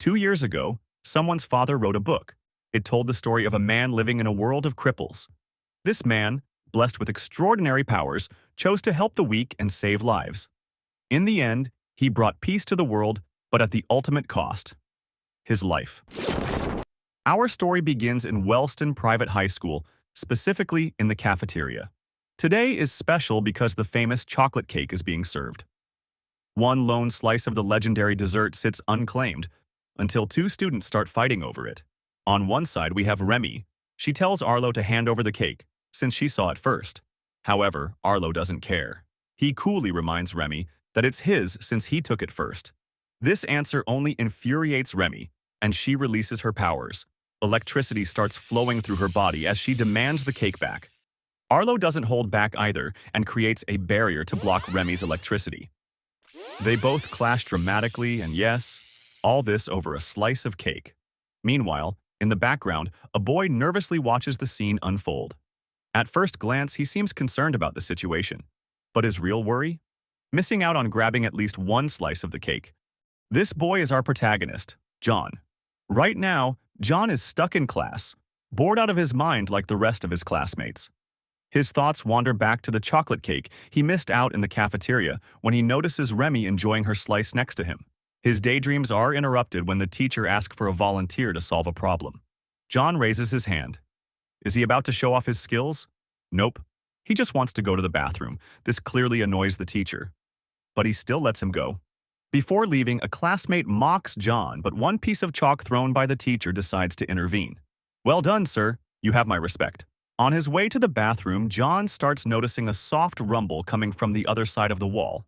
2 years ago, someone's father wrote a book. It told the story of a man living in a world of cripples. This man, blessed with extraordinary powers, chose to help the weak and save lives. In the end, he brought peace to the world, but at the ultimate cost: his life. Our story begins in Wellston Private High School, specifically in the cafeteria. Today is special because the famous chocolate cake is being served. One lone slice of the legendary dessert sits unclaimed until two students start fighting over it. On one side, we have Remy. She tells Arlo to hand over the cake, since she saw it first. However, Arlo doesn't care. He coolly reminds Remy that it's his since he took it first. This answer only infuriates Remy, and she releases her powers. Electricity starts flowing through her body as she demands the cake back. Arlo doesn't hold back either and creates a barrier to block Remy's electricity. They both clash dramatically, and yes, all this over a slice of cake. Meanwhile, in the background, a boy nervously watches the scene unfold. At first glance, he seems concerned about the situation. But his real worry? Missing out on grabbing at least one slice of the cake. This boy is our protagonist, John. Right now, John is stuck in class, bored out of his mind like the rest of his classmates. His thoughts wander back to the chocolate cake he missed out in the cafeteria when he notices Remy enjoying her slice next to him. His daydreams are interrupted when the teacher asks for a volunteer to solve a problem. John raises his hand. Is he about to show off his skills? Nope. He just wants to go to the bathroom. This clearly annoys the teacher. But he still lets him go. Before leaving, a classmate mocks John, but one piece of chalk thrown by the teacher decides to intervene. Well done, sir. You have my respect. On his way to the bathroom, John starts noticing a soft rumble coming from the other side of the wall.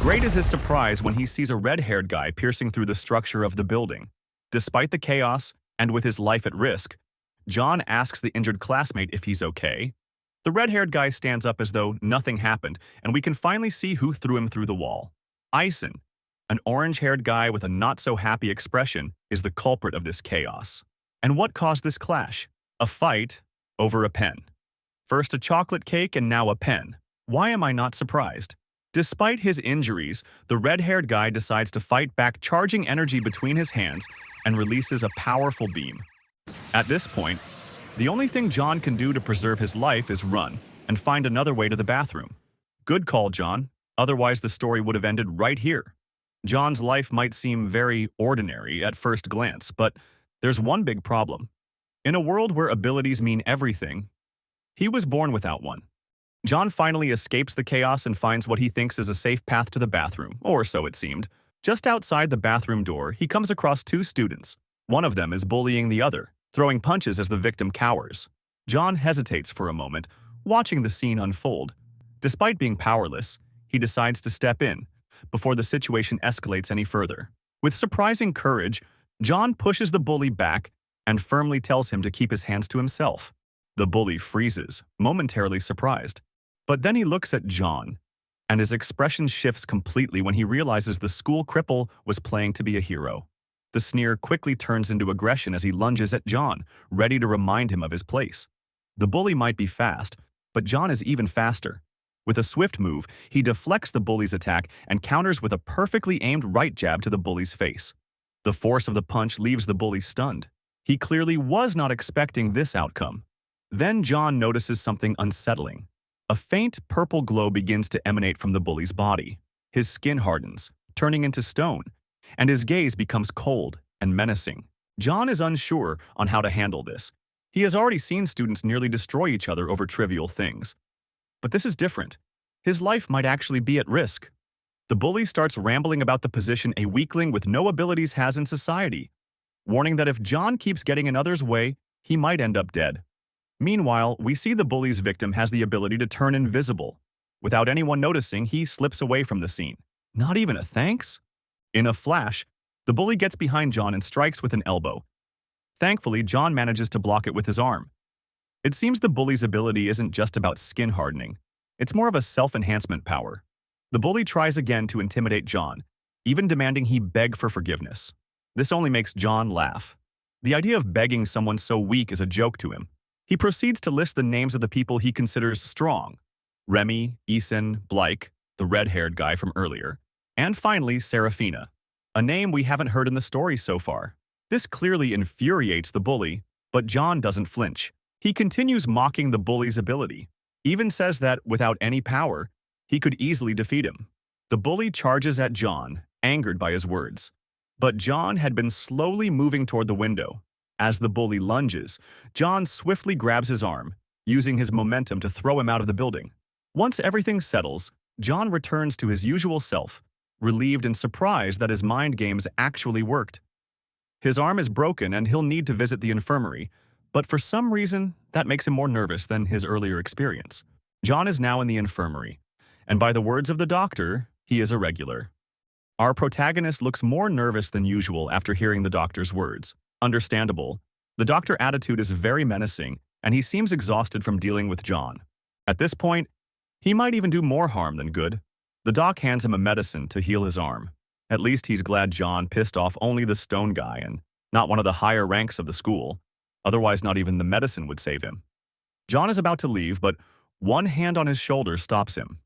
Great is his surprise when he sees a red-haired guy piercing through the structure of the building. Despite the chaos, and with his life at risk, John asks the injured classmate if he's okay. The red-haired guy stands up as though nothing happened, and we can finally see who threw him through the wall. Ison, an orange-haired guy with a not-so-happy expression, is the culprit of this chaos. And what caused this clash? A fight over a pen. First a chocolate cake and now a pen. Why am I not surprised? Despite his injuries, the red-haired guy decides to fight back, charging energy between his hands and releases a powerful beam. At this point, the only thing John can do to preserve his life is run and find another way to the bathroom. Good call, John. Otherwise, the story would have ended right here. John's life might seem very ordinary at first glance, but there's one big problem. In a world where abilities mean everything, he was born without one. John finally escapes the chaos and finds what he thinks is a safe path to the bathroom, or so it seemed. Just outside the bathroom door, he comes across two students. One of them is bullying the other, throwing punches as the victim cowers. John hesitates for a moment, watching the scene unfold. Despite being powerless, he decides to step in before the situation escalates any further. With surprising courage, John pushes the bully back and firmly tells him to keep his hands to himself. The bully freezes, momentarily surprised. But then he looks at John, and his expression shifts completely when he realizes the school cripple was playing to be a hero. The sneer quickly turns into aggression as he lunges at John, ready to remind him of his place. The bully might be fast, but John is even faster. With a swift move, he deflects the bully's attack and counters with a perfectly aimed right jab to the bully's face. The force of the punch leaves the bully stunned. He clearly was not expecting this outcome. Then John notices something unsettling. A faint purple glow begins to emanate from the bully's body. His skin hardens, turning into stone, and his gaze becomes cold and menacing. John is unsure on how to handle this. He has already seen students nearly destroy each other over trivial things. But this is different. His life might actually be at risk. The bully starts rambling about the position a weakling with no abilities has in society, warning that if John keeps getting in others' way, he might end up dead. Meanwhile, we see the bully's victim has the ability to turn invisible. Without anyone noticing, he slips away from the scene. Not even a thanks? In a flash, the bully gets behind John and strikes with an elbow. Thankfully, John manages to block it with his arm. It seems the bully's ability isn't just about skin hardening. It's more of a self-enhancement power. The bully tries again to intimidate John, even demanding he beg for forgiveness. This only makes John laugh. The idea of begging someone so weak is a joke to him. He proceeds to list the names of the people he considers strong. Remy, Ison, Blake, the red-haired guy from earlier, and finally Serafina, a name we haven't heard in the story so far. This clearly infuriates the bully, but John doesn't flinch. He continues mocking the bully's ability, even says that without any power, he could easily defeat him. The bully charges at John, angered by his words. But John had been slowly moving toward the window. As the bully lunges, John swiftly grabs his arm, using his momentum to throw him out of the building. Once everything settles, John returns to his usual self, relieved and surprised that his mind games actually worked. His arm is broken and he'll need to visit the infirmary, but for some reason, that makes him more nervous than his earlier experience. John is now in the infirmary, and by the words of the doctor, he is a regular. Our protagonist looks more nervous than usual after hearing the doctor's words. Understandable. The doctor's attitude is very menacing, and he seems exhausted from dealing with John. At this point, he might even do more harm than good. The doc hands him a medicine to heal his arm. At least he's glad John pissed off only the stone guy and not one of the higher ranks of the school. Otherwise, not even the medicine would save him. John is about to leave, but one hand on his shoulder stops him.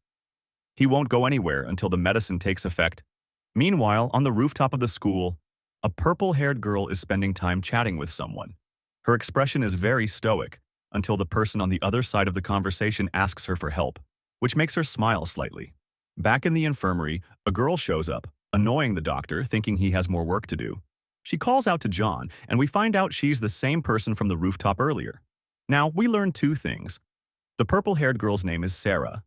He won't go anywhere until the medicine takes effect. Meanwhile, on the rooftop of the school, a purple-haired girl is spending time chatting with someone. Her expression is very stoic until the person on the other side of the conversation asks her for help, which makes her smile slightly. Back in the infirmary, a girl shows up, annoying the doctor, thinking he has more work to do. She calls out to John, and we find out she's the same person from the rooftop earlier. Now, we learn two things. The purple-haired girl's name is Sarah,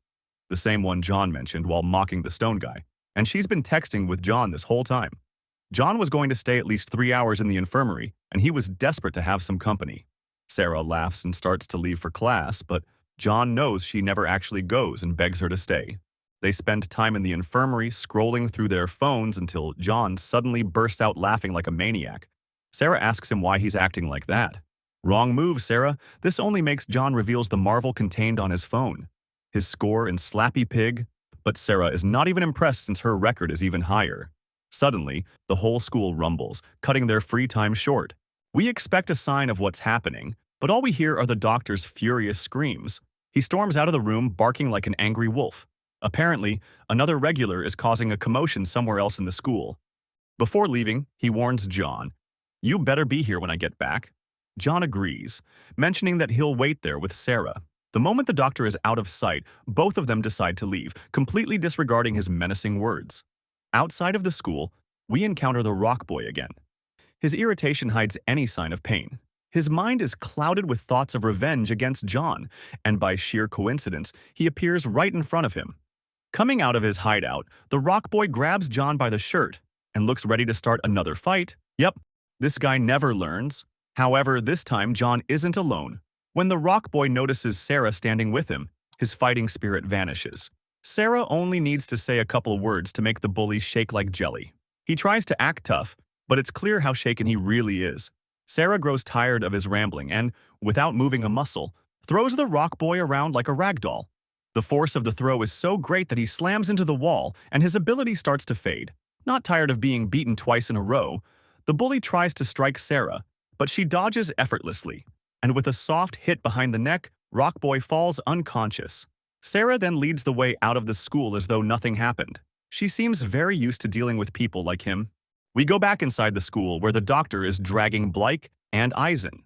the same one John mentioned while mocking the stone guy, and she's been texting with John this whole time. John was going to stay at least 3 hours in the infirmary, and he was desperate to have some company. Sarah laughs and starts to leave for class, but John knows she never actually goes and begs her to stay. They spend time in the infirmary scrolling through their phones until John suddenly bursts out laughing like a maniac. Sarah asks him why he's acting like that. Wrong move, Sarah. This only makes John reveals the marvel contained on his phone. His score in Slappy Pig, but Sarah is not even impressed since her record is even higher. Suddenly, the whole school rumbles, cutting their free time short. We expect a sign of what's happening, but all we hear are the doctor's furious screams. He storms out of the room barking like an angry wolf. Apparently, another regular is causing a commotion somewhere else in the school. Before leaving, he warns John, "You better be here when I get back." John agrees, mentioning that he'll wait there with Sarah. The moment the doctor is out of sight, both of them decide to leave, completely disregarding his menacing words. Outside of the school, we encounter the rock boy again. His irritation hides any sign of pain. His mind is clouded with thoughts of revenge against John, and by sheer coincidence, he appears right in front of him. Coming out of his hideout, the rock boy grabs John by the shirt and looks ready to start another fight. Yep, this guy never learns. However, this time John isn't alone. When the rock boy notices Sarah standing with him, his fighting spirit vanishes. Sarah only needs to say a couple words to make the bully shake like jelly. He tries to act tough, but it's clear how shaken he really is. Sarah grows tired of his rambling and, without moving a muscle, throws the rock boy around like a rag doll. The force of the throw is so great that he slams into the wall and his ability starts to fade. Not tired of being beaten twice in a row, the bully tries to strike Sarah, but she dodges effortlessly, and with a soft hit behind the neck, rock boy falls unconscious. Sarah then leads the way out of the school as though nothing happened. She seems very used to dealing with people like him. We go back inside the school where the doctor is dragging Blake and Eisen.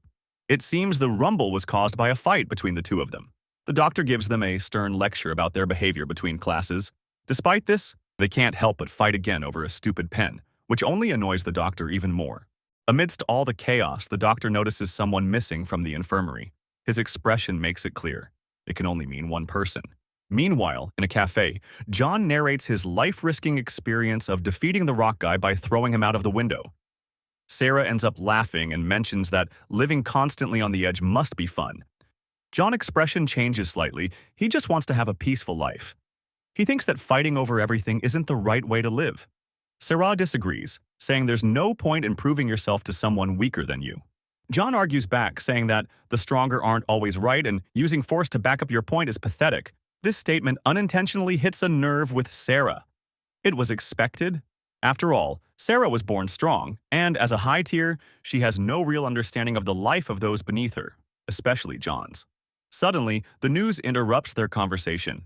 It seems the rumble was caused by a fight between the two of them. The doctor gives them a stern lecture about their behavior between classes. Despite this, they can't help but fight again over a stupid pen, which only annoys the doctor even more. Amidst all the chaos, the doctor notices someone missing from the infirmary. His expression makes it clear. It can only mean one person. Meanwhile, in a cafe, John narrates his life-risking experience of defeating the rock guy by throwing him out of the window. Sarah ends up laughing and mentions that living constantly on the edge must be fun. John's expression changes slightly. He just wants to have a peaceful life. He thinks that fighting over everything isn't the right way to live. Sarah disagrees, saying there's no point in proving yourself to someone weaker than you. John argues back, saying that the stronger aren't always right and using force to back up your point is pathetic. This statement unintentionally hits a nerve with Sarah. It was expected. After all, Sarah was born strong, and as a high tier, she has no real understanding of the life of those beneath her, especially John's. Suddenly, the news interrupts their conversation.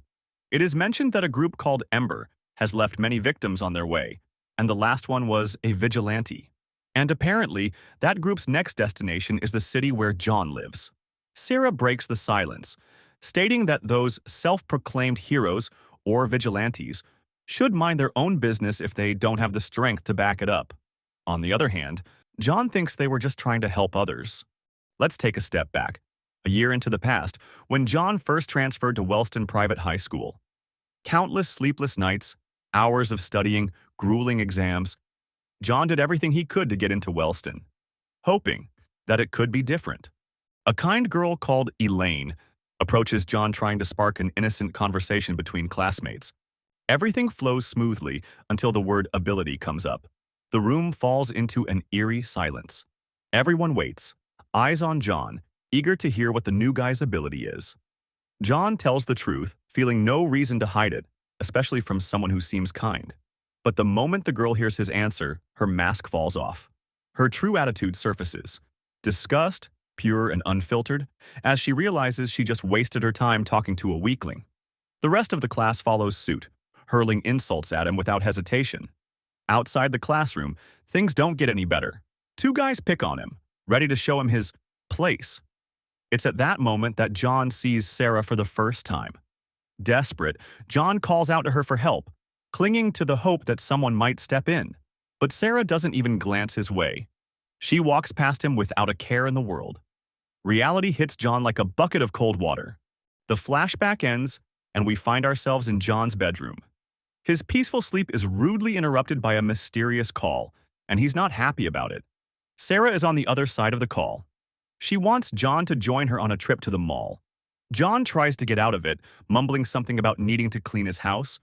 It is mentioned that a group called Ember has left many victims on their way, and the last one was a vigilante. And apparently, that group's next destination is the city where John lives. Sarah breaks the silence, stating that those self-proclaimed heroes or vigilantes should mind their own business if they don't have the strength to back it up. On the other hand, John thinks they were just trying to help others. Let's take a step back, a year into the past, when John first transferred to Wellston Private High School. Countless sleepless nights, hours of studying, grueling exams. John did everything he could to get into Wellston, hoping that it could be different. A kind girl called Elaine approaches John trying to spark an innocent conversation between classmates. Everything flows smoothly until the word ability comes up. The room falls into an eerie silence. Everyone waits, eyes on John, eager to hear what the new guy's ability is. John tells the truth, feeling no reason to hide it, especially from someone who seems kind. But the moment the girl hears his answer, her mask falls off. Her true attitude surfaces. Disgust, pure and unfiltered, as she realizes she just wasted her time talking to a weakling. The rest of the class follows suit, hurling insults at him without hesitation. Outside the classroom, things don't get any better. Two guys pick on him, ready to show him his place. It's at that moment that John sees Sarah for the first time. Desperate, John calls out to her for help, clinging to the hope that someone might step in. But Sarah doesn't even glance his way. She walks past him without a care in the world. Reality hits John like a bucket of cold water. The flashback ends, and we find ourselves in John's bedroom. His peaceful sleep is rudely interrupted by a mysterious call, and he's not happy about it. Sarah is on the other side of the call. She wants John to join her on a trip to the mall. John tries to get out of it, mumbling something about needing to clean his house.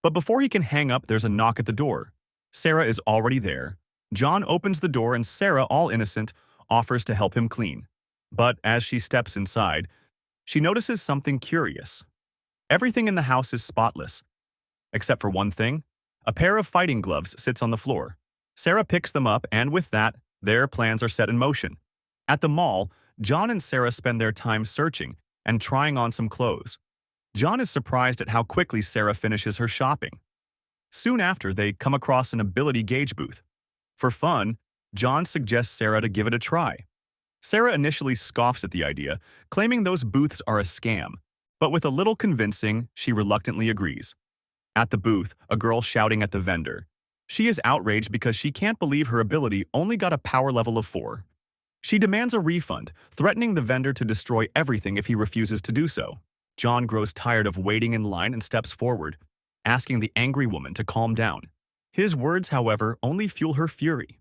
But before he can hang up, there's a knock at the door. Sarah is already there. John opens the door and Sarah, all innocent, offers to help him clean. But as she steps inside, she notices something curious. Everything in the house is spotless. Except for one thing, a pair of fighting gloves sits on the floor. Sarah picks them up, and with that, their plans are set in motion. At the mall, John and Sarah spend their time searching and trying on some clothes. John is surprised at how quickly Sarah finishes her shopping. Soon after, they come across an ability gauge booth. For fun, John suggests Sarah to give it a try. Sarah initially scoffs at the idea, claiming those booths are a scam, but with a little convincing, she reluctantly agrees. At the booth, a girl shouting at the vendor. She is outraged because she can't believe her ability only got a power level of 4. She demands a refund, threatening the vendor to destroy everything if he refuses to do so. John grows tired of waiting in line and steps forward, asking the angry woman to calm down. His words, however, only fuel her fury.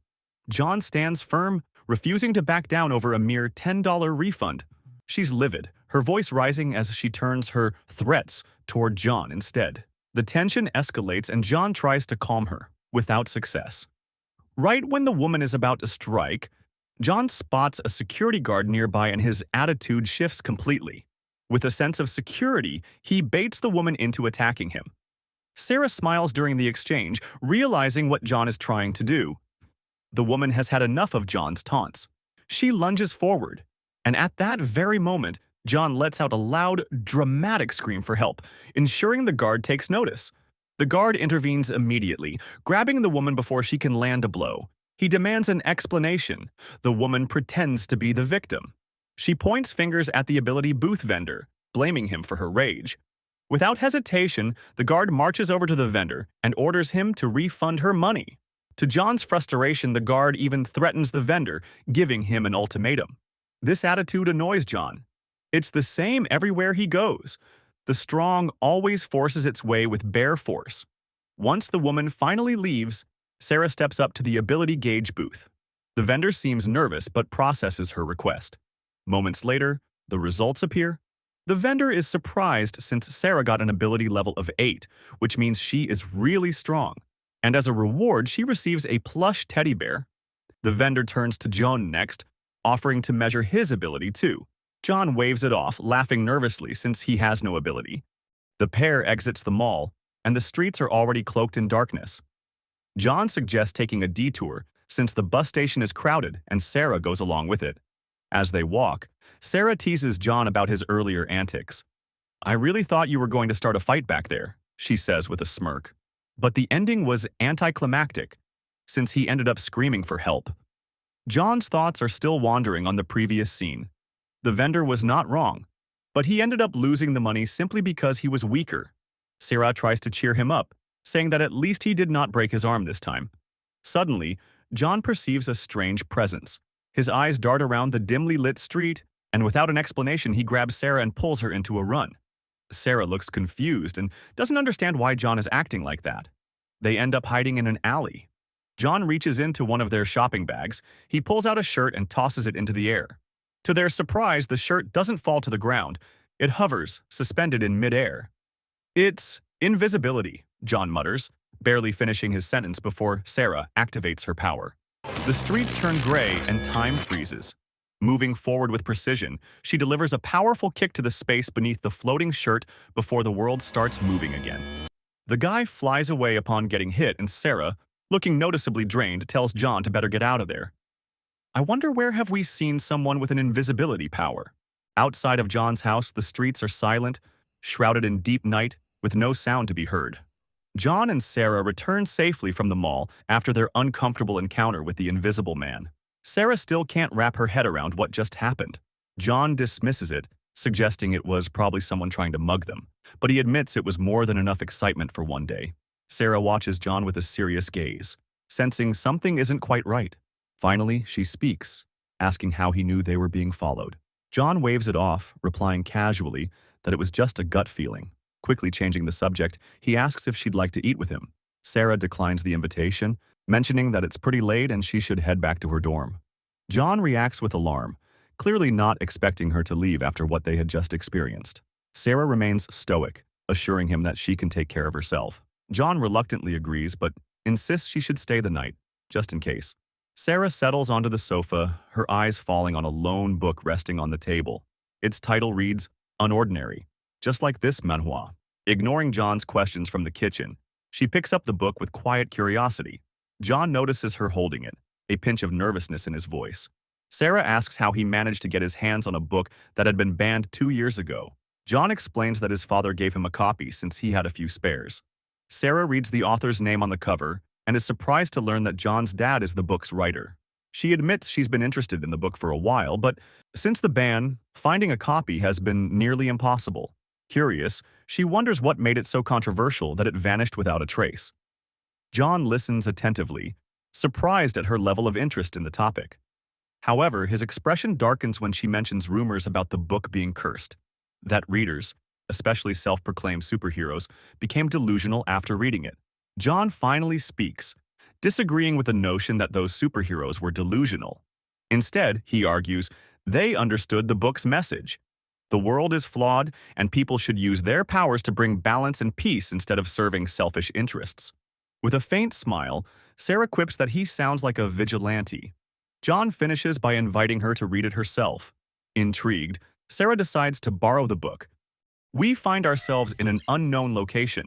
John stands firm, refusing to back down over a mere $10 refund. She's livid, her voice rising as she turns her threats toward John instead. The tension escalates and John tries to calm her, without success. Right when the woman is about to strike, John spots a security guard nearby and his attitude shifts completely. With a sense of security, he baits the woman into attacking him. Sarah smiles during the exchange, realizing what John is trying to do. The woman has had enough of John's taunts. She lunges forward, and at that very moment, John lets out a loud, dramatic scream for help, ensuring the guard takes notice. The guard intervenes immediately, grabbing the woman before she can land a blow. He demands an explanation. The woman pretends to be the victim. She points fingers at the ability booth vendor, blaming him for her rage. Without hesitation, the guard marches over to the vendor and orders him to refund her money. To John's frustration, the guard even threatens the vendor, giving him an ultimatum. This attitude annoys John. It's the same everywhere he goes. The strong always forces its way with bare force. Once the woman finally leaves, Sarah steps up to the ability gauge booth. The vendor seems nervous but processes her request. Moments later, the results appear. The vendor is surprised since Sarah got an ability level of 8, which means she is really strong. And as a reward, she receives a plush teddy bear. The vendor turns to John next, offering to measure his ability too. John waves it off, laughing nervously since he has no ability. The pair exits the mall, and the streets are already cloaked in darkness. John suggests taking a detour since the bus station is crowded and Sarah goes along with it. As they walk, Sarah teases John about his earlier antics. "I really thought you were going to start a fight back there," she says with a smirk. But the ending was anticlimactic, since he ended up screaming for help. John's thoughts are still wandering on the previous scene. The vendor was not wrong, but he ended up losing the money simply because he was weaker. Sarah tries to cheer him up, saying that at least he did not break his arm this time. Suddenly, John perceives a strange presence. His eyes dart around the dimly lit street, and without an explanation, he grabs Sarah and pulls her into a run. Sarah looks confused and doesn't understand why John is acting like that. They end up hiding in an alley. John reaches into one of their shopping bags. He pulls out a shirt and tosses it into the air. To their surprise, the shirt doesn't fall to the ground. It hovers, suspended in midair. "It's invisibility," John mutters, barely finishing his sentence before Sarah activates her power. The streets turn gray and time freezes. Moving forward with precision, she delivers a powerful kick to the space beneath the floating shirt before the world starts moving again. The guy flies away upon getting hit, and Sarah, looking noticeably drained, tells John to better get out of there. I wonder, where have we seen someone with an invisibility power? Outside of John's house, the streets are silent, shrouded in deep night, with no sound to be heard. John and Sarah return safely from the mall after their uncomfortable encounter with the invisible man. Sarah still can't wrap her head around what just happened. John dismisses it, suggesting it was probably someone trying to mug them, but he admits it was more than enough excitement for one day. Sarah watches John with a serious gaze, sensing something isn't quite right. Finally, she speaks, asking how he knew they were being followed. John waves it off, replying casually that it was just a gut feeling. Quickly changing the subject, he asks if she'd like to eat with him. Sarah declines the invitation, mentioning that it's pretty late and she should head back to her dorm. John reacts with alarm, clearly not expecting her to leave after what they had just experienced. Sarah remains stoic, assuring him that she can take care of herself. John reluctantly agrees, but insists she should stay the night, just in case. Sarah settles onto the sofa, her eyes falling on a lone book resting on the table. Its title reads, Unordinary, just like this manhwa. Ignoring John's questions from the kitchen, she picks up the book with quiet curiosity. John notices her holding it, a pinch of nervousness in his voice. Sarah asks how he managed to get his hands on a book that had been banned 2 years ago. John explains that his father gave him a copy since he had a few spares. Sarah reads the author's name on the cover and is surprised to learn that John's dad is the book's writer. She admits she's been interested in the book for a while, but since the ban, finding a copy has been nearly impossible. Curious, she wonders what made it so controversial that it vanished without a trace. John listens attentively, surprised at her level of interest in the topic. However, his expression darkens when she mentions rumors about the book being cursed, that readers, especially self-proclaimed superheroes, became delusional after reading it. John finally speaks, disagreeing with the notion that those superheroes were delusional. Instead, he argues, they understood the book's message. The world is flawed, and people should use their powers to bring balance and peace instead of serving selfish interests. With a faint smile, Sarah quips that he sounds like a vigilante. John finishes by inviting her to read it herself. Intrigued, Sarah decides to borrow the book. We find ourselves in an unknown location.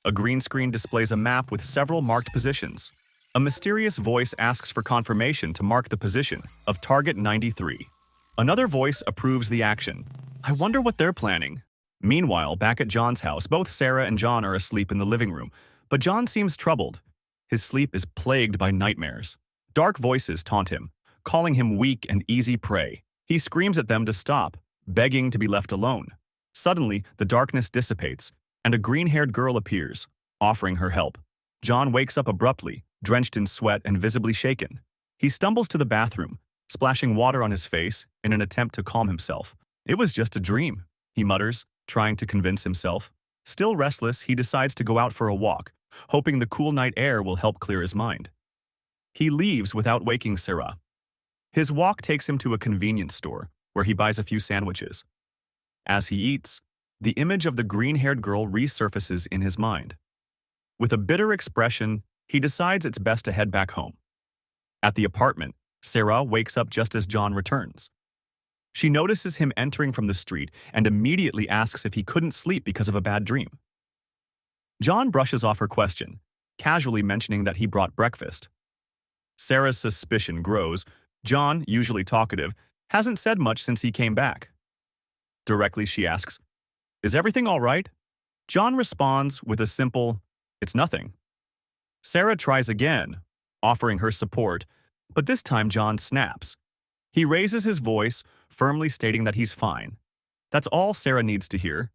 A green screen displays a map with several marked positions. A mysterious voice asks for confirmation to mark the position of Target 93. Another voice approves the action. I wonder what they're planning. Meanwhile, back at John's house, both Sarah and John are asleep in the living room, but John seems troubled. His sleep is plagued by nightmares. Dark voices taunt him, calling him weak and easy prey. He screams at them to stop, begging to be left alone. Suddenly, the darkness dissipates, and a green-haired girl appears, offering her help. John wakes up abruptly, drenched in sweat and visibly shaken. He stumbles to the bathroom, splashing water on his face in an attempt to calm himself. It was just a dream, he mutters, trying to convince himself. Still restless, he decides to go out for a walk, hoping the cool night air will help clear his mind. He leaves without waking Sarah. His walk takes him to a convenience store, where he buys a few sandwiches. As he eats, the image of the green-haired girl resurfaces in his mind. With a bitter expression, he decides it's best to head back home. At the apartment, Sarah wakes up just as John returns. She notices him entering from the street and immediately asks if he couldn't sleep because of a bad dream. John brushes off her question, casually mentioning that he brought breakfast. Sarah's suspicion grows. John, usually talkative, hasn't said much since he came back. Directly, she asks, "Is everything all right?" John responds with a simple, "It's nothing." Sarah tries again, offering her support, but this time John snaps. He raises his voice, firmly stating that he's fine. That's all Sarah needs to hear.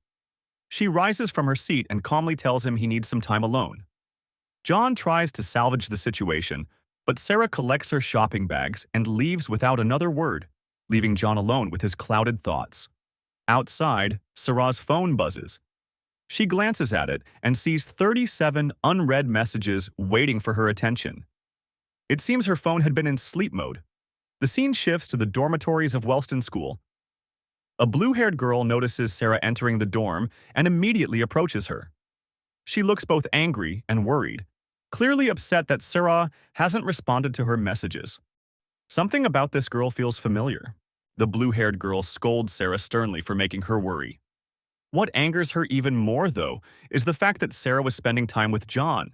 She rises from her seat and calmly tells him he needs some time alone. John tries to salvage the situation, but Sarah collects her shopping bags and leaves without another word, leaving John alone with his clouded thoughts. Outside, Sarah's phone buzzes. She glances at it and sees 37 unread messages waiting for her attention. It seems her phone had been in sleep mode. The scene shifts to the dormitories of Wellston School. A blue-haired girl notices Sarah entering the dorm and immediately approaches her. She looks both angry and worried, clearly upset that Sarah hasn't responded to her messages. Something about this girl feels familiar. The blue-haired girl scolds Sarah sternly for making her worry. What angers her even more, though, is the fact that Sarah was spending time with John.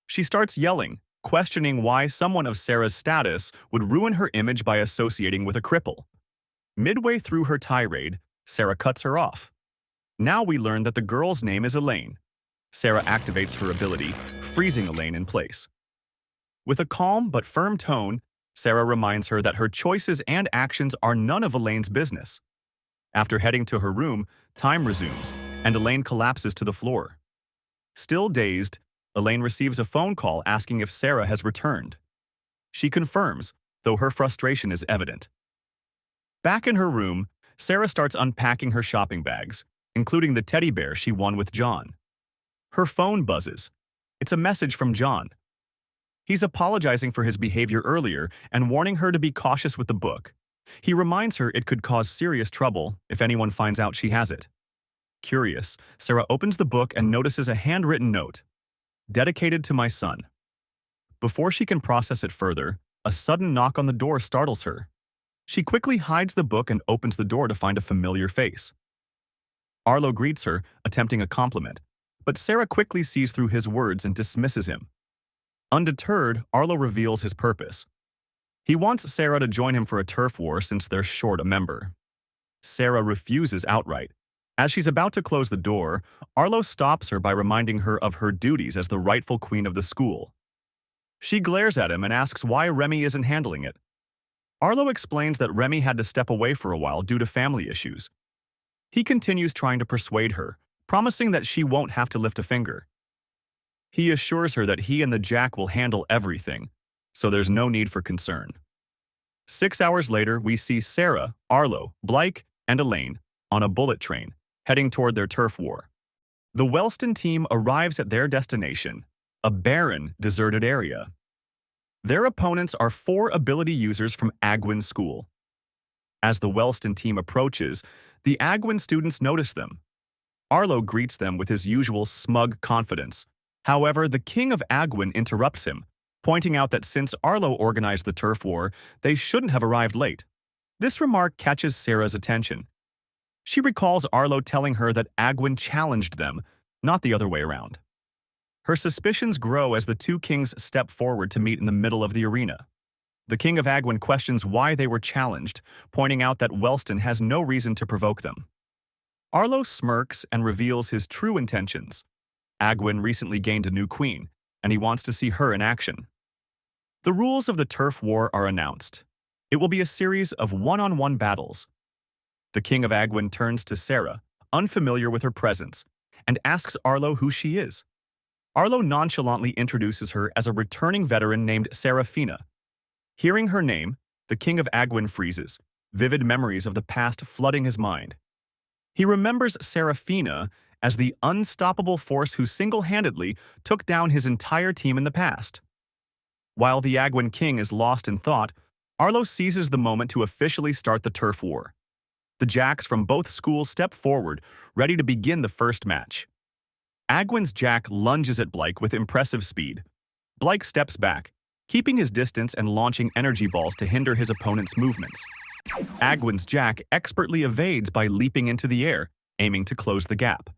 She starts yelling, questioning why someone of Sarah's status would ruin her image by associating with a cripple. Midway through her tirade, Sarah cuts her off. Now we learn that the girl's name is Elaine. Sarah activates her ability, freezing Elaine in place. With a calm but firm tone, Sarah reminds her that her choices and actions are none of Elaine's business. After heading to her room, time resumes, and Elaine collapses to the floor. Still dazed, Elaine receives a phone call asking if Sarah has returned. She confirms, though her frustration is evident. Back in her room, Sarah starts unpacking her shopping bags, including the teddy bear she won with John. Her phone buzzes. It's a message from John. He's apologizing for his behavior earlier and warning her to be cautious with the book. He reminds her it could cause serious trouble if anyone finds out she has it. Curious, Sarah opens the book and notices a handwritten note. Dedicated to my son. Before she can process it further, a sudden knock on the door startles her. She quickly hides the book and opens the door to find a familiar face. Arlo greets her, attempting a compliment, but Sarah quickly sees through his words and dismisses him. Undeterred, Arlo reveals his purpose. He wants Sarah to join him for a turf war since they're short a member. Sarah refuses outright. As she's about to close the door, Arlo stops her by reminding her of her duties as the rightful queen of the school. She glares at him and asks why Remy isn't handling it. Arlo explains that Remy had to step away for a while due to family issues. He continues trying to persuade her, promising that she won't have to lift a finger. He assures her that he and the Jack will handle everything, so there's no need for concern. 6 hours later, we see Sarah, Arlo, Blake, and Elaine on a bullet train, heading toward their turf war. The Wellston team arrives at their destination, a barren, deserted area. Their opponents are 4 ability users from Agwin School. As the Wellston team approaches, the Agwin students notice them. Arlo greets them with his usual smug confidence. However, the king of Agwin interrupts him, pointing out that since Arlo organized the turf war, they shouldn't have arrived late. This remark catches Sarah's attention. She recalls Arlo telling her that Agwin challenged them, not the other way around. Her suspicions grow as the 2 kings step forward to meet in the middle of the arena. The king of Agwin questions why they were challenged, pointing out that Wellston has no reason to provoke them. Arlo smirks and reveals his true intentions. Agwin recently gained a new queen, and he wants to see her in action. The rules of the turf war are announced. It will be a series of one-on-one battles. The king of Agwin turns to Sarah, unfamiliar with her presence, and asks Arlo who she is. Arlo nonchalantly introduces her as a returning veteran named Serafina. Hearing her name, the king of Agwin freezes, vivid memories of the past flooding his mind. He remembers Serafina as the unstoppable force who single-handedly took down his entire team in the past. While the Agwin king is lost in thought, Arlo seizes the moment to officially start the turf war. The Jacks from both schools step forward, ready to begin the first match. Agwin's Jack lunges at Blake with impressive speed. Blake steps back, keeping his distance and launching energy balls to hinder his opponent's movements. Agwin's Jack expertly evades by leaping into the air, aiming to close the gap.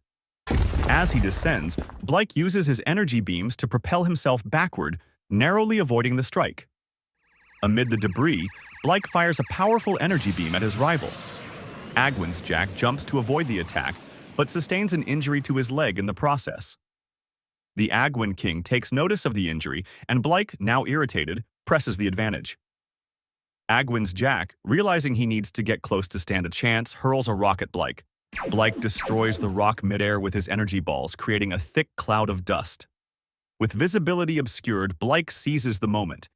As he descends, Blake uses his energy beams to propel himself backward, narrowly avoiding the strike. Amid the debris, Blake fires a powerful energy beam at his rival. Agwin's Jack jumps to avoid the attack, but sustains an injury to his leg in the process. The Agwin king takes notice of the injury, and Blyke, now irritated, presses the advantage. Agwin's Jack, realizing he needs to get close to stand a chance, hurls a rock at Blyke. Blyke destroys the rock midair with his energy balls, creating a thick cloud of dust. With visibility obscured, Blyke seizes the moment.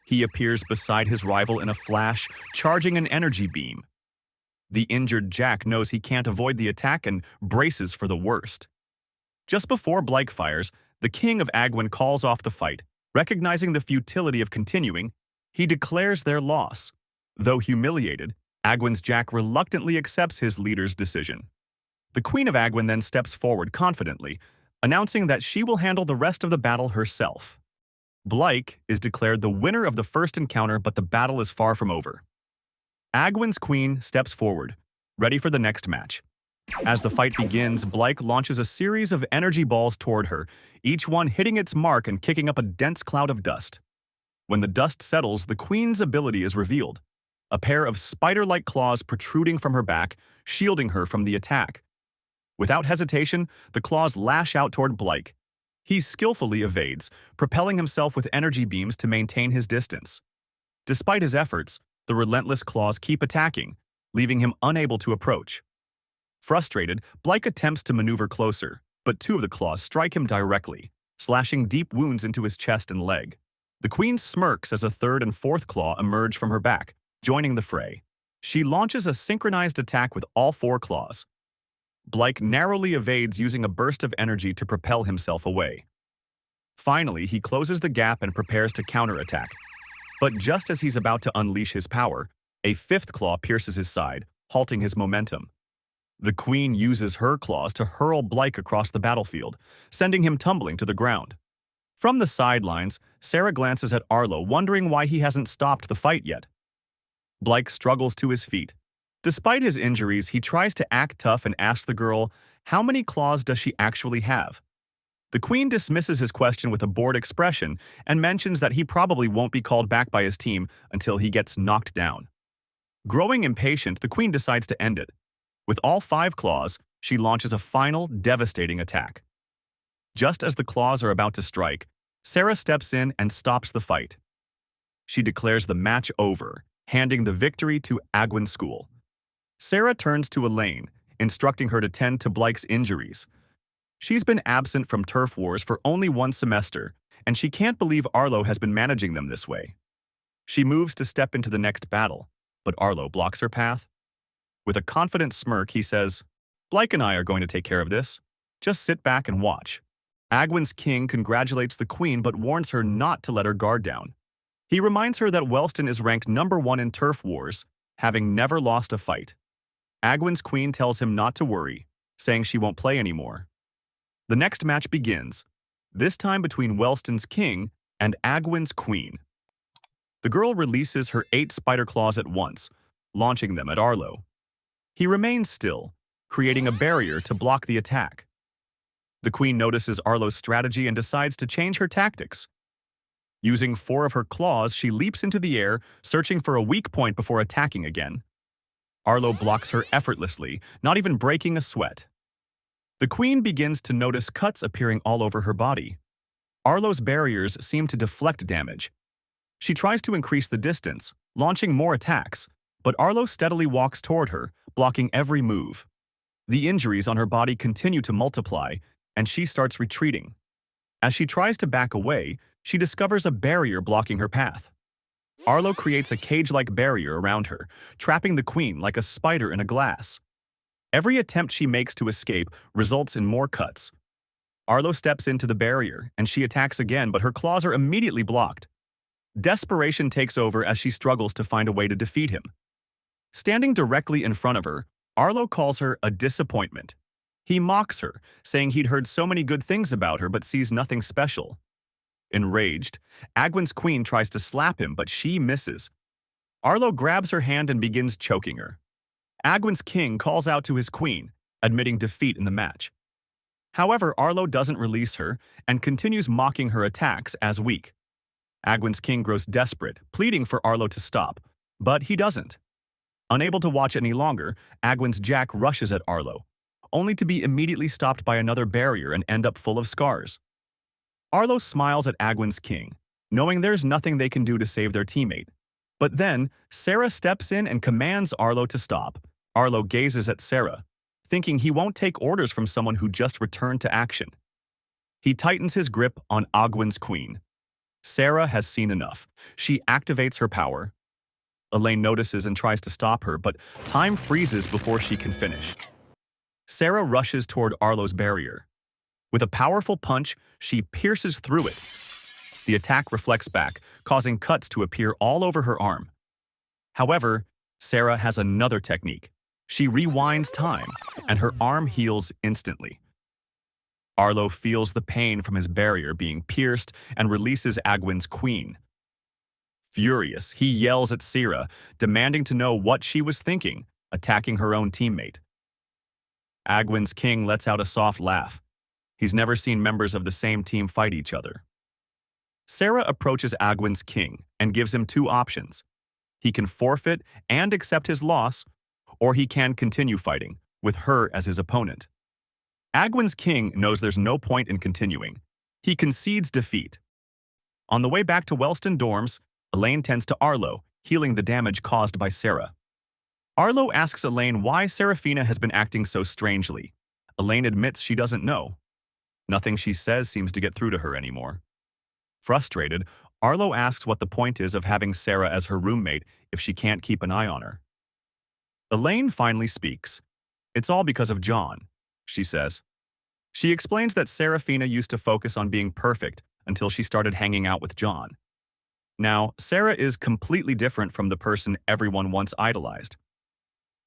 He appears beside his rival in a flash, charging an energy beam. The injured Jack knows he can't avoid the attack and braces for the worst. Just before Blyke fires, the king of Agwin calls off the fight. Recognizing the futility of continuing, he declares their loss. Though humiliated, Agwin's Jack reluctantly accepts his leader's decision. The Queen of Agwin then steps forward confidently, announcing that she will handle the rest of the battle herself. Blyke is declared the winner of the first encounter, but the battle is far from over. Agwin's queen steps forward, ready for the next match. As the fight begins, Blyke launches a series of energy balls toward her, each one hitting its mark and kicking up a dense cloud of dust. When the dust settles, the queen's ability is revealed, a pair of spider-like claws protruding from her back, shielding her from the attack. Without hesitation, the claws lash out toward Blyke. He skillfully evades, propelling himself with energy beams to maintain his distance. Despite his efforts, the relentless claws keep attacking, leaving him unable to approach. Frustrated, Blyke attempts to maneuver closer, but two of the claws strike him directly, slashing deep wounds into his chest and leg. The queen smirks as a third and fourth claw emerge from her back, joining the fray. She launches a synchronized attack with all four claws. Blyke narrowly evades, using a burst of energy to propel himself away. Finally, he closes the gap and prepares to counterattack. But just as he's about to unleash his power, a fifth claw pierces his side, halting his momentum. The queen uses her claws to hurl Blyke across the battlefield, sending him tumbling to the ground. From the sidelines, Sarah glances at Arlo, wondering why he hasn't stopped the fight yet. Blyke struggles to his feet. Despite his injuries, he tries to act tough and asks the girl, how many claws does she actually have? The queen dismisses his question with a bored expression and mentions that he probably won't be called back by his team until he gets knocked down. Growing impatient, the queen decides to end it. With all 5 claws, she launches a final, devastating attack. Just as the claws are about to strike, Sarah steps in and stops the fight. She declares the match over, handing the victory to Agwin School. Sarah turns to Elaine, instructing her to tend to Blyke's injuries. She's been absent from turf wars for only 1 semester, and she can't believe Arlo has been managing them this way. She moves to step into the next battle, but Arlo blocks her path. With a confident smirk, he says, Blyke and I are going to take care of this. Just sit back and watch. Agwin's king congratulates the queen but warns her not to let her guard down. He reminds her that Wellston is ranked #1 in turf wars, having never lost a fight. Agwin's queen tells him not to worry, saying she won't play anymore. The next match begins, this time between Wellston's king and Agwin's queen. The girl releases her 8 spider claws at once, launching them at Arlo. He remains still, creating a barrier to block the attack. The queen notices Arlo's strategy and decides to change her tactics. Using 4 of her claws, she leaps into the air, searching for a weak point before attacking again. Arlo blocks her effortlessly, not even breaking a sweat. The queen begins to notice cuts appearing all over her body. Arlo's barriers seem to deflect damage. She tries to increase the distance, launching more attacks, but Arlo steadily walks toward her, blocking every move. The injuries on her body continue to multiply, and she starts retreating. As she tries to back away, she discovers a barrier blocking her path. Arlo creates a cage-like barrier around her, trapping the queen like a spider in a glass. Every attempt she makes to escape results in more cuts. Arlo steps into the barrier, and she attacks again, but her claws are immediately blocked. Desperation takes over as she struggles to find a way to defeat him. Standing directly in front of her, Arlo calls her a disappointment. He mocks her, saying he'd heard so many good things about her but sees nothing special. Enraged, Agwin's queen tries to slap him, but she misses. Arlo grabs her hand and begins choking her. Agwin's king calls out to his queen, admitting defeat in the match. However, Arlo doesn't release her and continues mocking her attacks as weak. Agwin's king grows desperate, pleading for Arlo to stop, but he doesn't. Unable to watch any longer, Agwin's Jack rushes at Arlo, only to be immediately stopped by another barrier and end up full of scars. Arlo smiles at Agwin's king, knowing there's nothing they can do to save their teammate. But then, Sarah steps in and commands Arlo to stop. Arlo gazes at Sarah, thinking he won't take orders from someone who just returned to action. He tightens his grip on Agwin's queen. Sarah has seen enough. She activates her power. Elaine notices and tries to stop her, but time freezes before she can finish. Sarah rushes toward Arlo's barrier. With a powerful punch, she pierces through it. The attack reflects back, causing cuts to appear all over her arm. However, Sarah has another technique. She rewinds time, and her arm heals instantly. Arlo feels the pain from his barrier being pierced and releases Agwin's queen. Furious, he yells at Sarah, demanding to know what she was thinking, attacking her own teammate. Agwin's king lets out a soft laugh. He's never seen members of the same team fight each other. Sarah approaches Agwin's king and gives him two options. He can forfeit and accept his loss, or he can continue fighting, with her as his opponent. Agwin's king knows there's no point in continuing. He concedes defeat. On the way back to Wellston dorms, Elaine tends to Arlo, healing the damage caused by Sarah. Arlo asks Elaine why Serafina has been acting so strangely. Elaine admits she doesn't know. Nothing she says seems to get through to her anymore. Frustrated, Arlo asks what the point is of having Sarah as her roommate if she can't keep an eye on her. Elaine finally speaks. It's all because of John, she says. She explains that Serafina used to focus on being perfect until she started hanging out with John. Now, Sarah is completely different from the person everyone once idolized.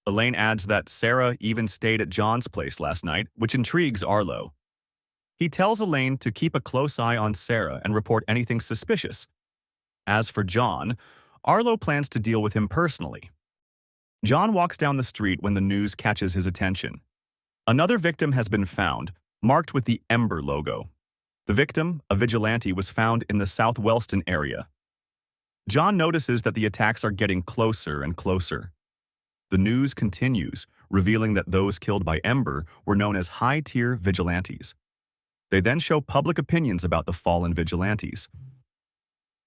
Elaine adds that Sarah even stayed at John's place last night, which intrigues Arlo. He tells Elaine to keep a close eye on Sarah and report anything suspicious. As for John, Arlo plans to deal with him personally. John walks down the street when the news catches his attention. Another victim has been found, marked with the Ember logo. The victim, a vigilante, was found in the South Wellston area. John notices that the attacks are getting closer and closer. The news continues, revealing that those killed by Ember were known as high-tier vigilantes. They then show public opinions about the fallen vigilantes.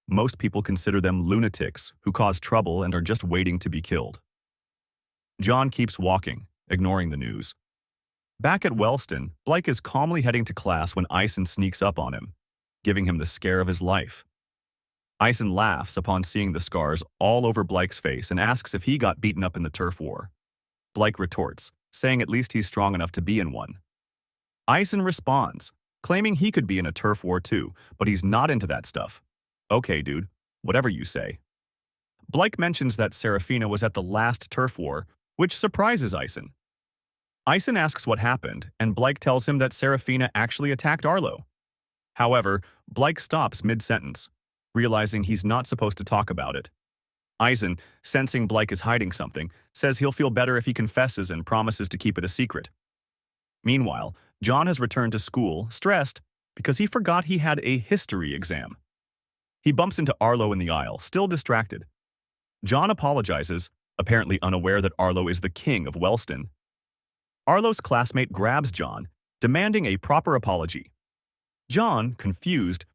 Most people consider them lunatics who cause trouble and are just waiting to be killed. John keeps walking, ignoring the news. Back at Wellston, Blake is calmly heading to class when Ison sneaks up on him, giving him the scare of his life. Ison laughs upon seeing the scars all over Blake's face and asks if he got beaten up in the turf war. Blake retorts, saying at least he's strong enough to be in one. Ison responds, claiming he could be in a turf war too, but he's not into that stuff. Okay, dude, whatever you say. Blake mentions that Serafina was at the last turf war, which surprises Ison. Ison asks what happened, and Blake tells him that Serafina actually attacked Arlo. However, Blake stops mid-sentence, realizing he's not supposed to talk about it. Ison, sensing Blake is hiding something, says he'll feel better if he confesses and promises to keep it a secret. Meanwhile, John has returned to school, stressed, because he forgot he had a history exam. He bumps into Arlo in the aisle, still distracted. John apologizes, apparently unaware that Arlo is the king of Wellston. Arlo's classmate grabs John, demanding a proper apology. John, confused,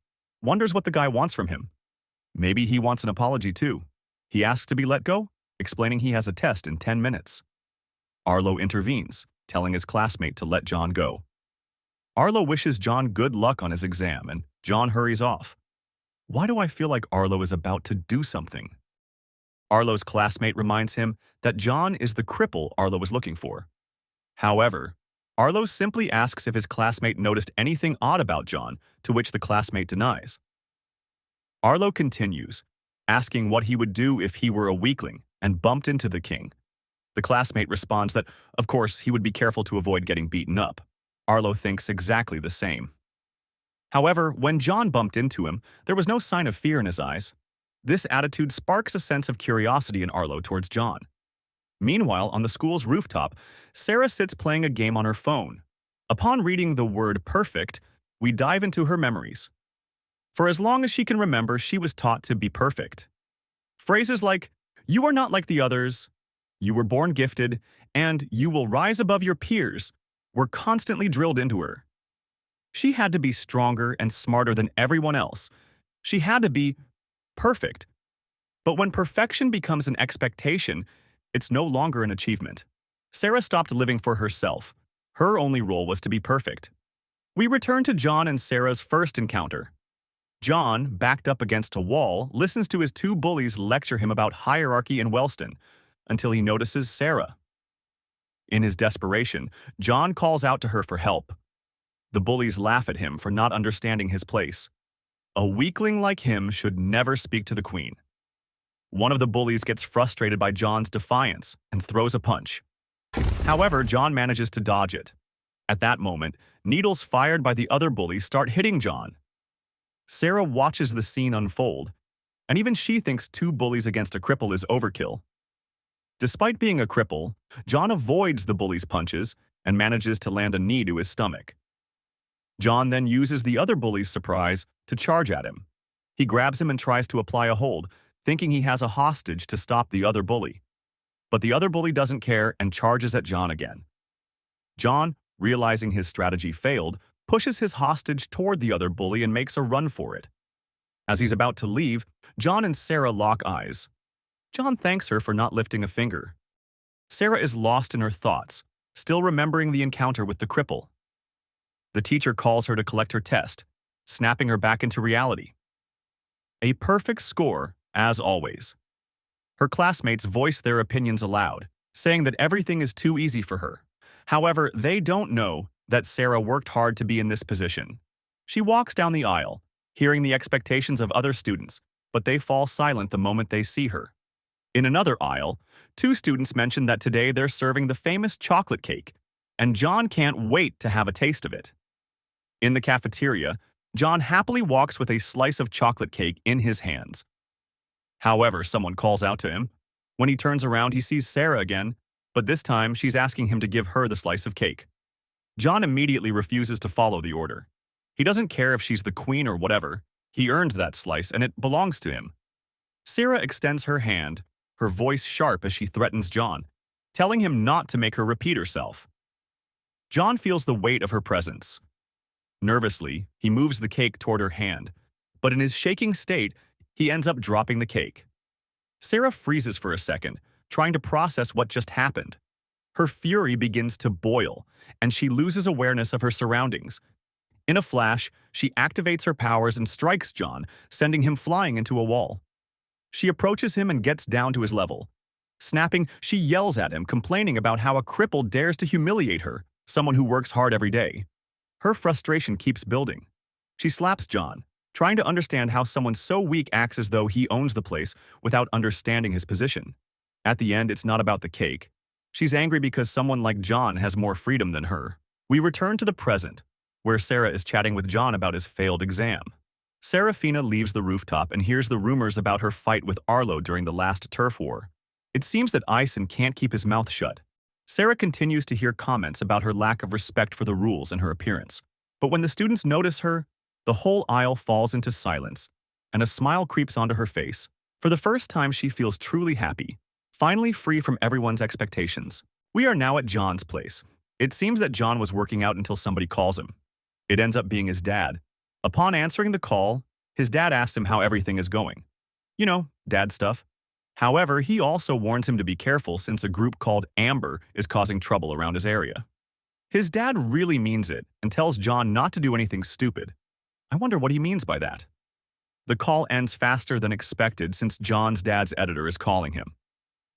wonders what the guy wants from him. Maybe he wants an apology too. He asks to be let go, explaining he has a test in 10 minutes. Arlo intervenes, telling his classmate to let John go. Arlo wishes John good luck on his exam, and John hurries off. Why do I feel like Arlo is about to do something? Arlo's classmate reminds him that John is the cripple Arlo was looking for. However, Arlo simply asks if his classmate noticed anything odd about John, to which the classmate denies. Arlo continues, asking what he would do if he were a weakling and bumped into the king. The classmate responds that, of course, he would be careful to avoid getting beaten up. Arlo thinks exactly the same. However, when John bumped into him, there was no sign of fear in his eyes. This attitude sparks a sense of curiosity in Arlo towards John. Meanwhile, on the school's rooftop, Sarah sits playing a game on her phone. Upon reading the word perfect, we dive into her memories. For as long as she can remember, she was taught to be perfect. Phrases like, "You are not like the others," "You were born gifted," and "You will rise above your peers" were constantly drilled into her. She had to be stronger and smarter than everyone else. She had to be perfect. But when perfection becomes an expectation, it's no longer an achievement. Sarah stopped living for herself. Her only role was to be perfect. We return to John and Sarah's first encounter. John, backed up against a wall, listens to his two bullies lecture him about hierarchy in Wellston until he notices Sarah. In his desperation, John calls out to her for help. The bullies laugh at him for not understanding his place. A weakling like him should never speak to the queen. One of the bullies gets frustrated by John's defiance and throws a punch. However, John manages to dodge it. At that moment, needles fired by the other bullies start hitting John. Sarah watches the scene unfold, and even she thinks two bullies against a cripple is overkill. Despite being a cripple, John avoids the bullies' punches and manages to land a knee to his stomach. John then uses the other bully's surprise to charge at him. He grabs him and tries to apply a hold, thinking he has a hostage to stop the other bully. But the other bully doesn't care and charges at John again. John, realizing his strategy failed, pushes his hostage toward the other bully and makes a run for it. As he's about to leave, John and Sarah lock eyes. John thanks her for not lifting a finger. Sarah is lost in her thoughts, still remembering the encounter with the cripple. The teacher calls her to collect her test, snapping her back into reality. A perfect score, as always. Her classmates voice their opinions aloud, saying that everything is too easy for her. However, they don't know that Sarah worked hard to be in this position. She walks down the aisle, hearing the expectations of other students, but they fall silent the moment they see her. In another aisle, two students mention that today they're serving the famous chocolate cake, and John can't wait to have a taste of it. In the cafeteria, John happily walks with a slice of chocolate cake in his hands. However, someone calls out to him. When he turns around, he sees Sarah again, but this time she's asking him to give her the slice of cake. John immediately refuses to follow the order. He doesn't care if she's the queen or whatever. He earned that slice and it belongs to him. Sarah extends her hand, her voice sharp as she threatens John, telling him not to make her repeat herself. John feels the weight of her presence. Nervously, he moves the cake toward her hand, but in his shaking state, he ends up dropping the cake. Sarah freezes for a second, trying to process what just happened. Her fury begins to boil, and she loses awareness of her surroundings. In a flash, she activates her powers and strikes John, sending him flying into a wall. She approaches him and gets down to his level. Snapping, she yells at him, complaining about how a cripple dares to humiliate her, someone who works hard every day. Her frustration keeps building. She slaps John, trying to understand how someone so weak acts as though he owns the place without understanding his position. At the end, it's not about the cake. She's angry because someone like John has more freedom than her. We return to the present, where Sarah is chatting with John about his failed exam. Serafina leaves the rooftop and hears the rumors about her fight with Arlo during the last turf war. It seems that Ison can't keep his mouth shut. Sarah continues to hear comments about her lack of respect for the rules and her appearance. But when the students notice her, the whole aisle falls into silence, and a smile creeps onto her face. For the first time, she feels truly happy, finally free from everyone's expectations. We are now at John's place. It seems that John was working out until somebody calls him. It ends up being his dad. Upon answering the call, his dad asks him how everything is going. You know, dad stuff. However, he also warns him to be careful since a group called Amber is causing trouble around his area. His dad really means it and tells John not to do anything stupid. I wonder what he means by that. The call ends faster than expected since John's dad's editor is calling him.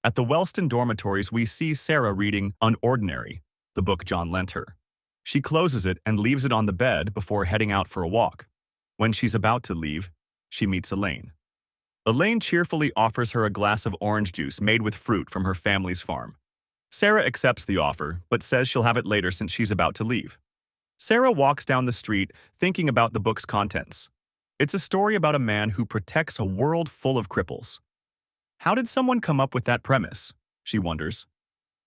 At the Wellston dormitories, we see Sarah reading Unordinary, the book John lent her. She closes it and leaves it on the bed before heading out for a walk. When she's about to leave, she meets Elaine. Elaine cheerfully offers her a glass of orange juice made with fruit from her family's farm. Sarah accepts the offer, but says she'll have it later since she's about to leave. Sarah walks down the street thinking about the book's contents. It's a story about a man who protects a world full of cripples. How did someone come up with that premise? She wonders.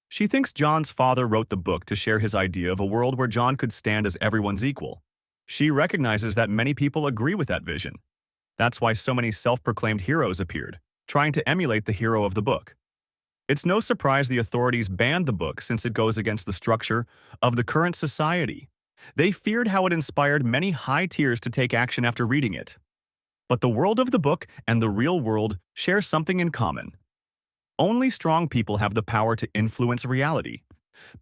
She thinks John's father wrote the book to share his idea of a world where John could stand as everyone's equal. She recognizes that many people agree with that vision. That's why so many self-proclaimed heroes appeared, trying to emulate the hero of the book. It's no surprise the authorities banned the book since it goes against the structure of the current society. They feared how it inspired many high tiers to take action after reading it. But the world of the book and the real world share something in common. Only strong people have the power to influence reality.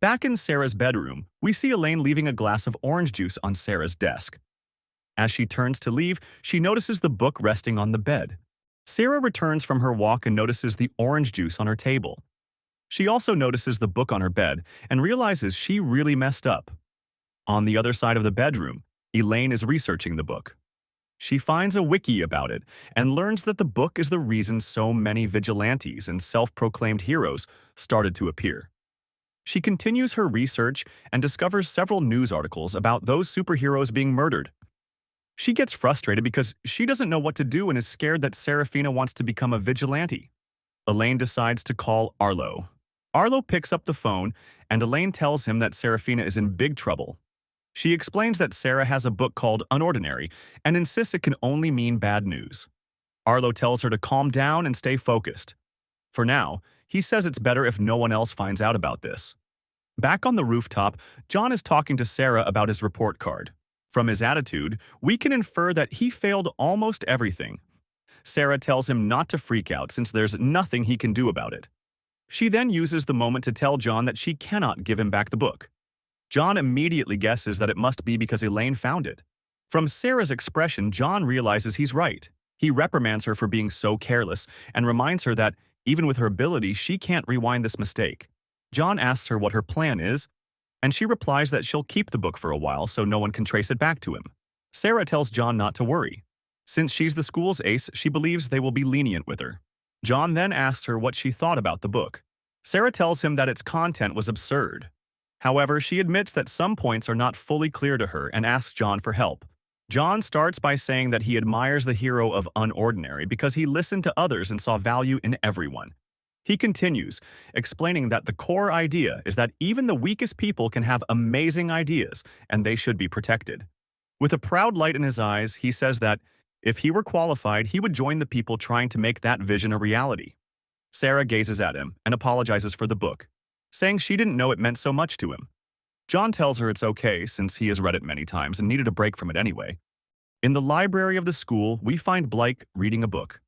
Back in Sarah's bedroom, we see Elaine leaving a glass of orange juice on Sarah's desk. As she turns to leave, she notices the book resting on the bed. Sarah returns from her walk and notices the orange juice on her table. She also notices the book on her bed and realizes she really messed up. On the other side of the bedroom, Elaine is researching the book. She finds a wiki about it and learns that the book is the reason so many vigilantes and self-proclaimed heroes started to appear. She continues her research and discovers several news articles about those superheroes being murdered. She gets frustrated because she doesn't know what to do and is scared that Serafina wants to become a vigilante. Elaine decides to call Arlo. Arlo picks up the phone, and Elaine tells him that Serafina is in big trouble. She explains that Sarah has a book called Unordinary and insists it can only mean bad news. Arlo tells her to calm down and stay focused. For now, he says it's better if no one else finds out about this. Back on the rooftop, John is talking to Sarah about his report card. From his attitude, we can infer that he failed almost everything. Sarah tells him not to freak out since there's nothing he can do about it. She then uses the moment to tell John that she cannot give him back the book. John immediately guesses that it must be because Elaine found it. From Sarah's expression, John realizes he's right. He reprimands her for being so careless and reminds her that, even with her ability, she can't rewind this mistake. John asks her what her plan is, and she replies that she'll keep the book for a while so no one can trace it back to him. Sarah tells John not to worry. Since she's the school's ace, she believes they will be lenient with her. John then asks her what she thought about the book. Sarah tells him that its content was absurd. However, she admits that some points are not fully clear to her and asks John for help. John starts by saying that he admires the hero of Unordinary because he listened to others and saw value in everyone. He continues, explaining that the core idea is that even the weakest people can have amazing ideas and they should be protected. With a proud light in his eyes, he says that if he were qualified, he would join the people trying to make that vision a reality. Sarah gazes at him and apologizes for the book, saying she didn't know it meant so much to him. John tells her it's okay since he has read it many times and needed a break from it anyway. In the library of the school, we find Blake reading a book.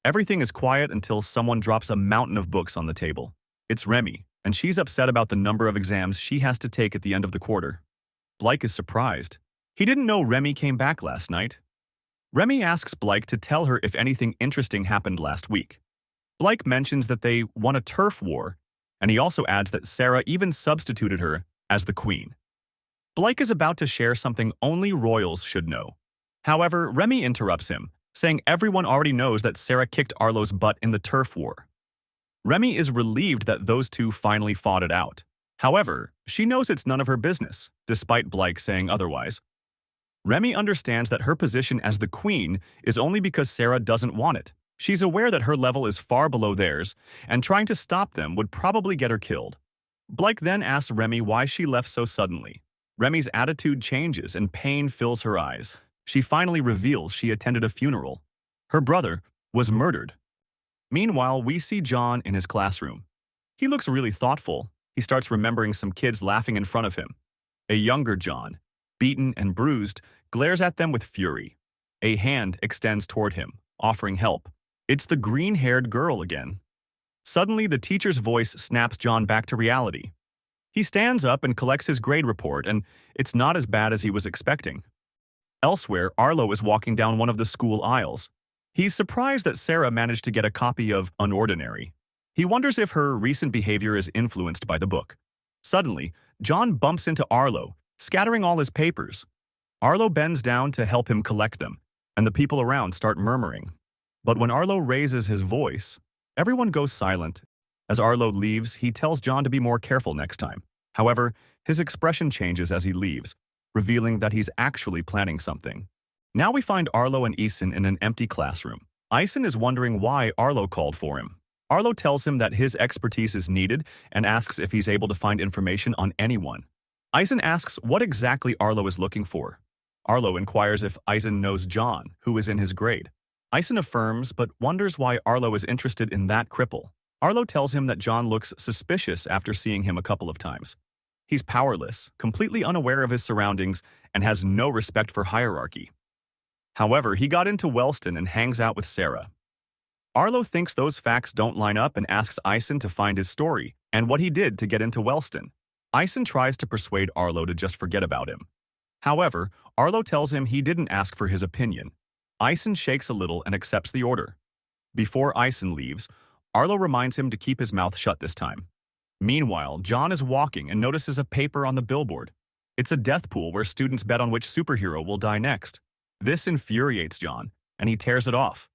Everything is quiet until someone drops a mountain of books on the table. It's Remy, and she's upset about the number of exams she has to take at the end of the quarter. Blake is surprised. He didn't know Remy came back last night. Remy asks Blake to tell her if anything interesting happened last week. Blake mentions that they won a turf war, and he also adds that Sarah even substituted her as the queen. Blake is about to share something only royals should know. However, Remy interrupts him, saying everyone already knows that Sarah kicked Arlo's butt in the turf war. Remy is relieved that those two finally fought it out. However, she knows it's none of her business, despite Blake saying otherwise. Remy understands that her position as the queen is only because Sarah doesn't want it. She's aware that her level is far below theirs, and trying to stop them would probably get her killed. Blake then asks Remy why she left so suddenly. Remy's attitude changes and pain fills her eyes. She finally reveals she attended a funeral. Her brother was murdered. Meanwhile, we see John in his classroom. He looks really thoughtful. He starts remembering some kids laughing in front of him. A younger John, beaten and bruised, glares at them with fury. A hand extends toward him, offering help. It's the green-haired girl again. Suddenly, the teacher's voice snaps John back to reality. He stands up and collects his grade report, and it's not as bad as he was expecting. Elsewhere, Arlo is walking down one of the school aisles. He's surprised that Sarah managed to get a copy of Unordinary. He wonders if her recent behavior is influenced by the book. Suddenly, John bumps into Arlo, scattering all his papers. Arlo bends down to help him collect them, and the people around start murmuring. But when Arlo raises his voice, everyone goes silent. As Arlo leaves, he tells John to be more careful next time. However, his expression changes as he leaves, revealing that he's actually planning something. Now we find Arlo and Eason in an empty classroom. Eason is wondering why Arlo called for him. Arlo tells him that his expertise is needed and asks if he's able to find information on anyone. Eason asks what exactly Arlo is looking for. Arlo inquires if Eason knows John, who is in his grade. Eason affirms but wonders why Arlo is interested in that cripple. Arlo tells him that John looks suspicious after seeing him a couple of times. He's powerless, completely unaware of his surroundings, and has no respect for hierarchy. However, he got into Wellston and hangs out with Sarah. Arlo thinks those facts don't line up and asks Ison to find his story and what he did to get into Wellston. Ison tries to persuade Arlo to just forget about him. However, Arlo tells him he didn't ask for his opinion. Ison shakes a little and accepts the order. Before Ison leaves, Arlo reminds him to keep his mouth shut this time. Meanwhile, John is walking and notices a paper on the billboard. It's a death pool where students bet on which superhero will die next. This infuriates John, and he tears it off.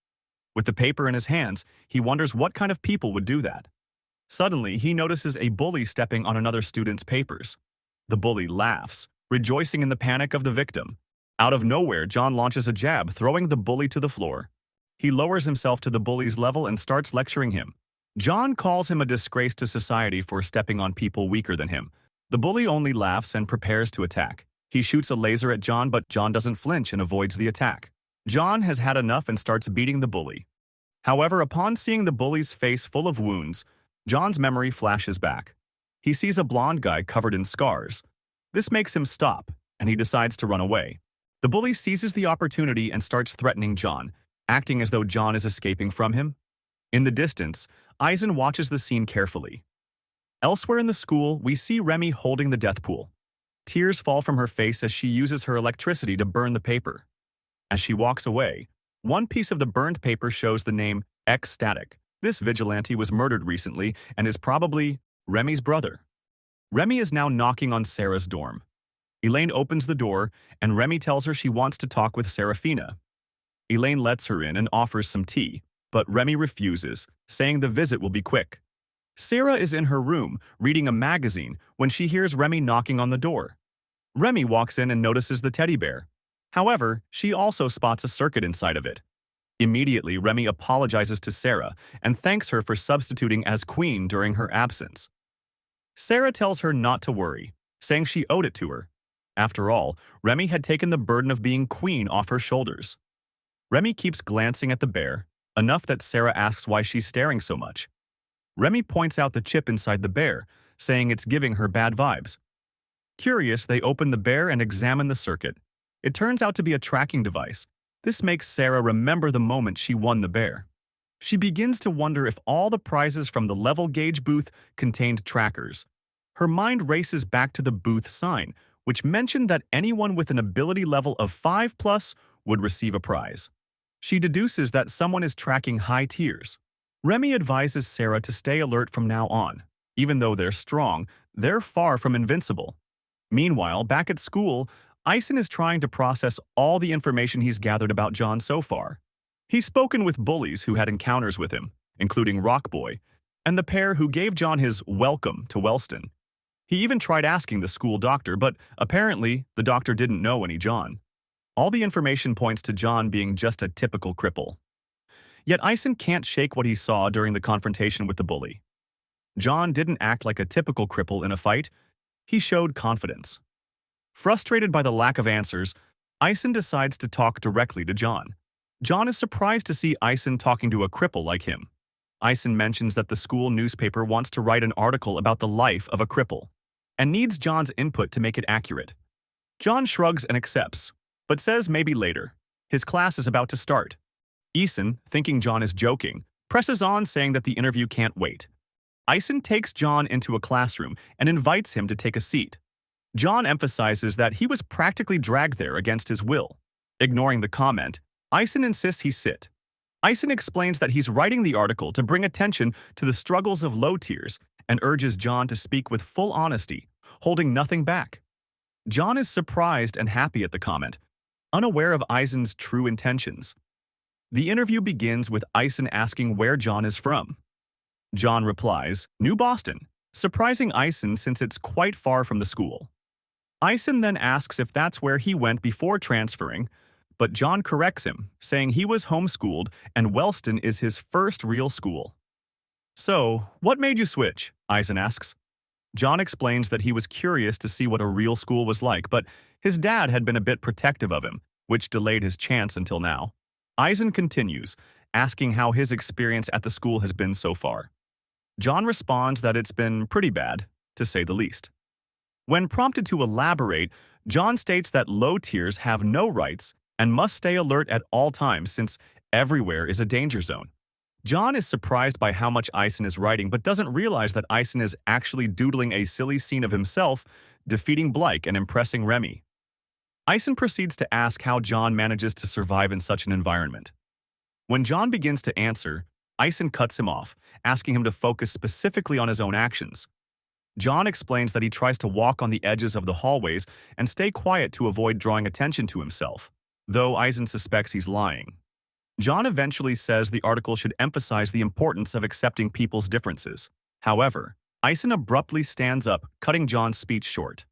With the paper in his hands, he wonders what kind of people would do that. Suddenly, he notices a bully stepping on another student's papers. The bully laughs, rejoicing in the panic of the victim. Out of nowhere, John launches a jab, throwing the bully to the floor. He lowers himself to the bully's level and starts lecturing him. John calls him a disgrace to society for stepping on people weaker than him. The bully only laughs and prepares to attack. He shoots a laser at John, but John doesn't flinch and avoids the attack. John has had enough and starts beating the bully. However, upon seeing the bully's face full of wounds, John's memory flashes back. He sees a blonde guy covered in scars. This makes him stop, and he decides to run away. The bully seizes the opportunity and starts threatening John, acting as though John is escaping from him. In the distance, Ison watches the scene carefully. Elsewhere in the school, we see Remy holding the death pool. Tears fall from her face as she uses her electricity to burn the paper. As she walks away, one piece of the burned paper shows the name X-Static. This vigilante was murdered recently and is probably Remy's brother. Remy is now knocking on Sarah's dorm. Elaine opens the door, and Remy tells her she wants to talk with Serafina. Elaine lets her in and offers some tea, but Remy refuses, saying the visit will be quick. Sarah is in her room, reading a magazine, when she hears Remy knocking on the door. Remy walks in and notices the teddy bear. However, she also spots a circuit inside of it. Immediately, Remy apologizes to Sarah and thanks her for substituting as queen during her absence. Sarah tells her not to worry, saying she owed it to her. After all, Remy had taken the burden of being queen off her shoulders. Remy keeps glancing at the bear, enough that Sarah asks why she's staring so much. Remy points out the chip inside the bear, saying it's giving her bad vibes. Curious, they open the bear and examine the circuit. It turns out to be a tracking device. This makes Sarah remember the moment she won the bear. She begins to wonder if all the prizes from the level gauge booth contained trackers. Her mind races back to the booth sign, which mentioned that anyone with an ability level of 5+ would receive a prize. She deduces that someone is tracking high tiers. Remy advises Sarah to stay alert from now on. Even though they're strong, they're far from invincible. Meanwhile, back at school, Ison is trying to process all the information he's gathered about John so far. He's spoken with bullies who had encounters with him, including Rockboy, and the pair who gave John his welcome to Wellston. He even tried asking the school doctor, but apparently the doctor didn't know any John. All the information points to John being just a typical cripple. Yet Ison can't shake what he saw during the confrontation with the bully. John didn't act like a typical cripple in a fight. He showed confidence. Frustrated by the lack of answers, Ison decides to talk directly to John. John is surprised to see Ison talking to a cripple like him. Ison mentions that the school newspaper wants to write an article about the life of a cripple and needs John's input to make it accurate. John shrugs and accepts, but says maybe later. His class is about to start. Ison, thinking John is joking, presses on, saying that the interview can't wait. Ison takes John into a classroom and invites him to take a seat. John emphasizes that he was practically dragged there against his will. Ignoring the comment, Ison insists he sit. Ison explains that he's writing the article to bring attention to the struggles of low tiers and urges John to speak with full honesty, holding nothing back. John is surprised and happy at the comment, unaware of Ison's true intentions. The interview begins with Ison asking where John is from. John replies, New Boston, surprising Ison since it's quite far from the school. Ison then asks if that's where he went before transferring, but John corrects him, saying he was homeschooled and Wellston is his first real school. So, what made you switch? Ison asks. John explains that he was curious to see what a real school was like, but his dad had been a bit protective of him, which delayed his chance until now. Ison continues, asking how his experience at the school has been so far. John responds that it's been pretty bad, to say the least. When prompted to elaborate, John states that low tiers have no rights and must stay alert at all times since everywhere is a danger zone. John is surprised by how much Eisen is writing but doesn't realize that Eisen is actually doodling a silly scene of himself defeating Blake and impressing Remy. Eisen proceeds to ask how John manages to survive in such an environment. When John begins to answer, Eisen cuts him off, asking him to focus specifically on his own actions. John explains that he tries to walk on the edges of the hallways and stay quiet to avoid drawing attention to himself, though Eisen suspects he's lying. John eventually says the article should emphasize the importance of accepting people's differences. However, Eisen abruptly stands up, cutting John's speech short.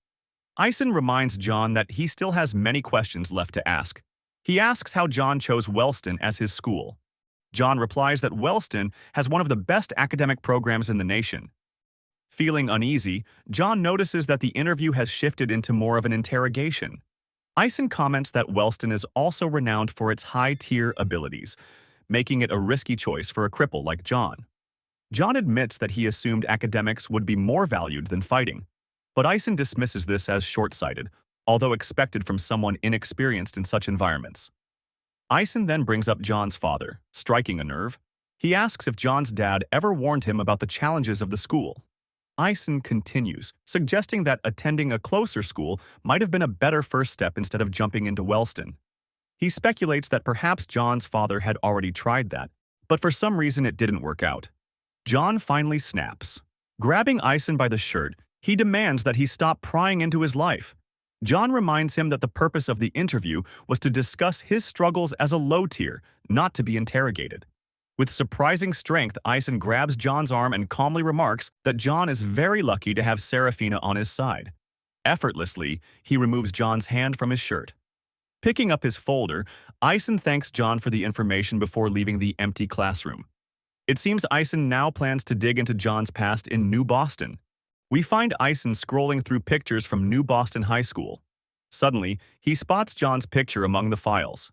Eisen reminds John that he still has many questions left to ask. He asks how John chose Wellston as his school. John replies that Wellston has one of the best academic programs in the nation. Feeling uneasy, John notices that the interview has shifted into more of an interrogation. Eisen comments that Wellston is also renowned for its high-tier abilities, making it a risky choice for a cripple like John. John admits that he assumed academics would be more valued than fighting, but Eisen dismisses this as short-sighted, although expected from someone inexperienced in such environments. Eisen then brings up John's father, striking a nerve. He asks if John's dad ever warned him about the challenges of the school. Eisen continues, suggesting that attending a closer school might have been a better first step instead of jumping into Wellston. He speculates that perhaps John's father had already tried that, but for some reason it didn't work out. John finally snaps. Grabbing Eisen by the shirt, he demands that he stop prying into his life. John reminds him that the purpose of the interview was to discuss his struggles as a low tier, not to be interrogated. With surprising strength, Eisen grabs John's arm and calmly remarks that John is very lucky to have Serafina on his side. Effortlessly, he removes John's hand from his shirt. Picking up his folder, Eisen thanks John for the information before leaving the empty classroom. It seems Eisen now plans to dig into John's past in New Boston. We find Eisen scrolling through pictures from New Boston High School. Suddenly, he spots John's picture among the files.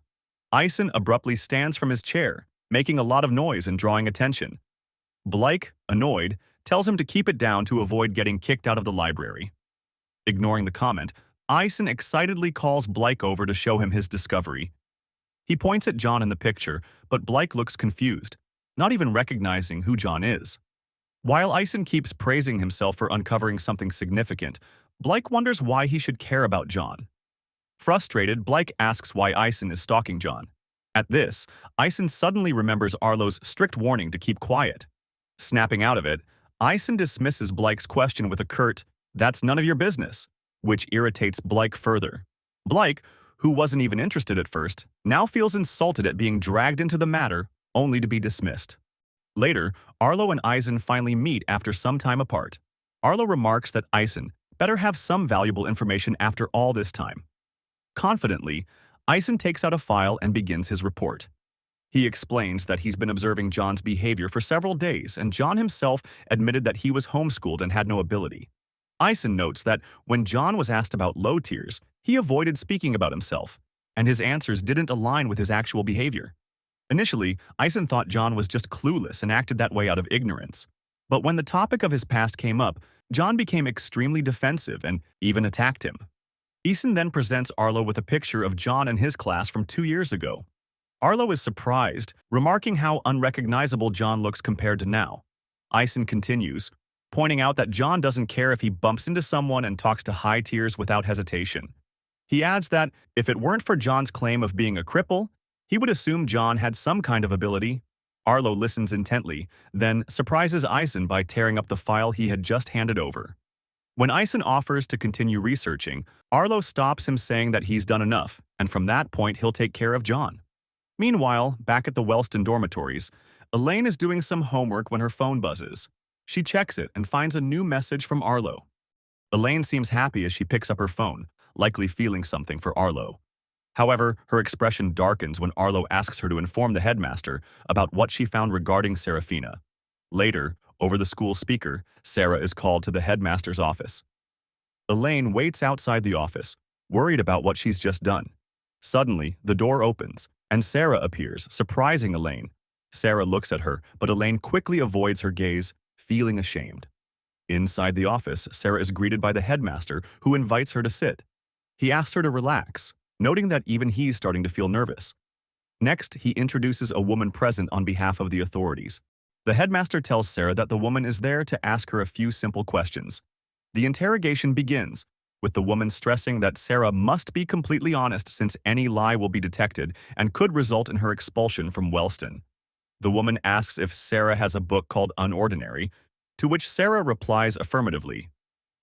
Eisen abruptly stands from his chair, making a lot of noise and drawing attention. Blake, annoyed, tells him to keep it down to avoid getting kicked out of the library. Ignoring the comment, Eisen excitedly calls Blake over to show him his discovery. He points at John in the picture, but Blake looks confused, not even recognizing who John is. While Eisen keeps praising himself for uncovering something significant, Blake wonders why he should care about John. Frustrated, Blake asks why Eisen is stalking John. At this, Eisen suddenly remembers Arlo's strict warning to keep quiet. Snapping out of it, Eisen dismisses Blake's question with a curt, "That's none of your business," which irritates Blake further. Blake, who wasn't even interested at first, now feels insulted at being dragged into the matter, only to be dismissed. Later, Arlo and Eisen finally meet after some time apart. Arlo remarks that Eisen better have some valuable information after all this time. Confidently, Eisen takes out a file and begins his report. He explains that he's been observing John's behavior for several days, and John himself admitted that he was homeschooled and had no ability. Eisen notes that when John was asked about low tiers, he avoided speaking about himself, and his answers didn't align with his actual behavior. Initially, Eisen thought John was just clueless and acted that way out of ignorance. But when the topic of his past came up, John became extremely defensive and even attacked him. Eisen then presents Arlo with a picture of John and his class from 2 years ago. Arlo is surprised, remarking how unrecognizable John looks compared to now. Eisen continues, pointing out that John doesn't care if he bumps into someone and talks to high tiers without hesitation. He adds that if it weren't for John's claim of being a cripple, he would assume John had some kind of ability. Arlo listens intently, then surprises Eisen by tearing up the file he had just handed over. When Eisen offers to continue researching, Arlo stops him saying that he's done enough, and from that point he'll take care of John. Meanwhile, back at the Wellston dormitories, Elaine is doing some homework when her phone buzzes. She checks it and finds a new message from Arlo. Elaine seems happy as she picks up her phone, likely feeling something for Arlo. However, her expression darkens when Arlo asks her to inform the headmaster about what she found regarding Serafina. Later, over the school speaker, Sarah is called to the headmaster's office. Elaine waits outside the office, worried about what she's just done. Suddenly, the door opens, and Sarah appears, surprising Elaine. Sarah looks at her, but Elaine quickly avoids her gaze, feeling ashamed. Inside the office, Sarah is greeted by the headmaster, who invites her to sit. He asks her to relax, noting that even he's starting to feel nervous. Next, he introduces a woman present on behalf of the authorities. The headmaster tells Sarah that the woman is there to ask her a few simple questions. The interrogation begins, with the woman stressing that Sarah must be completely honest since any lie will be detected and could result in her expulsion from Wellston. The woman asks if Sarah has a book called Unordinary, to which Sarah replies affirmatively.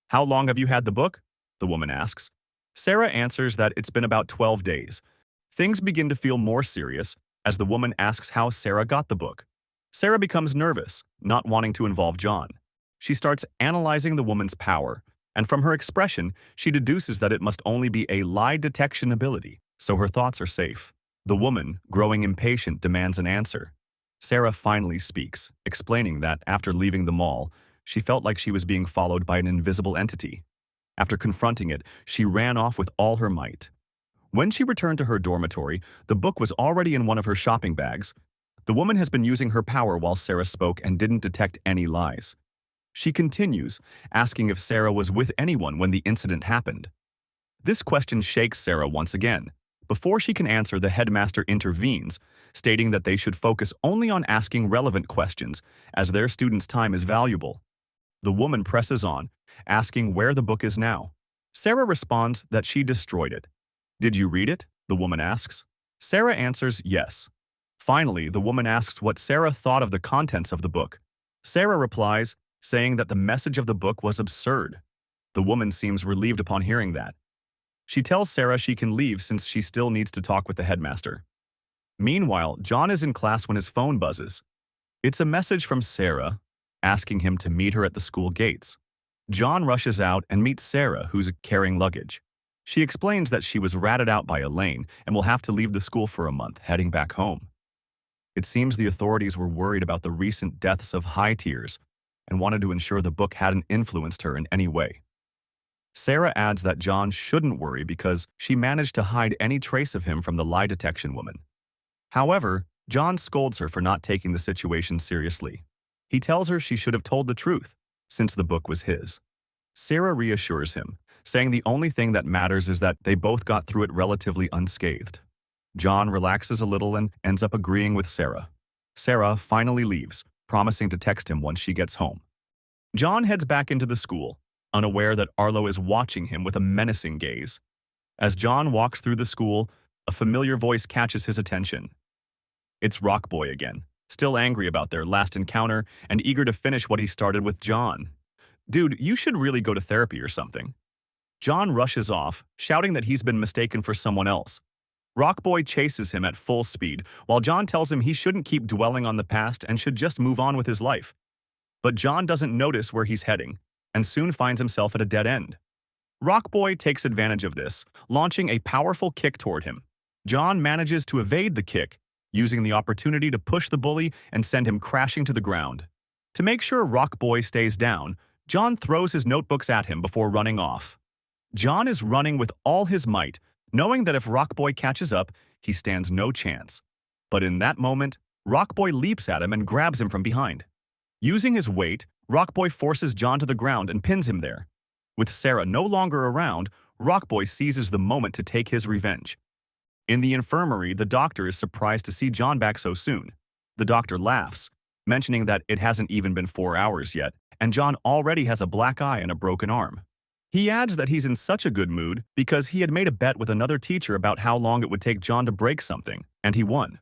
"How long have you had the book?" the woman asks. Sarah answers that it's been about 12 days. Things begin to feel more serious as the woman asks how Sarah got the book. Sarah becomes nervous, not wanting to involve John. She starts analyzing the woman's power, and from her expression, she deduces that it must only be a lie detection ability, so her thoughts are safe. The woman, growing impatient, demands an answer. Sarah finally speaks, explaining that after leaving the mall, she felt like she was being followed by an invisible entity. After confronting it, she ran off with all her might. When she returned to her dormitory, the book was already in one of her shopping bags. The woman has been using her power while Sarah spoke and didn't detect any lies. She continues, asking if Sarah was with anyone when the incident happened. This question shakes Sarah once again. Before she can answer, the headmaster intervenes, stating that they should focus only on asking relevant questions, as their students' time is valuable. The woman presses on, asking where the book is now. Sarah responds that she destroyed it. "Did you read it?" the woman asks. Sarah answers yes. Finally, the woman asks what Sarah thought of the contents of the book. Sarah replies, saying that the message of the book was absurd. The woman seems relieved upon hearing that. She tells Sarah she can leave since she still needs to talk with the headmaster. Meanwhile, John is in class when his phone buzzes. It's a message from Sarah, asking him to meet her at the school gates. John rushes out and meets Sarah, who's carrying luggage. She explains that she was ratted out by Elaine and will have to leave the school for a month, heading back home. It seems the authorities were worried about the recent deaths of high tiers and wanted to ensure the book hadn't influenced her in any way. Sarah adds that John shouldn't worry because she managed to hide any trace of him from the lie detection woman. However, John scolds her for not taking the situation seriously. He tells her she should have told the truth, since the book was his. Sarah reassures him, saying the only thing that matters is that they both got through it relatively unscathed. John relaxes a little and ends up agreeing with Sarah. Sarah finally leaves, promising to text him once she gets home. John heads back into the school, unaware that Arlo is watching him with a menacing gaze. As John walks through the school, a familiar voice catches his attention. It's Rockboy again, still angry about their last encounter and eager to finish what he started with John. "Dude, you should really go to therapy or something." John rushes off, shouting that he's been mistaken for someone else. Rockboy chases him at full speed, while John tells him he shouldn't keep dwelling on the past and should just move on with his life. But John doesn't notice where he's heading, and soon finds himself at a dead end. Rockboy takes advantage of this, launching a powerful kick toward him. John manages to evade the kick, using the opportunity to push the bully and send him crashing to the ground. To make sure Rockboy stays down, John throws his notebooks at him before running off. John is running with all his might, knowing that if Rockboy catches up, he stands no chance. But in that moment, Rockboy leaps at him and grabs him from behind. Using his weight, Rockboy forces John to the ground and pins him there. With Sarah no longer around, Rockboy seizes the moment to take his revenge. In the infirmary, the doctor is surprised to see John back so soon. The doctor laughs, mentioning that it hasn't even been 4 hours yet, and John already has a black eye and a broken arm. He adds that he's in such a good mood because he had made a bet with another teacher about how long it would take John to break something, and he won.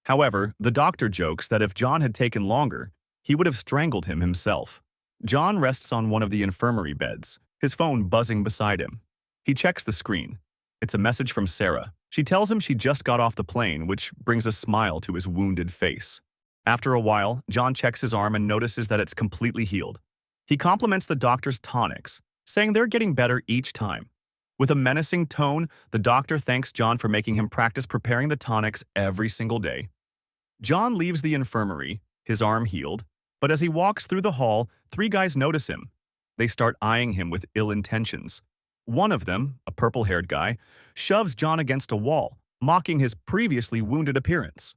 However, the doctor jokes that if John had taken longer, he would have strangled him himself. John rests on one of the infirmary beds, his phone buzzing beside him. He checks the screen. It's a message from Sarah. She tells him she just got off the plane, which brings a smile to his wounded face. After a while, John checks his arm and notices that it's completely healed. He compliments the doctor's tonics, saying they're getting better each time. With a menacing tone, the doctor thanks John for making him practice preparing the tonics every single day. John leaves the infirmary, his arm healed, but as he walks through the hall, 3 guys notice him. They start eyeing him with ill intentions. One of them, a purple-haired guy, shoves John against a wall, mocking his previously wounded appearance.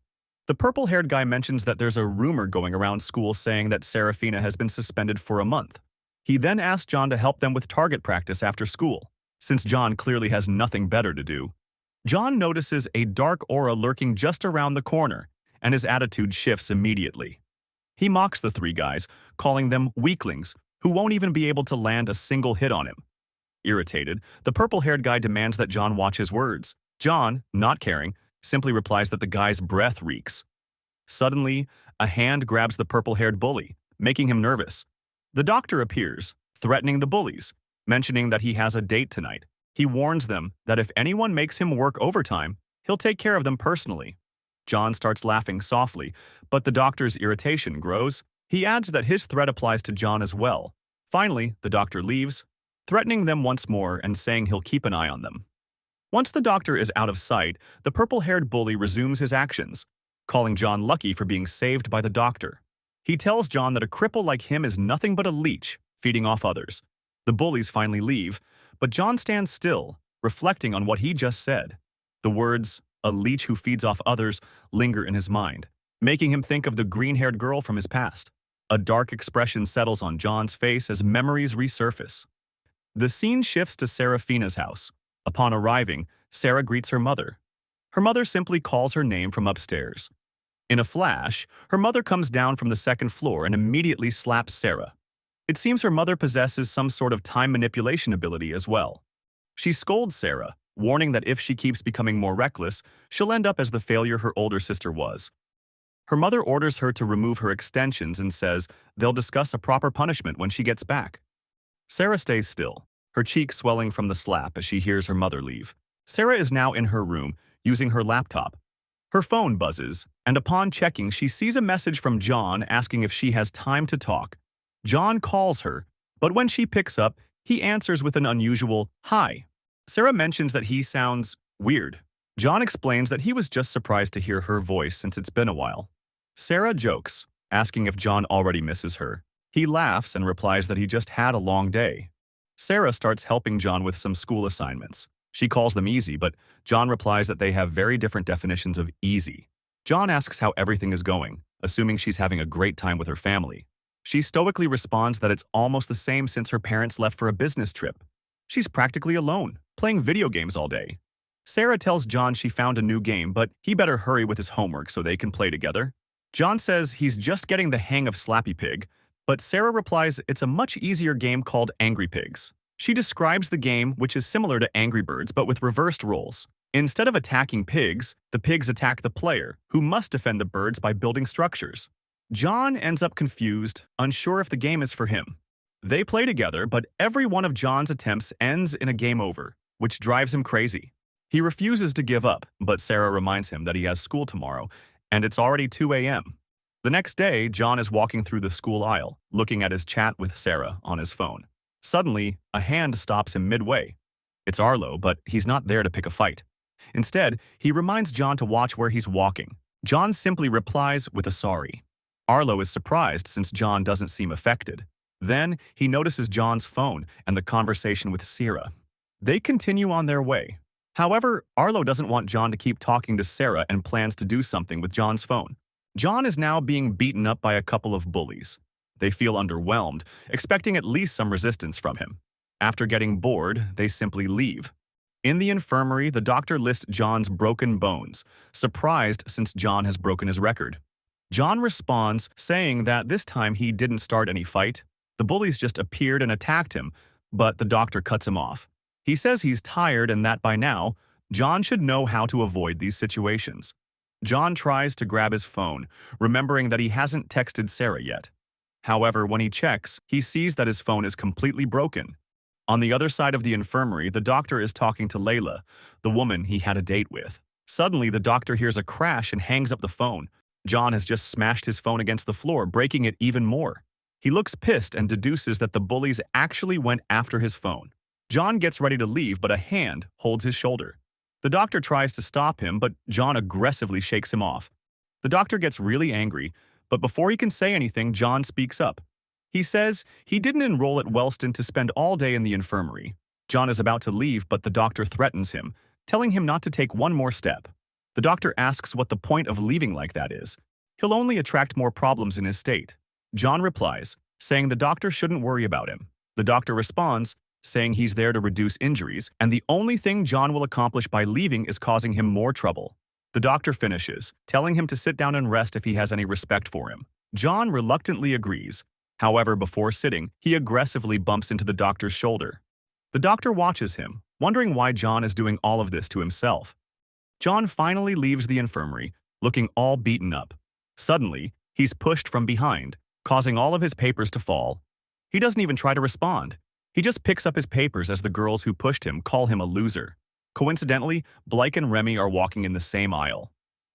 The purple-haired guy mentions that there's a rumor going around school saying that Serafina has been suspended for a month. He then asks John to help them with target practice after school, since John clearly has nothing better to do. John notices a dark aura lurking just around the corner, and his attitude shifts immediately. He mocks the three guys, calling them weaklings who won't even be able to land a single hit on him. Irritated, the purple-haired guy demands that John watch his words. John, not caring, simply replies that the guy's breath reeks. Suddenly, a hand grabs the purple-haired bully, making him nervous. The doctor appears, threatening the bullies, mentioning that he has a date tonight. He warns them that if anyone makes him work overtime, he'll take care of them personally. John starts laughing softly, but the doctor's irritation grows. He adds that his threat applies to John as well. Finally, the doctor leaves, threatening them once more and saying he'll keep an eye on them. Once the doctor is out of sight, the purple-haired bully resumes his actions, calling John lucky for being saved by the doctor. He tells John that a cripple like him is nothing but a leech, feeding off others. The bullies finally leave, but John stands still, reflecting on what he just said. The words, "a leech who feeds off others," linger in his mind, making him think of the green-haired girl from his past. A dark expression settles on John's face as memories resurface. The scene shifts to Serafina's house. Upon arriving, Sarah greets her mother. Her mother simply calls her name from upstairs. In a flash, her mother comes down from the second floor and immediately slaps Sarah. It seems her mother possesses some sort of time manipulation ability as well. She scolds Sarah, warning that if she keeps becoming more reckless, she'll end up as the failure her older sister was. Her mother orders her to remove her extensions and says they'll discuss a proper punishment when she gets back. Sarah stays still, her cheek swelling from the slap as she hears her mother leave. Sarah is now in her room, using her laptop. Her phone buzzes, and upon checking, she sees a message from John asking if she has time to talk. John calls her, but when she picks up, he answers with an unusual "hi." Sarah mentions that he sounds weird. John explains that he was just surprised to hear her voice since it's been a while. Sarah jokes, asking if John already misses her. He laughs and replies that he just had a long day. Sarah starts helping John with some school assignments. She calls them easy, but John replies that they have very different definitions of easy. John asks how everything is going, assuming she's having a great time with her family. She stoically responds that it's almost the same since her parents left for a business trip. She's practically alone, playing video games all day. Sarah tells John she found a new game, but he better hurry with his homework so they can play together. John says he's just getting the hang of Slappy Pig, but Sarah replies it's a much easier game called Angry Pigs. She describes the game, which is similar to Angry Birds but with reversed roles. Instead of attacking pigs, the pigs attack the player, who must defend the birds by building structures. John ends up confused, unsure if the game is for him. They play together, but every one of John's attempts ends in a game over, which drives him crazy. He refuses to give up, but Sarah reminds him that he has school tomorrow, and it's already 2 a.m. The next day, John is walking through the school aisle, looking at his chat with Sarah on his phone. Suddenly, a hand stops him midway. It's Arlo, but he's not there to pick a fight. Instead, he reminds John to watch where he's walking. John simply replies with a sorry. Arlo is surprised since John doesn't seem affected. Then, he notices John's phone and the conversation with Sarah. They continue on their way. However, Arlo doesn't want John to keep talking to Sarah and plans to do something with John's phone. John is now being beaten up by a couple of bullies. They feel underwhelmed, expecting at least some resistance from him. After getting bored, they simply leave. In the infirmary, the doctor lists John's broken bones, surprised since John has broken his record. John responds, saying that this time he didn't start any fight. The bullies just appeared and attacked him, but the doctor cuts him off. He says he's tired and that by now, John should know how to avoid these situations. John tries to grab his phone, remembering that he hasn't texted Sarah yet. However, when he checks, he sees that his phone is completely broken. On the other side of the infirmary, the doctor is talking to Layla, the woman he had a date with. Suddenly, the doctor hears a crash and hangs up the phone. John has just smashed his phone against the floor, breaking it even more. He looks pissed and deduces that the bullies actually went after his phone. John gets ready to leave, but a hand holds his shoulder. The doctor tries to stop him, but John aggressively shakes him off. The doctor gets really angry, but before he can say anything, John speaks up. He says he didn't enroll at Wellston to spend all day in the infirmary. John is about to leave, but the doctor threatens him, telling him not to take one more step. The doctor asks what the point of leaving like that is. He'll only attract more problems in his state. John replies, saying the doctor shouldn't worry about him. The doctor responds, saying he's there to reduce injuries, and the only thing John will accomplish by leaving is causing him more trouble. The doctor finishes, telling him to sit down and rest if he has any respect for him. John reluctantly agrees. However, before sitting, he aggressively bumps into the doctor's shoulder. The doctor watches him, wondering why John is doing all of this to himself. John finally leaves the infirmary, looking all beaten up. Suddenly, he's pushed from behind, causing all of his papers to fall. He doesn't even try to respond. He just picks up his papers as the girls who pushed him call him a loser. Coincidentally, Blake and Remy are walking in the same aisle.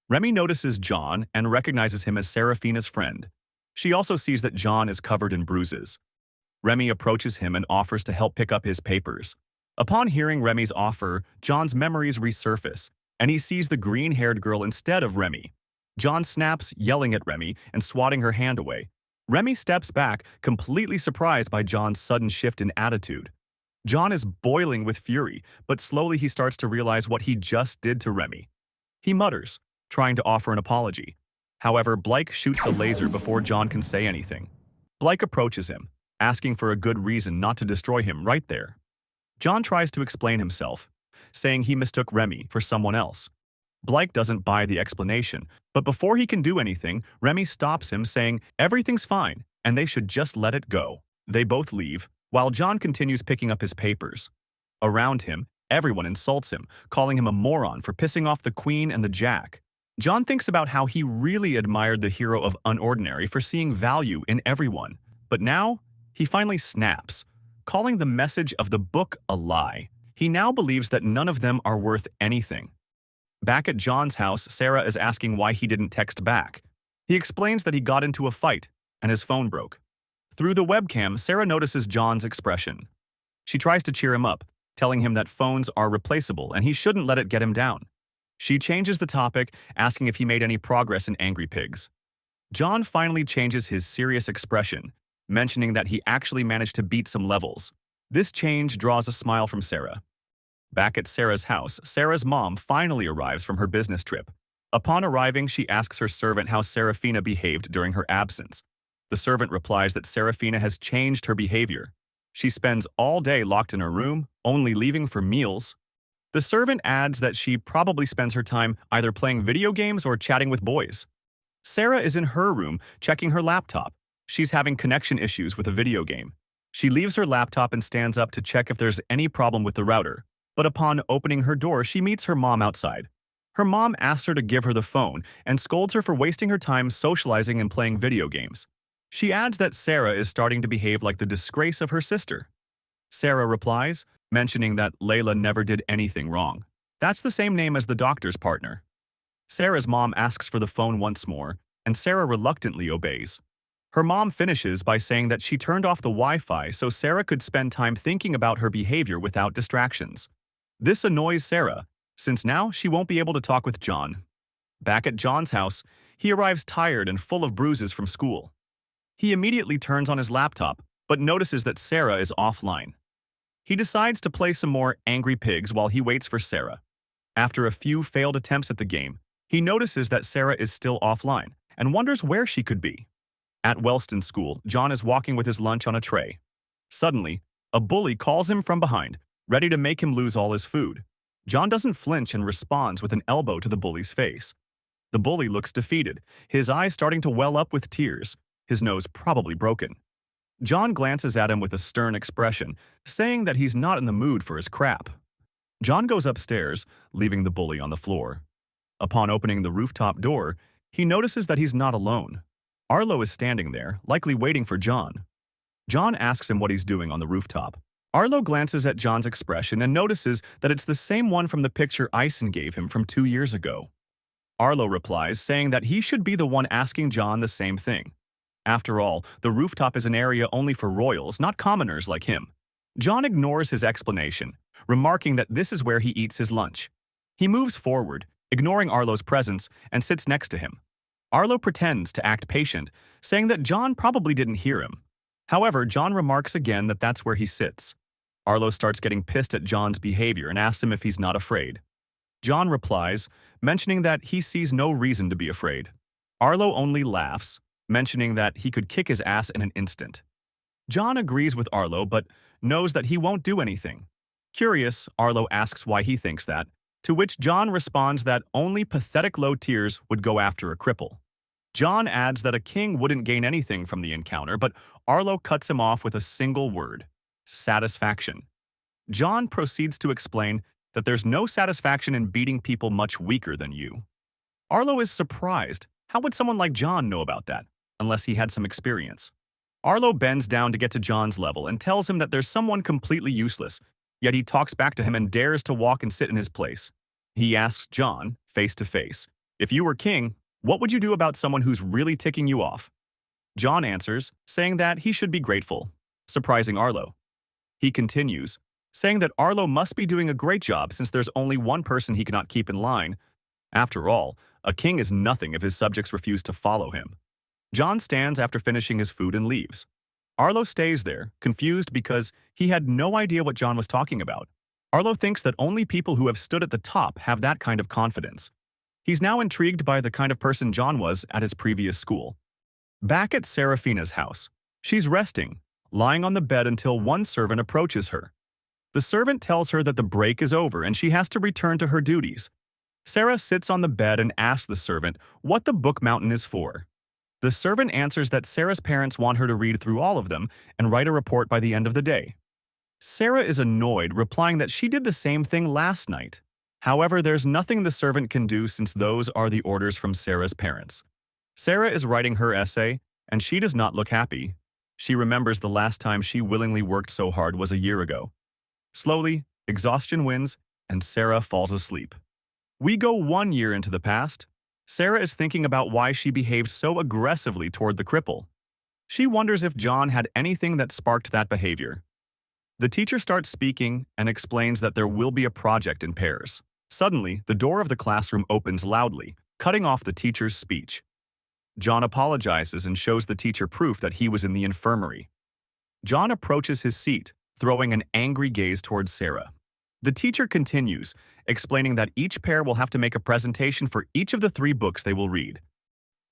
Remy notices John and recognizes him as Serafina's friend. She also sees that John is covered in bruises. Remy approaches him and offers to help pick up his papers. Upon hearing Remy's offer, John's memories resurface, and he sees the green-haired girl instead of Remy. John snaps, yelling at Remy and swatting her hand away. Remy steps back, completely surprised by John's sudden shift in attitude. John is boiling with fury, but slowly he starts to realize what he just did to Remy. He mutters, trying to offer an apology. However, Blake shoots a laser before John can say anything. Blake approaches him, asking for a good reason not to destroy him right there. John tries to explain himself, saying he mistook Remy for someone else. Blake doesn't buy the explanation, but before he can do anything, Remy stops him, saying everything's fine and they should just let it go. They both leave, while John continues picking up his papers. Around him, everyone insults him, calling him a moron for pissing off the Queen and the Jack. John thinks about how he really admired the hero of Unordinary for seeing value in everyone, but now he finally snaps, calling the message of the book a lie. He now believes that none of them are worth anything. Back at John's house, Sarah is asking why he didn't text back. He explains that he got into a fight and his phone broke. Through the webcam, Sarah notices John's expression. She tries to cheer him up, telling him that phones are replaceable and he shouldn't let it get him down. She changes the topic, asking if he made any progress in Angry Pigs. John finally changes his serious expression, mentioning that he actually managed to beat some levels. This change draws a smile from Sarah. Back at Sarah's house, Sarah's mom finally arrives from her business trip. Upon arriving, she asks her servant how Serafina behaved during her absence. The servant replies that Serafina has changed her behavior. She spends all day locked in her room, only leaving for meals. The servant adds that she probably spends her time either playing video games or chatting with boys. Sarah is in her room, checking her laptop. She's having connection issues with a video game. She leaves her laptop and stands up to check if there's any problem with the router. But upon opening her door, she meets her mom outside. Her mom asks her to give her the phone and scolds her for wasting her time socializing and playing video games. She adds that Sarah is starting to behave like the disgrace of her sister. Sarah replies, mentioning that Layla never did anything wrong. That's the same name as the doctor's partner. Sarah's mom asks for the phone once more, and Sarah reluctantly obeys. Her mom finishes by saying that she turned off the Wi-Fi so Sarah could spend time thinking about her behavior without distractions. This annoys Sarah, since now she won't be able to talk with John. Back at John's house, he arrives tired and full of bruises from school. He immediately turns on his laptop, but notices that Sarah is offline. He decides to play some more Angry Pigs while he waits for Sarah. After a few failed attempts at the game, he notices that Sarah is still offline and wonders where she could be. At Wellston School, John is walking with his lunch on a tray. Suddenly, a bully calls him from behind, ready to make him lose all his food. John doesn't flinch and responds with an elbow to the bully's face. The bully looks defeated, his eyes starting to well up with tears, his nose probably broken. John glances at him with a stern expression, saying that he's not in the mood for his crap. John goes upstairs, leaving the bully on the floor. Upon opening the rooftop door, he notices that he's not alone. Arlo is standing there, likely waiting for John. John asks him what he's doing on the rooftop. Arlo glances at John's expression and notices that it's the same one from the picture Ison gave him from 2 years ago. Arlo replies, saying that he should be the one asking John the same thing. After all, the rooftop is an area only for royals, not commoners like him. John ignores his explanation, remarking that this is where he eats his lunch. He moves forward, ignoring Arlo's presence, and sits next to him. Arlo pretends to act patient, saying that John probably didn't hear him. However, John remarks again that that's where he sits. Arlo starts getting pissed at John's behavior and asks him if he's not afraid. John replies, mentioning that he sees no reason to be afraid. Arlo only laughs, mentioning that he could kick his ass in an instant. John agrees with Arlo but knows that he won't do anything. Curious, Arlo asks why he thinks that, to which John responds that only pathetic low tiers would go after a cripple. John adds that a king wouldn't gain anything from the encounter, but Arlo cuts him off with a single word: satisfaction. John proceeds to explain that there's no satisfaction in beating people much weaker than you. Arlo is surprised. How would someone like John know about that, unless he had some experience? Arlo bends down to get to John's level and tells him that there's someone completely useless, yet he talks back to him and dares to walk and sit in his place. He asks John, face to face, if you were king, what would you do about someone who's really ticking you off? John answers, saying that he should be grateful, surprising Arlo. He continues, saying that Arlo must be doing a great job since there's only one person he cannot keep in line. After all, a king is nothing if his subjects refuse to follow him. John stands after finishing his food and leaves. Arlo stays there, confused because he had no idea what John was talking about. Arlo thinks that only people who have stood at the top have that kind of confidence. He's now intrigued by the kind of person John was at his previous school. Back at Serafina's house, she's resting, lying on the bed until one servant approaches her. The servant tells her that the break is over and she has to return to her duties. Sarah sits on the bed and asks the servant what the book mountain is for. The servant answers that Sarah's parents want her to read through all of them and write a report by the end of the day. Sarah is annoyed, replying that she did the same thing last night. However, there's nothing the servant can do since those are the orders from Sarah's parents. Sarah is writing her essay, and she does not look happy. She remembers the last time she willingly worked so hard was a year ago. Slowly, exhaustion wins, and Sarah falls asleep. We go 1 year into the past. Sarah is thinking about why she behaved so aggressively toward the cripple. She wonders if John had anything that sparked that behavior. The teacher starts speaking and explains that there will be a project in pairs. Suddenly, the door of the classroom opens loudly, cutting off the teacher's speech. John apologizes and shows the teacher proof that he was in the infirmary. John approaches his seat, throwing an angry gaze towards Sarah. The teacher continues, explaining that each pair will have to make a presentation for each of the 3 books they will read.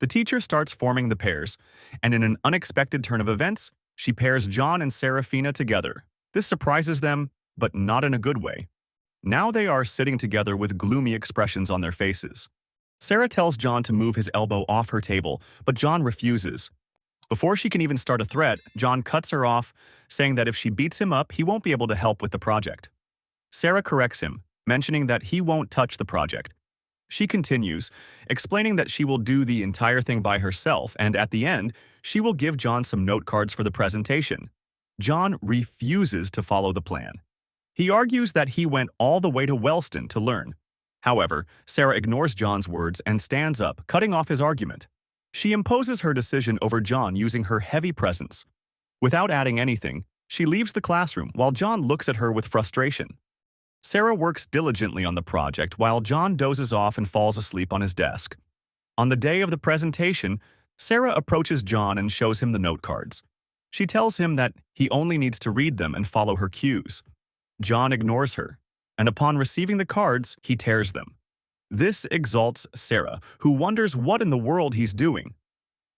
The teacher starts forming the pairs, and in an unexpected turn of events, she pairs John and Serafina together. This surprises them, but not in a good way. Now they are sitting together with gloomy expressions on their faces. Sarah tells John to move his elbow off her table, but John refuses. Before she can even start a threat, John cuts her off, saying that if she beats him up, he won't be able to help with the project. Sarah corrects him, mentioning that he won't touch the project. She continues, explaining that she will do the entire thing by herself, and at the end, she will give John some note cards for the presentation. John refuses to follow the plan. He argues that he went all the way to Wellston to learn. However, Sarah ignores John's words and stands up, cutting off his argument. She imposes her decision over John using her heavy presence. Without adding anything, she leaves the classroom while John looks at her with frustration. Sarah works diligently on the project while John dozes off and falls asleep on his desk. On the day of the presentation, Sarah approaches John and shows him the note cards. She tells him that he only needs to read them and follow her cues. John ignores her, and upon receiving the cards, he tears them. This exalts Sarah, who wonders what in the world he's doing.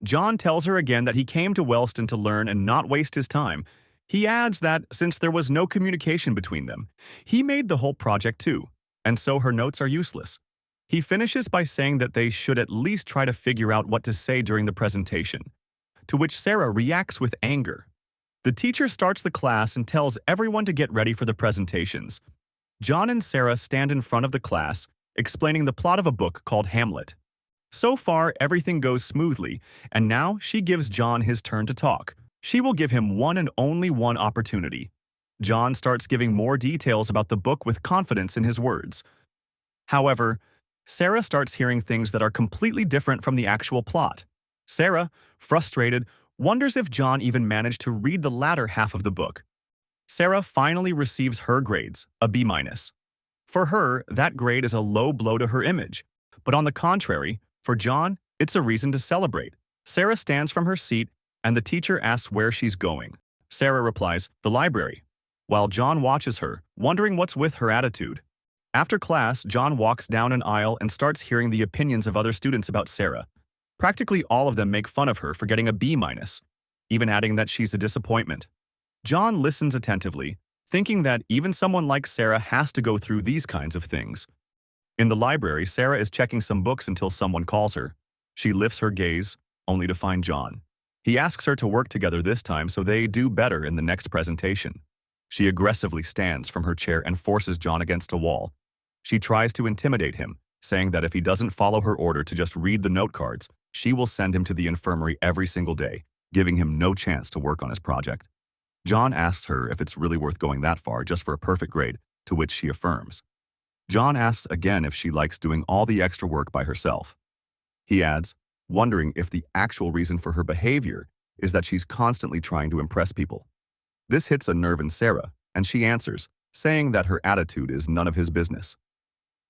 John tells her again that he came to Wellston to learn and not waste his time. He adds that since there was no communication between them, he made the whole project too, and so her notes are useless. He finishes by saying that they should at least try to figure out what to say during the presentation, to which Sarah reacts with anger. The teacher starts the class and tells everyone to get ready for the presentations. John and Sarah stand in front of the class, explaining the plot of a book called Hamlet. So far, everything goes smoothly, and now she gives John his turn to talk. She will give him one and only one opportunity. John starts giving more details about the book with confidence in his words. However, Sarah starts hearing things that are completely different from the actual plot. Sarah, frustrated, wonders if John even managed to read the latter half of the book. Sarah finally receives her grades, a B-. For her, that grade is a low blow to her image. But on the contrary, for John, it's a reason to celebrate. Sarah stands from her seat, and the teacher asks where she's going. Sarah replies, the library, while John watches her, wondering what's with her attitude. After class, John walks down an aisle and starts hearing the opinions of other students about Sarah. Practically all of them make fun of her for getting a B-. even adding that she's a disappointment. John listens attentively, thinking that even someone like Sarah has to go through these kinds of things. In the library, Sarah is checking some books until someone calls her. She lifts her gaze, only to find John. He asks her to work together this time so they do better in the next presentation. She aggressively stands from her chair and forces John against a wall. She tries to intimidate him, saying that if he doesn't follow her order to just read the note cards, she will send him to the infirmary every single day, giving him no chance to work on his project. John asks her if it's really worth going that far just for a perfect grade, to which she affirms. John asks again if she likes doing all the extra work by herself. He adds, wondering if the actual reason for her behavior is that she's constantly trying to impress people. This hits a nerve in Sarah, and she answers, saying that her attitude is none of his business.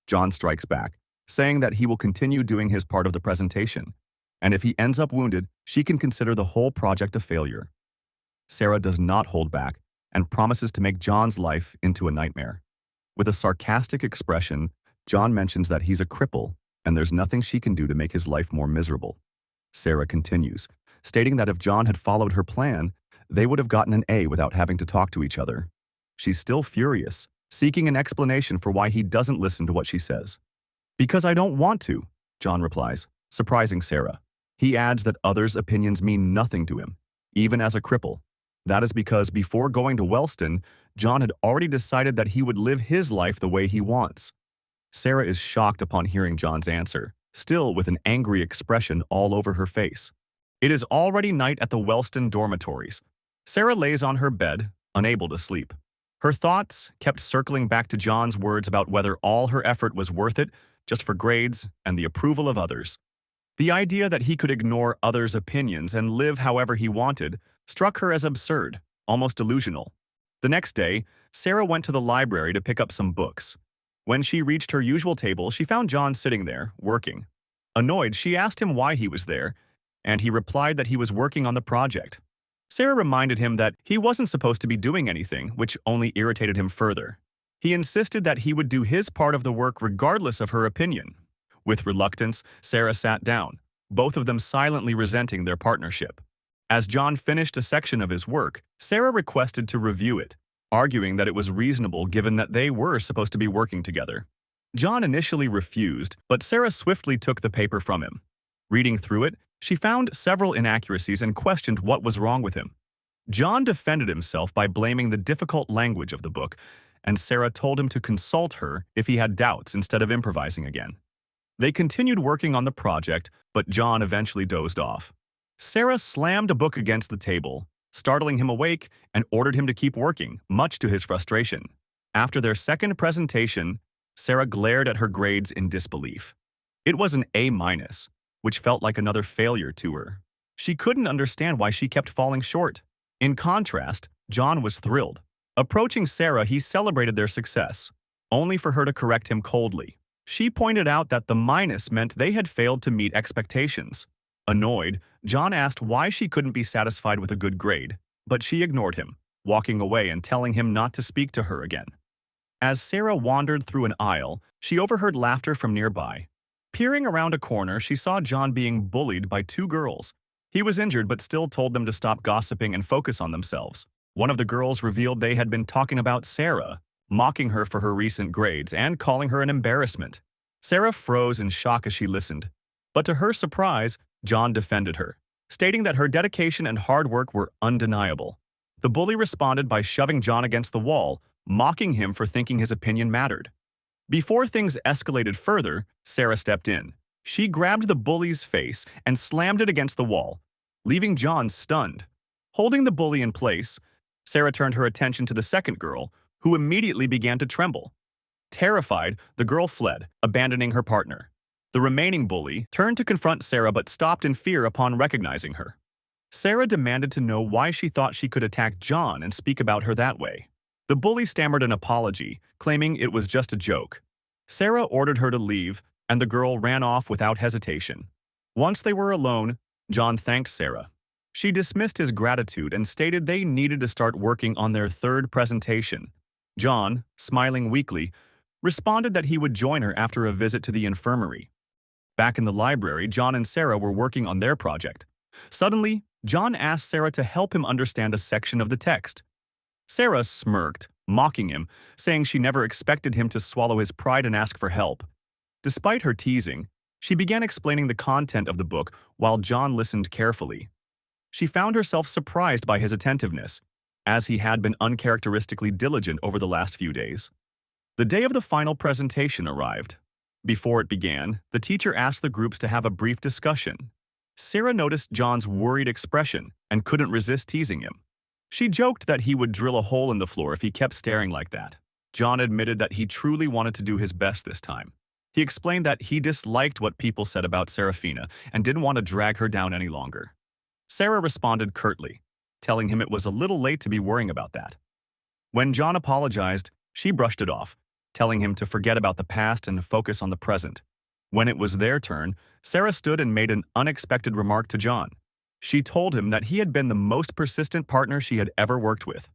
John strikes back, saying that he will continue doing his part of the presentation, and if he ends up wounded, she can consider the whole project a failure. Sarah does not hold back and promises to make John's life into a nightmare. With a sarcastic expression, John mentions that he's a cripple and there's nothing she can do to make his life more miserable. Sarah continues, stating that if John had followed her plan, they would have gotten an A without having to talk to each other. She's still furious, seeking an explanation for why he doesn't listen to what she says. "Because I don't want to," John replies, surprising Sarah. He adds that others' opinions mean nothing to him, even as a cripple. That is because before going to Wellston, John had already decided that he would live his life the way he wants. Sarah is shocked upon hearing John's answer, still with an angry expression all over her face. It is already night at the Wellston dormitories. Sarah lays on her bed, unable to sleep. Her thoughts kept circling back to John's words about whether all her effort was worth it just for grades and the approval of others. The idea that he could ignore others' opinions and live however he wanted struck her as absurd, almost delusional. The next day, Sarah went to the library to pick up some books. When she reached her usual table, she found John sitting there, working. Annoyed, she asked him why he was there, and he replied that he was working on the project. Sarah reminded him that he wasn't supposed to be doing anything, which only irritated him further. He insisted that he would do his part of the work regardless of her opinion. With reluctance, Sarah sat down, both of them silently resenting their partnership. As John finished a section of his work, Sarah requested to review it, arguing that it was reasonable given that they were supposed to be working together. John initially refused, but Sarah swiftly took the paper from him. Reading through it, she found several inaccuracies and questioned what was wrong with him. John defended himself by blaming the difficult language of the book, and Sarah told him to consult her if he had doubts instead of improvising again. They continued working on the project, but John eventually dozed off. Sarah slammed a book against the table, startling him awake, and ordered him to keep working, much to his frustration. After their second presentation, Sarah glared at her grades in disbelief. It was an A-, which felt like another failure to her. She couldn't understand why she kept falling short. In contrast, John was thrilled. Approaching Sarah, he celebrated their success, only for her to correct him coldly. She pointed out that the minus meant they had failed to meet expectations. Annoyed, John asked why she couldn't be satisfied with a good grade, but she ignored him, walking away and telling him not to speak to her again. As Sarah wandered through an aisle, she overheard laughter from nearby. Peering around a corner, she saw John being bullied by two girls. He was injured but still told them to stop gossiping and focus on themselves. One of the girls revealed they had been talking about Sarah, mocking her for her recent grades and calling her an embarrassment. Sarah froze in shock as she listened, but to her surprise, John defended her, stating that her dedication and hard work were undeniable. The bully responded by shoving John against the wall, mocking him for thinking his opinion mattered. Before things escalated further, Sarah stepped in. She grabbed the bully's face and slammed it against the wall, leaving John stunned. Holding the bully in place, Sarah turned her attention to the second girl, who immediately began to tremble. Terrified, the girl fled, abandoning her partner. The remaining bully turned to confront Sarah but stopped in fear upon recognizing her. Sarah demanded to know why she thought she could attack John and speak about her that way. The bully stammered an apology, claiming it was just a joke. Sarah ordered her to leave, and the girl ran off without hesitation. Once they were alone, John thanked Sarah. She dismissed his gratitude and stated they needed to start working on their third presentation. John, smiling weakly, responded that he would join her after a visit to the infirmary. Back in the library, John and Sarah were working on their project. Suddenly, John asked Sarah to help him understand a section of the text. Sarah smirked, mocking him, saying she never expected him to swallow his pride and ask for help. Despite her teasing, she began explaining the content of the book while John listened carefully. She found herself surprised by his attentiveness, as he had been uncharacteristically diligent over the last few days. The day of the final presentation arrived. Before it began, the teacher asked the groups to have a brief discussion. Sarah noticed John's worried expression and couldn't resist teasing him. She joked that he would drill a hole in the floor if he kept staring like that. John admitted that he truly wanted to do his best this time. He explained that he disliked what people said about Serafina and didn't want to drag her down any longer. Sarah responded curtly, telling him it was a little late to be worrying about that. When John apologized, she brushed it off, telling him to forget about the past and focus on the present. When it was their turn, Sarah stood and made an unexpected remark to John. She told him that he had been the most persistent partner she had ever worked with.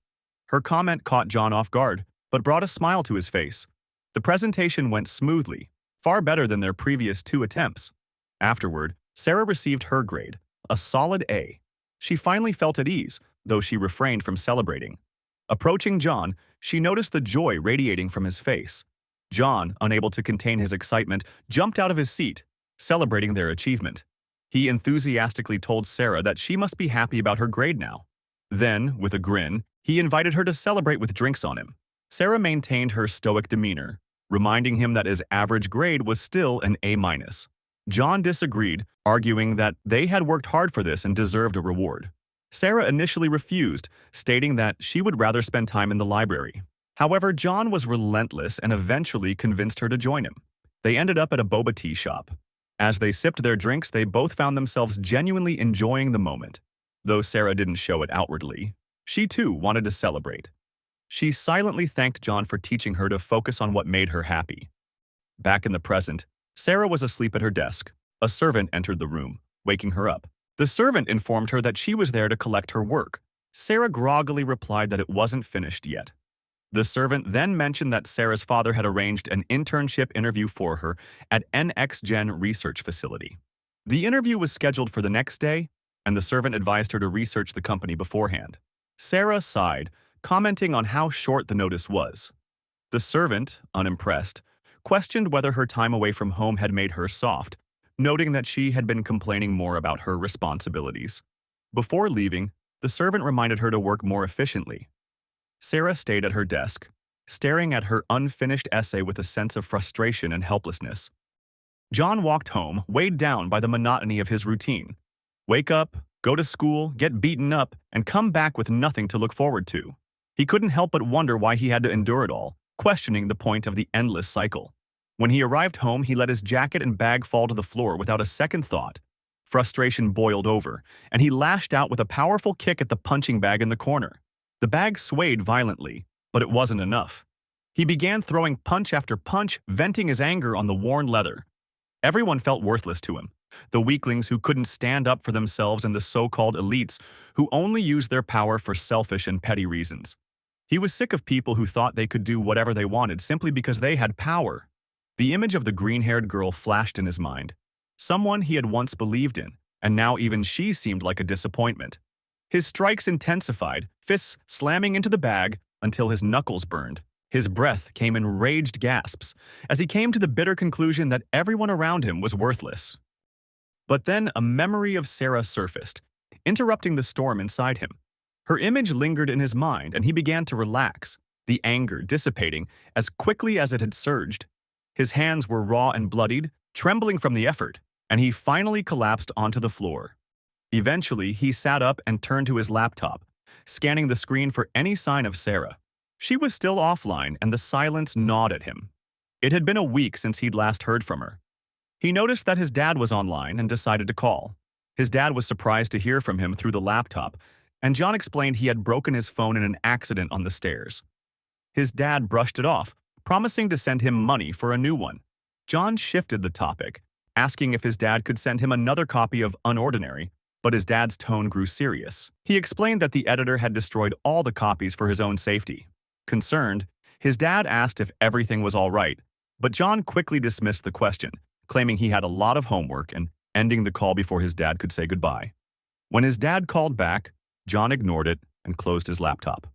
Her comment caught John off guard, but brought a smile to his face. The presentation went smoothly, far better than their previous 2 attempts. Afterward, Sarah received her grade, a solid A. She finally felt at ease, though she refrained from celebrating. Approaching John, she noticed the joy radiating from his face. John, unable to contain his excitement, jumped out of his seat, celebrating their achievement. He enthusiastically told Sarah that she must be happy about her grade now. Then, with a grin, he invited her to celebrate with drinks on him. Sarah maintained her stoic demeanor, reminding him that his average grade was still an A-. John disagreed, arguing that they had worked hard for this and deserved a reward. Sarah initially refused, stating that she would rather spend time in the library. However, John was relentless and eventually convinced her to join him. They ended up at a boba tea shop. As they sipped their drinks, they both found themselves genuinely enjoying the moment. Though Sarah didn't show it outwardly, she too wanted to celebrate. She silently thanked John for teaching her to focus on what made her happy. Back in the present, Sarah was asleep at her desk. A servant entered the room, waking her up. The servant informed her that she was there to collect her work. Sarah groggily replied that it wasn't finished yet. The servant then mentioned that Sarah's father had arranged an internship interview for her at NXGen Research Facility. The interview was scheduled for the next day, and the servant advised her to research the company beforehand. Sarah sighed, commenting on how short the notice was. The servant, unimpressed, questioned whether her time away from home had made her soft, noting that she had been complaining more about her responsibilities. Before leaving, the servant reminded her to work more efficiently. Sarah stayed at her desk, staring at her unfinished essay with a sense of frustration and helplessness. John walked home, weighed down by the monotony of his routine. Wake up, go to school, get beaten up, and come back with nothing to look forward to. He couldn't help but wonder why he had to endure it all, questioning the point of the endless cycle. When he arrived home, he let his jacket and bag fall to the floor without a second thought. Frustration boiled over, and he lashed out with a powerful kick at the punching bag in the corner. The bag swayed violently, but it wasn't enough. He began throwing punch after punch, venting his anger on the worn leather. Everyone felt worthless to him. The weaklings who couldn't stand up for themselves and the so-called elites who only used their power for selfish and petty reasons. He was sick of people who thought they could do whatever they wanted simply because they had power. The image of the green-haired girl flashed in his mind. Someone he had once believed in, and now even she seemed like a disappointment. His strikes intensified, fists slamming into the bag until his knuckles burned. His breath came in raged gasps as he came to the bitter conclusion that everyone around him was worthless. But then a memory of Sarah surfaced, interrupting the storm inside him. Her image lingered in his mind, and he began to relax, the anger dissipating as quickly as it had surged. His hands were raw and bloodied, trembling from the effort, and he finally collapsed onto the floor. Eventually, he sat up and turned to his laptop, scanning the screen for any sign of Sarah. She was still offline, and the silence gnawed at him. It had been a week since he'd last heard from her. He noticed that his dad was online and decided to call. His dad was surprised to hear from him through the laptop, and John explained he had broken his phone in an accident on the stairs. His dad brushed it off, promising to send him money for a new one. John shifted the topic, asking if his dad could send him another copy of Unordinary, but his dad's tone grew serious. He explained that the editor had destroyed all the copies for his own safety. Concerned, his dad asked if everything was all right, but John quickly dismissed the question, claiming he had a lot of homework and ending the call before his dad could say goodbye. When his dad called back, John ignored it and closed his laptop.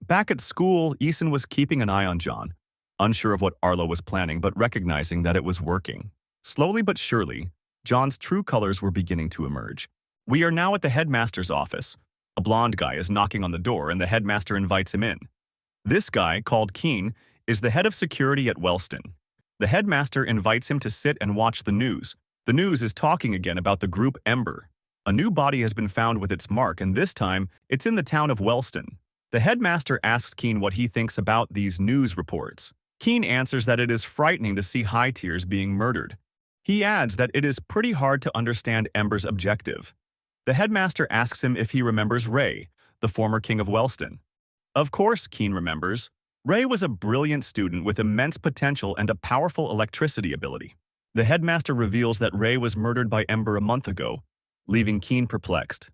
Back at school, Eason was keeping an eye on John, unsure of what Arlo was planning but recognizing that it was working. Slowly but surely, John's true colors were beginning to emerge. We are now at the headmaster's office. A blonde guy is knocking on the door and the headmaster invites him in. This guy, called Keen, is the head of security at Wellston. The headmaster invites him to sit and watch the news. The news is talking again about the group Ember. A new body has been found with its mark, and this time, it's in the town of Wellston. The headmaster asks Keen what he thinks about these news reports. Keen answers that it is frightening to see high tiers being murdered. He adds that it is pretty hard to understand Ember's objective. The headmaster asks him if he remembers Ray, the former king of Wellston. Of course, Keen remembers. Ray was a brilliant student with immense potential and a powerful electricity ability. The headmaster reveals that Ray was murdered by Ember a month ago, leaving Keen perplexed.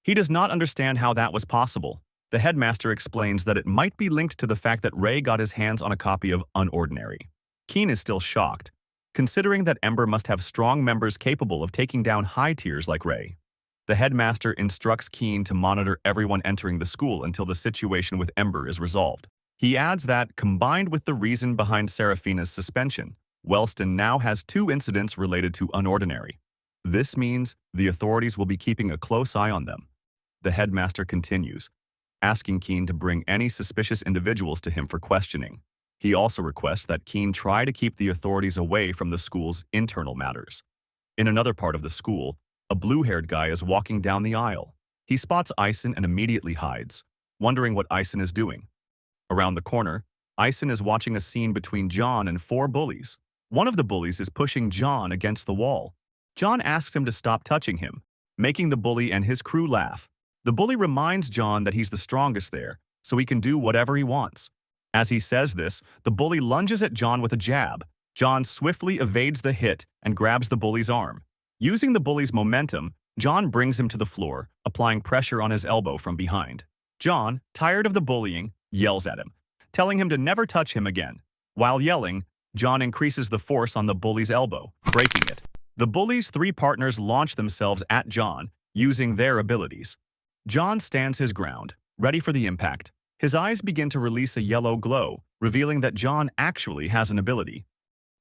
He does not understand how that was possible. The headmaster explains that it might be linked to the fact that Ray got his hands on a copy of Unordinary. Keen is still shocked, considering that Ember must have strong members capable of taking down high tiers like Ray. The headmaster instructs Keen to monitor everyone entering the school until the situation with Ember is resolved. He adds that, combined with the reason behind Seraphina's suspension, Wellston now has 2 incidents related to Unordinary. This means the authorities will be keeping a close eye on them. The headmaster continues, asking Keen to bring any suspicious individuals to him for questioning. He also requests that Keen try to keep the authorities away from the school's internal matters. In another part of the school, a blue-haired guy is walking down the aisle. He spots Eisen and immediately hides, wondering what Eisen is doing. Around the corner, Eisen is watching a scene between John and 4 bullies. One of the bullies is pushing John against the wall. John asks him to stop touching him, making the bully and his crew laugh. The bully reminds John that he's the strongest there, so he can do whatever he wants. As he says this, the bully lunges at John with a jab. John swiftly evades the hit and grabs the bully's arm. Using the bully's momentum, John brings him to the floor, applying pressure on his elbow from behind. John, tired of the bullying, yells at him, telling him to never touch him again. While yelling, John increases the force on the bully's elbow, breaking it. The bully's 3 partners launch themselves at John, using their abilities. John stands his ground, ready for the impact. His eyes begin to release a yellow glow, revealing that John actually has an ability.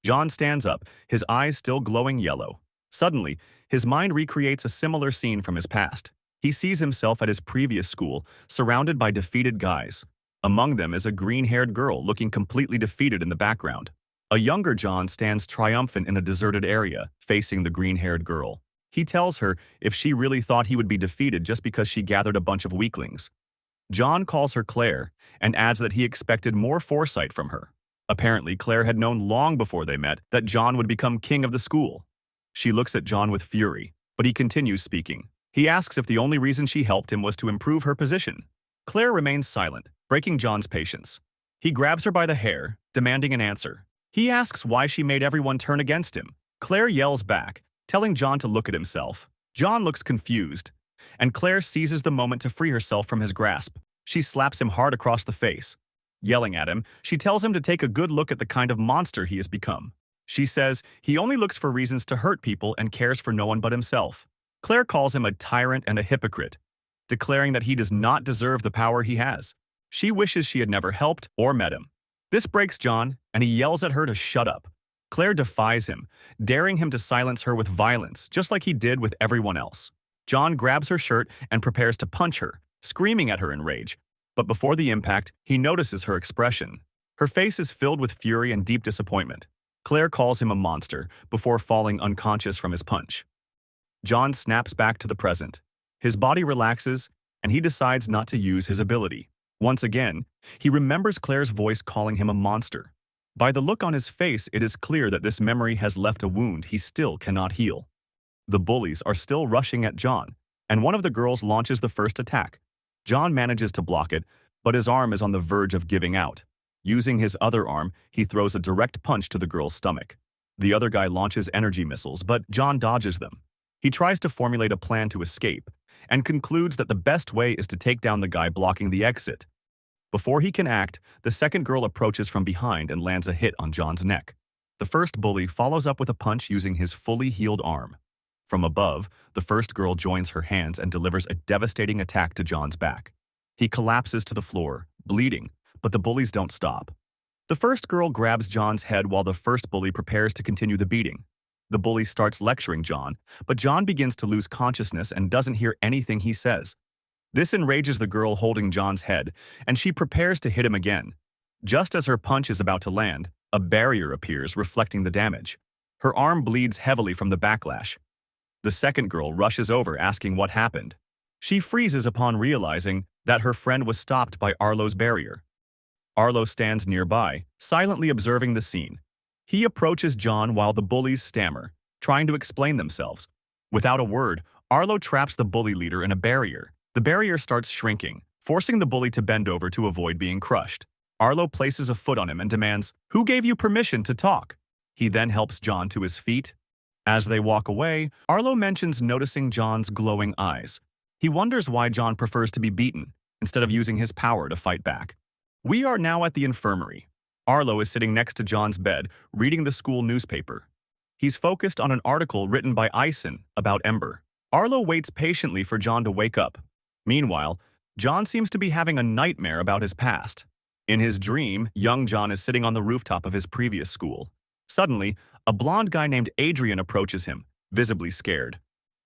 John stands up, his eyes still glowing yellow. Suddenly, his mind recreates a similar scene from his past. He sees himself at his previous school, surrounded by defeated guys. Among them is a green-haired girl looking completely defeated in the background. A younger John stands triumphant in a deserted area, facing the green-haired girl. He tells her if she really thought he would be defeated just because she gathered a bunch of weaklings. John calls her Claire and adds that he expected more foresight from her. Apparently, Claire had known long before they met that John would become king of the school. She looks at John with fury, but he continues speaking. He asks if the only reason she helped him was to improve her position. Claire remains silent, breaking John's patience. He grabs her by the hair, demanding an answer. He asks why she made everyone turn against him. Claire yells back, telling John to look at himself. John looks confused, and Claire seizes the moment to free herself from his grasp. She slaps him hard across the face. Yelling at him, she tells him to take a good look at the kind of monster he has become. She says he only looks for reasons to hurt people and cares for no one but himself. Claire calls him a tyrant and a hypocrite, declaring that he does not deserve the power he has. She wishes she had never helped or met him. This breaks John, and he yells at her to shut up. Claire defies him, daring him to silence her with violence, just like he did with everyone else. John grabs her shirt and prepares to punch her, screaming at her in rage. But before the impact, he notices her expression. Her face is filled with fury and deep disappointment. Claire calls him a monster before falling unconscious from his punch. John snaps back to the present. His body relaxes, and he decides not to use his ability. Once again, he remembers Claire's voice calling him a monster. By the look on his face, it is clear that this memory has left a wound he still cannot heal. The bullies are still rushing at John, and one of the girls launches the first attack. John manages to block it, but his arm is on the verge of giving out. Using his other arm, he throws a direct punch to the girl's stomach. The other guy launches energy missiles, but John dodges them. He tries to formulate a plan to escape, and concludes that the best way is to take down the guy blocking the exit. Before he can act, the second girl approaches from behind and lands a hit on John's neck. The first bully follows up with a punch using his fully healed arm. From above, the first girl joins her hands and delivers a devastating attack to John's back. He collapses to the floor, bleeding, but the bullies don't stop. The first girl grabs John's head while the first bully prepares to continue the beating. The bully starts lecturing John, but John begins to lose consciousness and doesn't hear anything he says. This enrages the girl holding John's head, and she prepares to hit him again. Just as her punch is about to land, a barrier appears, reflecting the damage. Her arm bleeds heavily from the backlash. The second girl rushes over, asking what happened. She freezes upon realizing that her friend was stopped by Arlo's barrier. Arlo stands nearby, silently observing the scene. He approaches John while the bullies stammer, trying to explain themselves. Without a word, Arlo traps the bully leader in a barrier. The barrier starts shrinking, forcing the bully to bend over to avoid being crushed. Arlo places a foot on him and demands, "Who gave you permission to talk?" He then helps John to his feet. As they walk away, Arlo mentions noticing John's glowing eyes. He wonders why John prefers to be beaten, instead of using his power to fight back. We are now at the infirmary. Arlo is sitting next to John's bed, reading the school newspaper. He's focused on an article written by Ison about Ember. Arlo waits patiently for John to wake up. Meanwhile, John seems to be having a nightmare about his past. In his dream, young John is sitting on the rooftop of his previous school. Suddenly, a blonde guy named Adrian approaches him, visibly scared.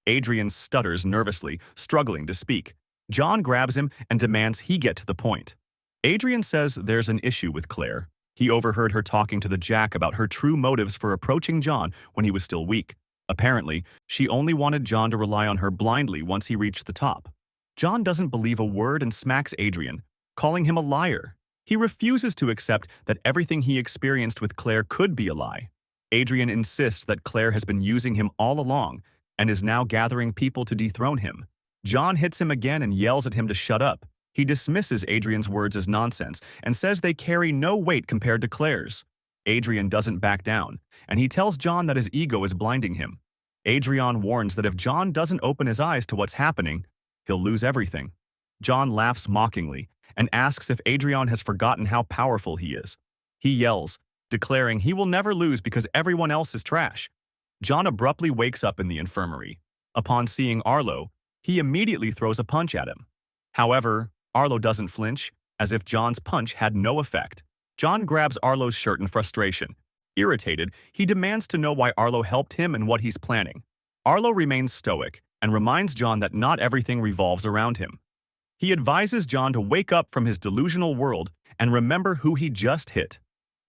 Adrian stutters nervously, struggling to speak. John grabs him and demands he get to the point. Adrian says there's an issue with Claire. He overheard her talking to the Jack about her true motives for approaching John when he was still weak. Apparently, she only wanted John to rely on her blindly once he reached the top. John doesn't believe a word and smacks Adrian, calling him a liar. He refuses to accept that everything he experienced with Claire could be a lie. Adrian insists that Claire has been using him all along and is now gathering people to dethrone him. John hits him again and yells at him to shut up. He dismisses Adrian's words as nonsense and says they carry no weight compared to Claire's. Adrian doesn't back down, and he tells John that his ego is blinding him. Adrian warns that if John doesn't open his eyes to what's happening, he'll lose everything. John laughs mockingly and asks if Adrian has forgotten how powerful he is. He yells, declaring he will never lose because everyone else is trash. John abruptly wakes up in the infirmary. Upon seeing Arlo, he immediately throws a punch at him. However, Arlo doesn't flinch, as if John's punch had no effect. John grabs Arlo's shirt in frustration. Irritated, he demands to know why Arlo helped him and what he's planning. Arlo remains stoic and reminds John that not everything revolves around him. He advises John to wake up from his delusional world and remember who he just hit.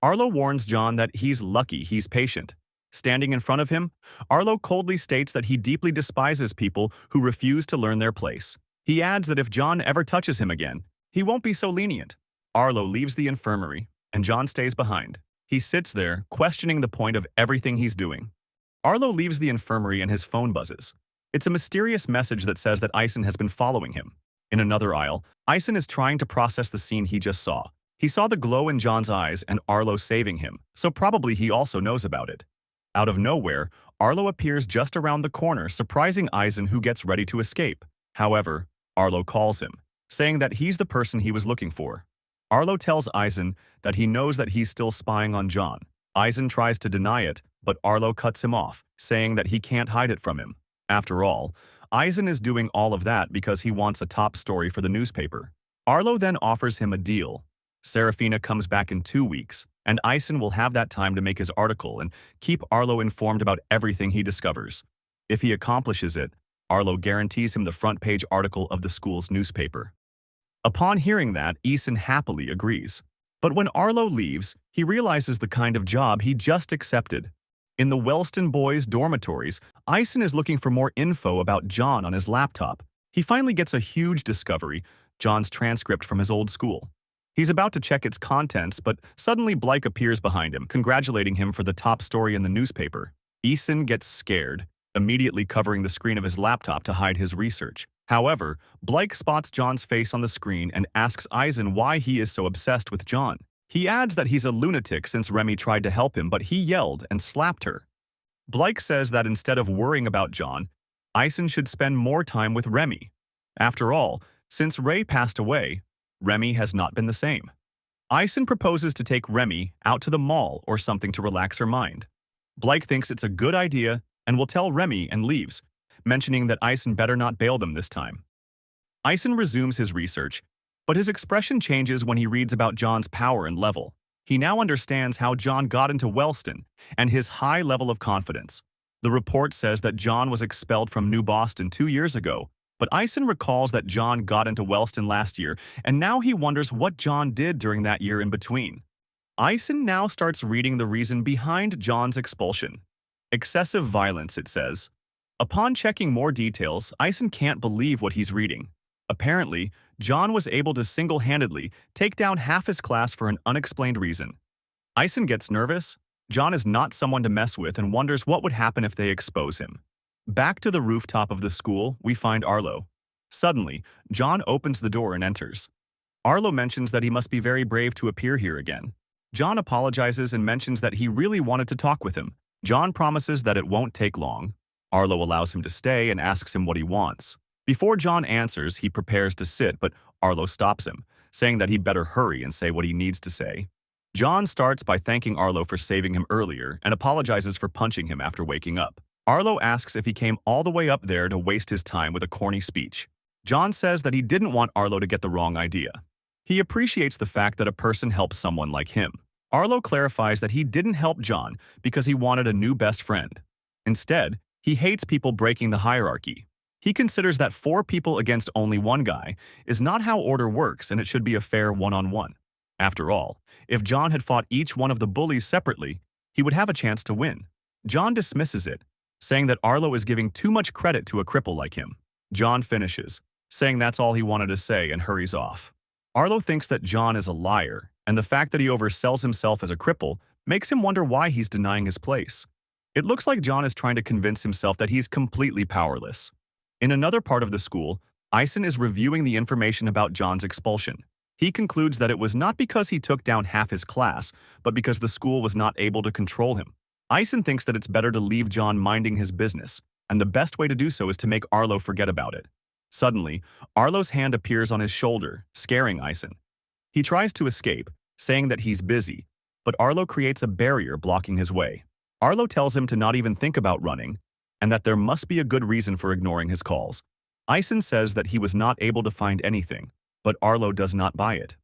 Arlo warns John that he's lucky he's patient. Standing in front of him, Arlo coldly states that he deeply despises people who refuse to learn their place. He adds that if John ever touches him again, he won't be so lenient. Arlo leaves the infirmary, and John stays behind. He sits there, questioning the point of everything he's doing. Arlo leaves the infirmary and his phone buzzes. It's a mysterious message that says that Ison has been following him. In another aisle, Ison is trying to process the scene he just saw. He saw the glow in John's eyes and Arlo saving him, so probably he also knows about it. Out of nowhere, Arlo appears just around the corner, surprising Ison, who gets ready to escape. However, Arlo calls him, saying that he's the person he was looking for. Arlo tells Ison that he knows that he's still spying on John. Ison tries to deny it, but Arlo cuts him off, saying that he can't hide it from him. After all, Ison is doing all of that because he wants a top story for the newspaper. Arlo then offers him a deal. Serafina comes back in 2 weeks, and Ison will have that time to make his article and keep Arlo informed about everything he discovers. If he accomplishes it, Arlo guarantees him the front-page article of the school's newspaper. Upon hearing that, Ison happily agrees. But when Arlo leaves, he realizes the kind of job he just accepted. In the Wellston boys' dormitories, Ison is looking for more info about John on his laptop. He finally gets a huge discovery, John's transcript from his old school. He's about to check its contents, but suddenly Blake appears behind him, congratulating him for the top story in the newspaper. Ison gets scared, immediately covering the screen of his laptop to hide his research. However, Blake spots John's face on the screen and asks Ison why he is so obsessed with John. He adds that he's a lunatic since Remy tried to help him, but he yelled and slapped her. Blake says that instead of worrying about John, Ison should spend more time with Remy. After all, since Ray passed away, Remy has not been the same. Ison proposes to take Remy out to the mall or something to relax her mind. Blake thinks it's a good idea and will tell Remy and leaves, mentioning that Ison better not bail them this time. Ison resumes his research, but his expression changes when he reads about John's power and level. He now understands how John got into Wellston and his high level of confidence. The report says that John was expelled from New Boston 2 years ago, but Ison recalls that John got into Wellston last year, and now he wonders what John did during that year in between. Ison now starts reading the reason behind John's expulsion. Excessive violence, it says. Upon checking more details, Ison can't believe what he's reading. Apparently, John was able to single-handedly take down half his class for an unexplained reason. Ison gets nervous. John is not someone to mess with and wonders what would happen if they expose him. Back to the rooftop of the school, we find Arlo. Suddenly, John opens the door and enters. Arlo mentions that he must be very brave to appear here again. John apologizes and mentions that he really wanted to talk with him. John promises that it won't take long. Arlo allows him to stay and asks him what he wants. Before John answers, he prepares to sit, but Arlo stops him, saying that he better hurry and say what he needs to say. John starts by thanking Arlo for saving him earlier and apologizes for punching him after waking up. Arlo asks if he came all the way up there to waste his time with a corny speech. John says that he didn't want Arlo to get the wrong idea. He appreciates the fact that a person helps someone like him. Arlo clarifies that he didn't help John because he wanted a new best friend. Instead, he hates people breaking the hierarchy. He considers that 4 people against only 1 guy is not how order works, and it should be a fair one-on-one. After all, if John had fought each one of the bullies separately, he would have a chance to win. John dismisses it, saying that Arlo is giving too much credit to a cripple like him. John finishes, saying that's all he wanted to say, and hurries off. Arlo thinks that John is a liar, and the fact that he oversells himself as a cripple makes him wonder why he's denying his place. It looks like John is trying to convince himself that he's completely powerless. In another part of the school, Ison is reviewing the information about John's expulsion. He concludes that it was not because he took down half his class, but because the school was not able to control him. Ison thinks that it's better to leave John minding his business, and the best way to do so is to make Arlo forget about it. Suddenly, Arlo's hand appears on his shoulder, scaring Ison. He tries to escape, saying that he's busy, but Arlo creates a barrier blocking his way. Arlo tells him to not even think about running, and that there must be a good reason for ignoring his calls. Ison says that he was not able to find anything, but Arlo does not buy it.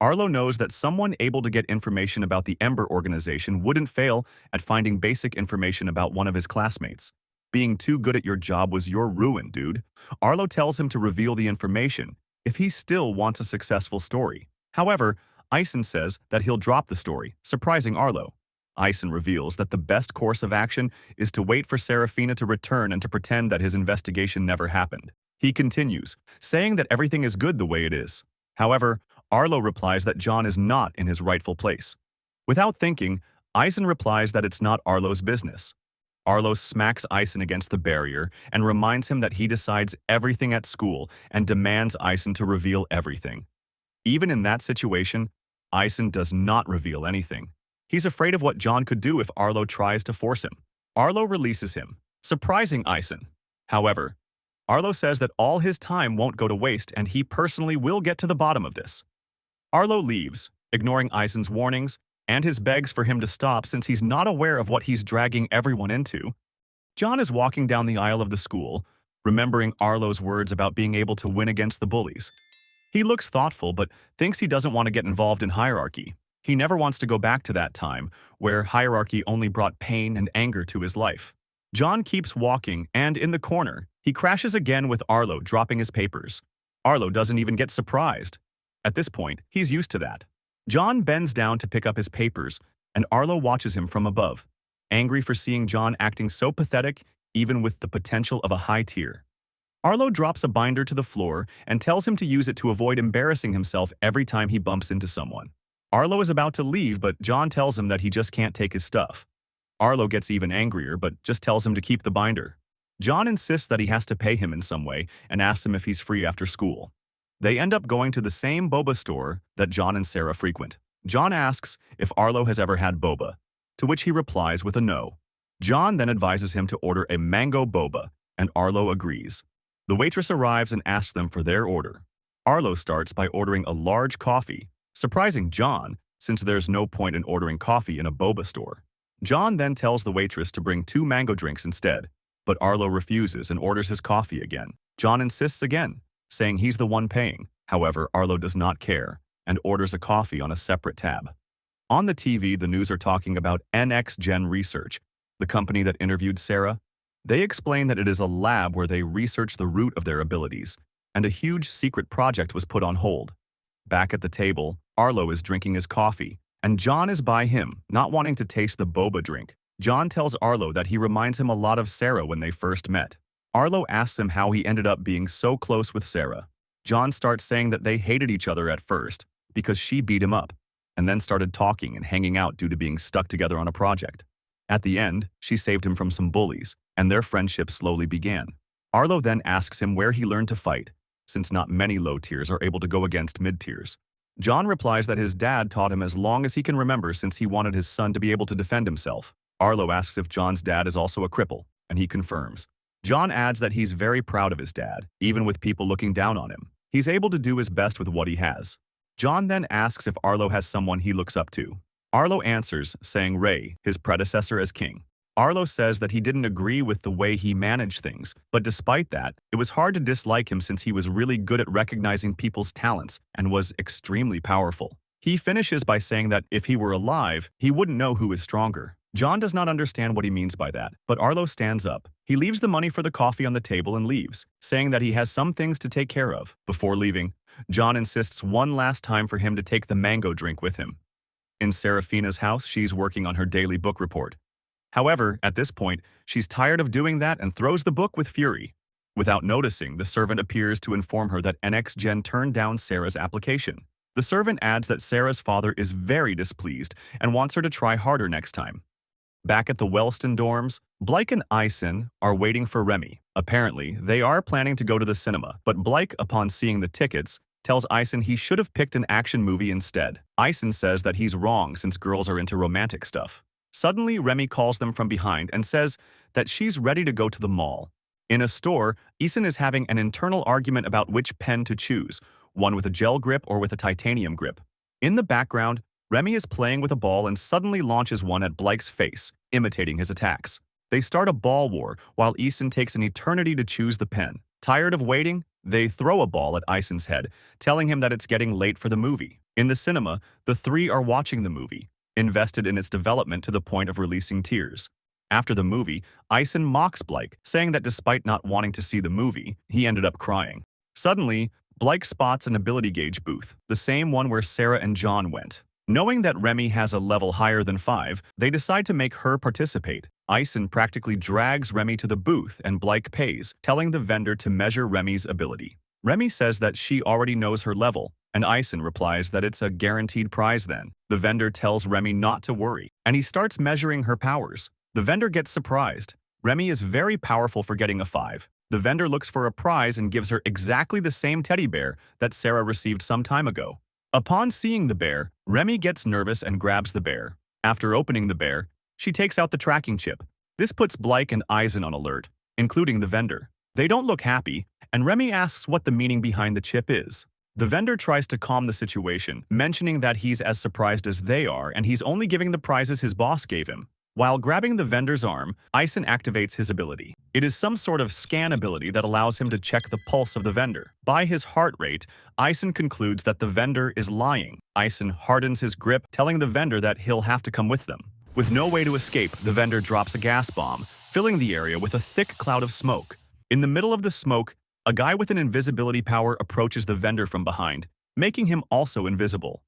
Arlo knows that someone able to get information about the Ember organization wouldn't fail at finding basic information about one of his classmates. Being too good at your job was your ruin, dude. Arlo tells him to reveal the information if he still wants a successful story. However, Ison says that he'll drop the story, surprising Arlo. Ison reveals that the best course of action is to wait for Serafina to return and to pretend that his investigation never happened. He continues, saying that everything is good the way it is. However, Arlo replies that John is not in his rightful place. Without thinking, Ison replies that it's not Arlo's business. Arlo smacks Ison against the barrier and reminds him that he decides everything at school and demands Ison to reveal everything. Even in that situation, Ison does not reveal anything. He's afraid of what John could do if Arlo tries to force him. Arlo releases him, surprising Ison. However, Arlo says that all his time won't go to waste and he personally will get to the bottom of this. Arlo leaves, ignoring Ison's warnings, and his begs for him to stop since he's not aware of what he's dragging everyone into. John is walking down the aisle of the school, remembering Arlo's words about being able to win against the bullies. He looks thoughtful but thinks he doesn't want to get involved in hierarchy. He never wants to go back to that time, where hierarchy only brought pain and anger to his life. John keeps walking, and in the corner, he crashes again with Arlo dropping his papers. Arlo doesn't even get surprised. At this point, he's used to that. John bends down to pick up his papers, and Arlo watches him from above, angry for seeing John acting so pathetic, even with the potential of a high tier. Arlo drops a binder to the floor and tells him to use it to avoid embarrassing himself every time he bumps into someone. Arlo is about to leave, but John tells him that he just can't take his stuff. Arlo gets even angrier, but just tells him to keep the binder. John insists that he has to pay him in some way and asks him if he's free after school. They end up going to the same boba store that John and Sarah frequent. John asks if Arlo has ever had boba, to which he replies with a no. John then advises him to order a mango boba, and Arlo agrees. The waitress arrives and asks them for their order. Arlo starts by ordering a large coffee, surprising John since there's no point in ordering coffee in a boba store. John then tells the waitress to bring 2 mango drinks instead, but Arlo refuses and orders his coffee again. John insists again, saying he's the one paying. However, Arlo does not care and orders a coffee on a separate tab. On the TV, the news are talking about NX Gen Research, the company that interviewed Sarah. They explain that it is a lab where they research the root of their abilities, and a huge secret project was put on hold. Back at the table, Arlo is drinking his coffee, and John is by him, not wanting to taste the boba drink. John tells Arlo that he reminds him a lot of Sarah when they first met. Arlo asks him how he ended up being so close with Sarah. John starts saying that they hated each other at first because she beat him up, and then started talking and hanging out due to being stuck together on a project. At the end, she saved him from some bullies, and their friendship slowly began. Arlo then asks him where he learned to fight, since not many low tiers are able to go against mid tiers. John replies that his dad taught him as long as he can remember since he wanted his son to be able to defend himself. Arlo asks if John's dad is also a cripple, and he confirms. John adds that he's very proud of his dad, even with people looking down on him. He's able to do his best with what he has. John then asks if Arlo has someone he looks up to. Arlo answers, saying Ray, his predecessor as king. Arlo says that he didn't agree with the way he managed things, but despite that, it was hard to dislike him since he was really good at recognizing people's talents and was extremely powerful. He finishes by saying that if he were alive, he wouldn't know who is stronger. John does not understand what he means by that, but Arlo stands up. He leaves the money for the coffee on the table and leaves, saying that he has some things to take care of. Before leaving, John insists one last time for him to take the mango drink with him. In Serafina's house, she's working on her daily book report. However, at this point, she's tired of doing that and throws the book with fury. Without noticing, the servant appears to inform her that NX Gen turned down Sarah's application. The servant adds that Sarah's father is very displeased and wants her to try harder next time. Back at the Wellston dorms, Blake and Ison are waiting for Remy. Apparently, they are planning to go to the cinema, but Blake, upon seeing the tickets, tells Ison he should have picked an action movie instead. Ison says that he's wrong since girls are into romantic stuff. Suddenly, Remy calls them from behind and says that she's ready to go to the mall. In a store, Ison is having an internal argument about which pen to choose, one with a gel grip or with a titanium grip. In the background, Remy is playing with a ball and suddenly launches one at Blake's face, imitating his attacks. They start a ball war while Ison takes an eternity to choose the pen. Tired of waiting, they throw a ball at Ison's head, telling him that it's getting late for the movie. In the cinema, the three are watching the movie, invested in its development to the point of releasing tears. After the movie, Ison mocks Blake, saying that despite not wanting to see the movie, he ended up crying. Suddenly, Blake spots an ability gauge booth, the same one where Sarah and John went. Knowing that Remy has a level higher than 5, they decide to make her participate. Ison practically drags Remy to the booth and Blake pays, telling the vendor to measure Remy's ability. Remy says that she already knows her level, and Ison replies that it's a guaranteed prize then. The vendor tells Remy not to worry, and he starts measuring her powers. The vendor gets surprised. Remy is very powerful for getting a 5. The vendor looks for a prize and gives her exactly the same teddy bear that Sarah received some time ago. Upon seeing the bear, Remy gets nervous and grabs the bear. After opening the bear, she takes out the tracking chip. This puts Blake and Ison on alert, including the vendor. They don't look happy, and Remy asks what the meaning behind the chip is. The vendor tries to calm the situation, mentioning that he's as surprised as they are and he's only giving the prizes his boss gave him. While grabbing the vendor's arm, Ison activates his ability. It is some sort of scan ability that allows him to check the pulse of the vendor. By his heart rate, Ison concludes that the vendor is lying. Ison hardens his grip, telling the vendor that he'll have to come with them. With no way to escape, the vendor drops a gas bomb, filling the area with a thick cloud of smoke. In the middle of the smoke, a guy with an invisibility power approaches the vendor from behind, making him also invisible.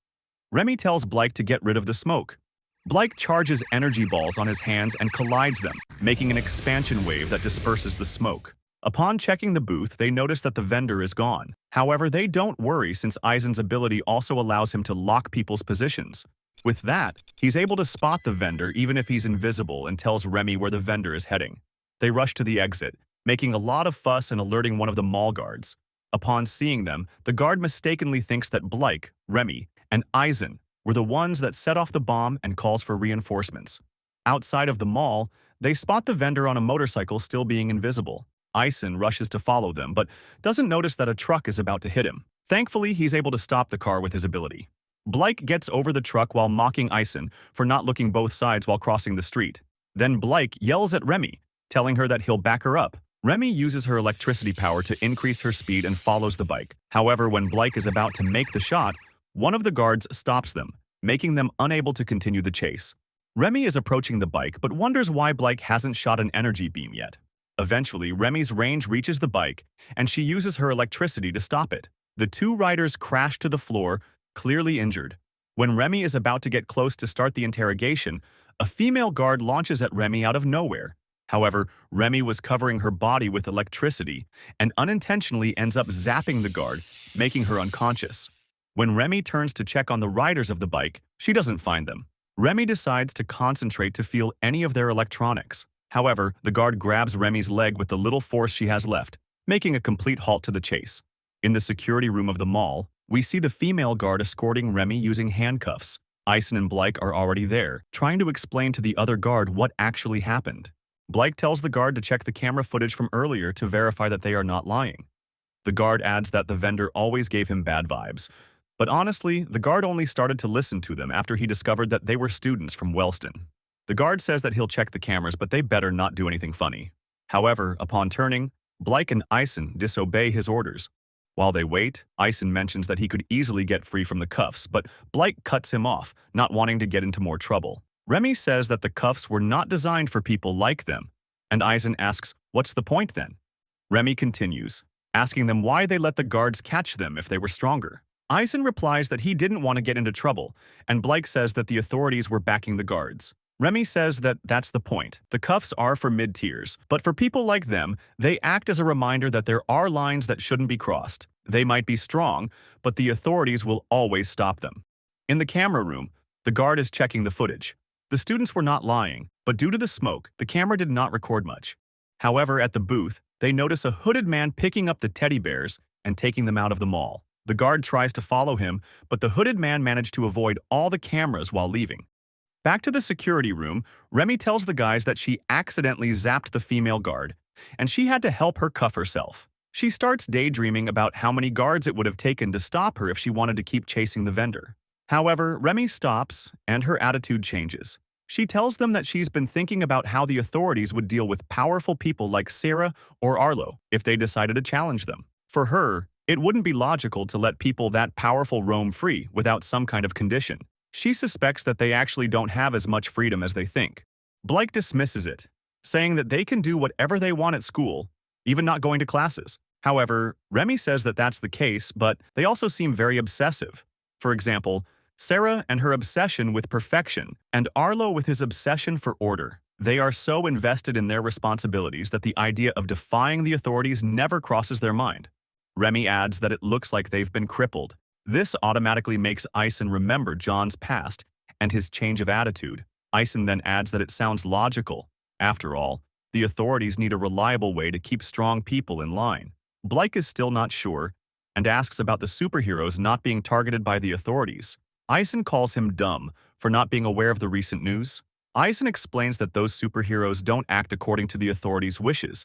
Remy tells Blake to get rid of the smoke. Blake charges energy balls on his hands and collides them, making an expansion wave that disperses the smoke. Upon checking the booth, they notice that the vendor is gone. However, they don't worry since Ison's ability also allows him to lock people's positions. With that, he's able to spot the vendor even if he's invisible and tells Remy where the vendor is heading. They rush to the exit, making a lot of fuss and alerting one of the mall guards. Upon seeing them, the guard mistakenly thinks that Blake, Remy, and Ison were the ones that set off the bomb and calls for reinforcements. Outside of the mall, they spot the vendor on a motorcycle still being invisible. Ison rushes to follow them, but doesn't notice that a truck is about to hit him. Thankfully, he's able to stop the car with his ability. Blake gets over the truck while mocking Ison for not looking both sides while crossing the street. Then Blake yells at Remy, telling her that he'll back her up. Remy uses her electricity power to increase her speed and follows the bike. However, when Blake is about to make the shot, one of the guards stops them, making them unable to continue the chase. Remy is approaching the bike but wonders why Blake hasn't shot an energy beam yet. Eventually, Remy's range reaches the bike, and she uses her electricity to stop it. The two riders crash to the floor, clearly injured. When Remy is about to get close to start the interrogation, a female guard launches at Remy out of nowhere. However, Remy was covering her body with electricity and unintentionally ends up zapping the guard, making her unconscious. When Remy turns to check on the riders of the bike, she doesn't find them. Remy decides to concentrate to feel any of their electronics. However, the guard grabs Remy's leg with the little force she has left, making a complete halt to the chase. In the security room of the mall, we see the female guard escorting Remy using handcuffs. Ison and Blake are already there, trying to explain to the other guard what actually happened. Blake tells the guard to check the camera footage from earlier to verify that they are not lying. The guard adds that the vendor always gave him bad vibes, but honestly, the guard only started to listen to them after he discovered that they were students from Wellston. The guard says that he'll check the cameras, but they better not do anything funny. However, upon turning, Blake and Ison disobey his orders. While they wait, Ison mentions that he could easily get free from the cuffs, but Blake cuts him off, not wanting to get into more trouble. Remy says that the cuffs were not designed for people like them, and Ison asks, "What's the point then?" Remy continues, asking them why they let the guards catch them if they were stronger. Ison replies that he didn't want to get into trouble, and Blake says that the authorities were backing the guards. Remy says that that's the point. The cuffs are for mid-tiers, but for people like them, they act as a reminder that there are lines that shouldn't be crossed. They might be strong, but the authorities will always stop them. In the camera room, the guard is checking the footage. The students were not lying, but due to the smoke, the camera did not record much. However, at the booth, they notice a hooded man picking up the teddy bears and taking them out of the mall. The guard tries to follow him, but the hooded man managed to avoid all the cameras while leaving. Back to the security room, Remy tells the guys that she accidentally zapped the female guard, and she had to help her cuff herself. She starts daydreaming about how many guards it would have taken to stop her if she wanted to keep chasing the vendor. However, Remy stops, and her attitude changes. She tells them that she's been thinking about how the authorities would deal with powerful people like Sarah or Arlo if they decided to challenge them. For her, it wouldn't be logical to let people that powerful roam free without some kind of condition. She suspects that they actually don't have as much freedom as they think. Blake dismisses it, saying that they can do whatever they want at school, even not going to classes. However, Remy says that that's the case, but they also seem very obsessive. For example, Sarah and her obsession with perfection, and Arlo with his obsession for order. They are so invested in their responsibilities that the idea of defying the authorities never crosses their mind. Remy adds that it looks like they've been crippled. This automatically makes Ison remember John's past and his change of attitude. Ison then adds that it sounds logical. After all, the authorities need a reliable way to keep strong people in line. Blake is still not sure and asks about the superheroes not being targeted by the authorities. Ison calls him dumb for not being aware of the recent news. Ison explains that those superheroes don't act according to the authorities' wishes,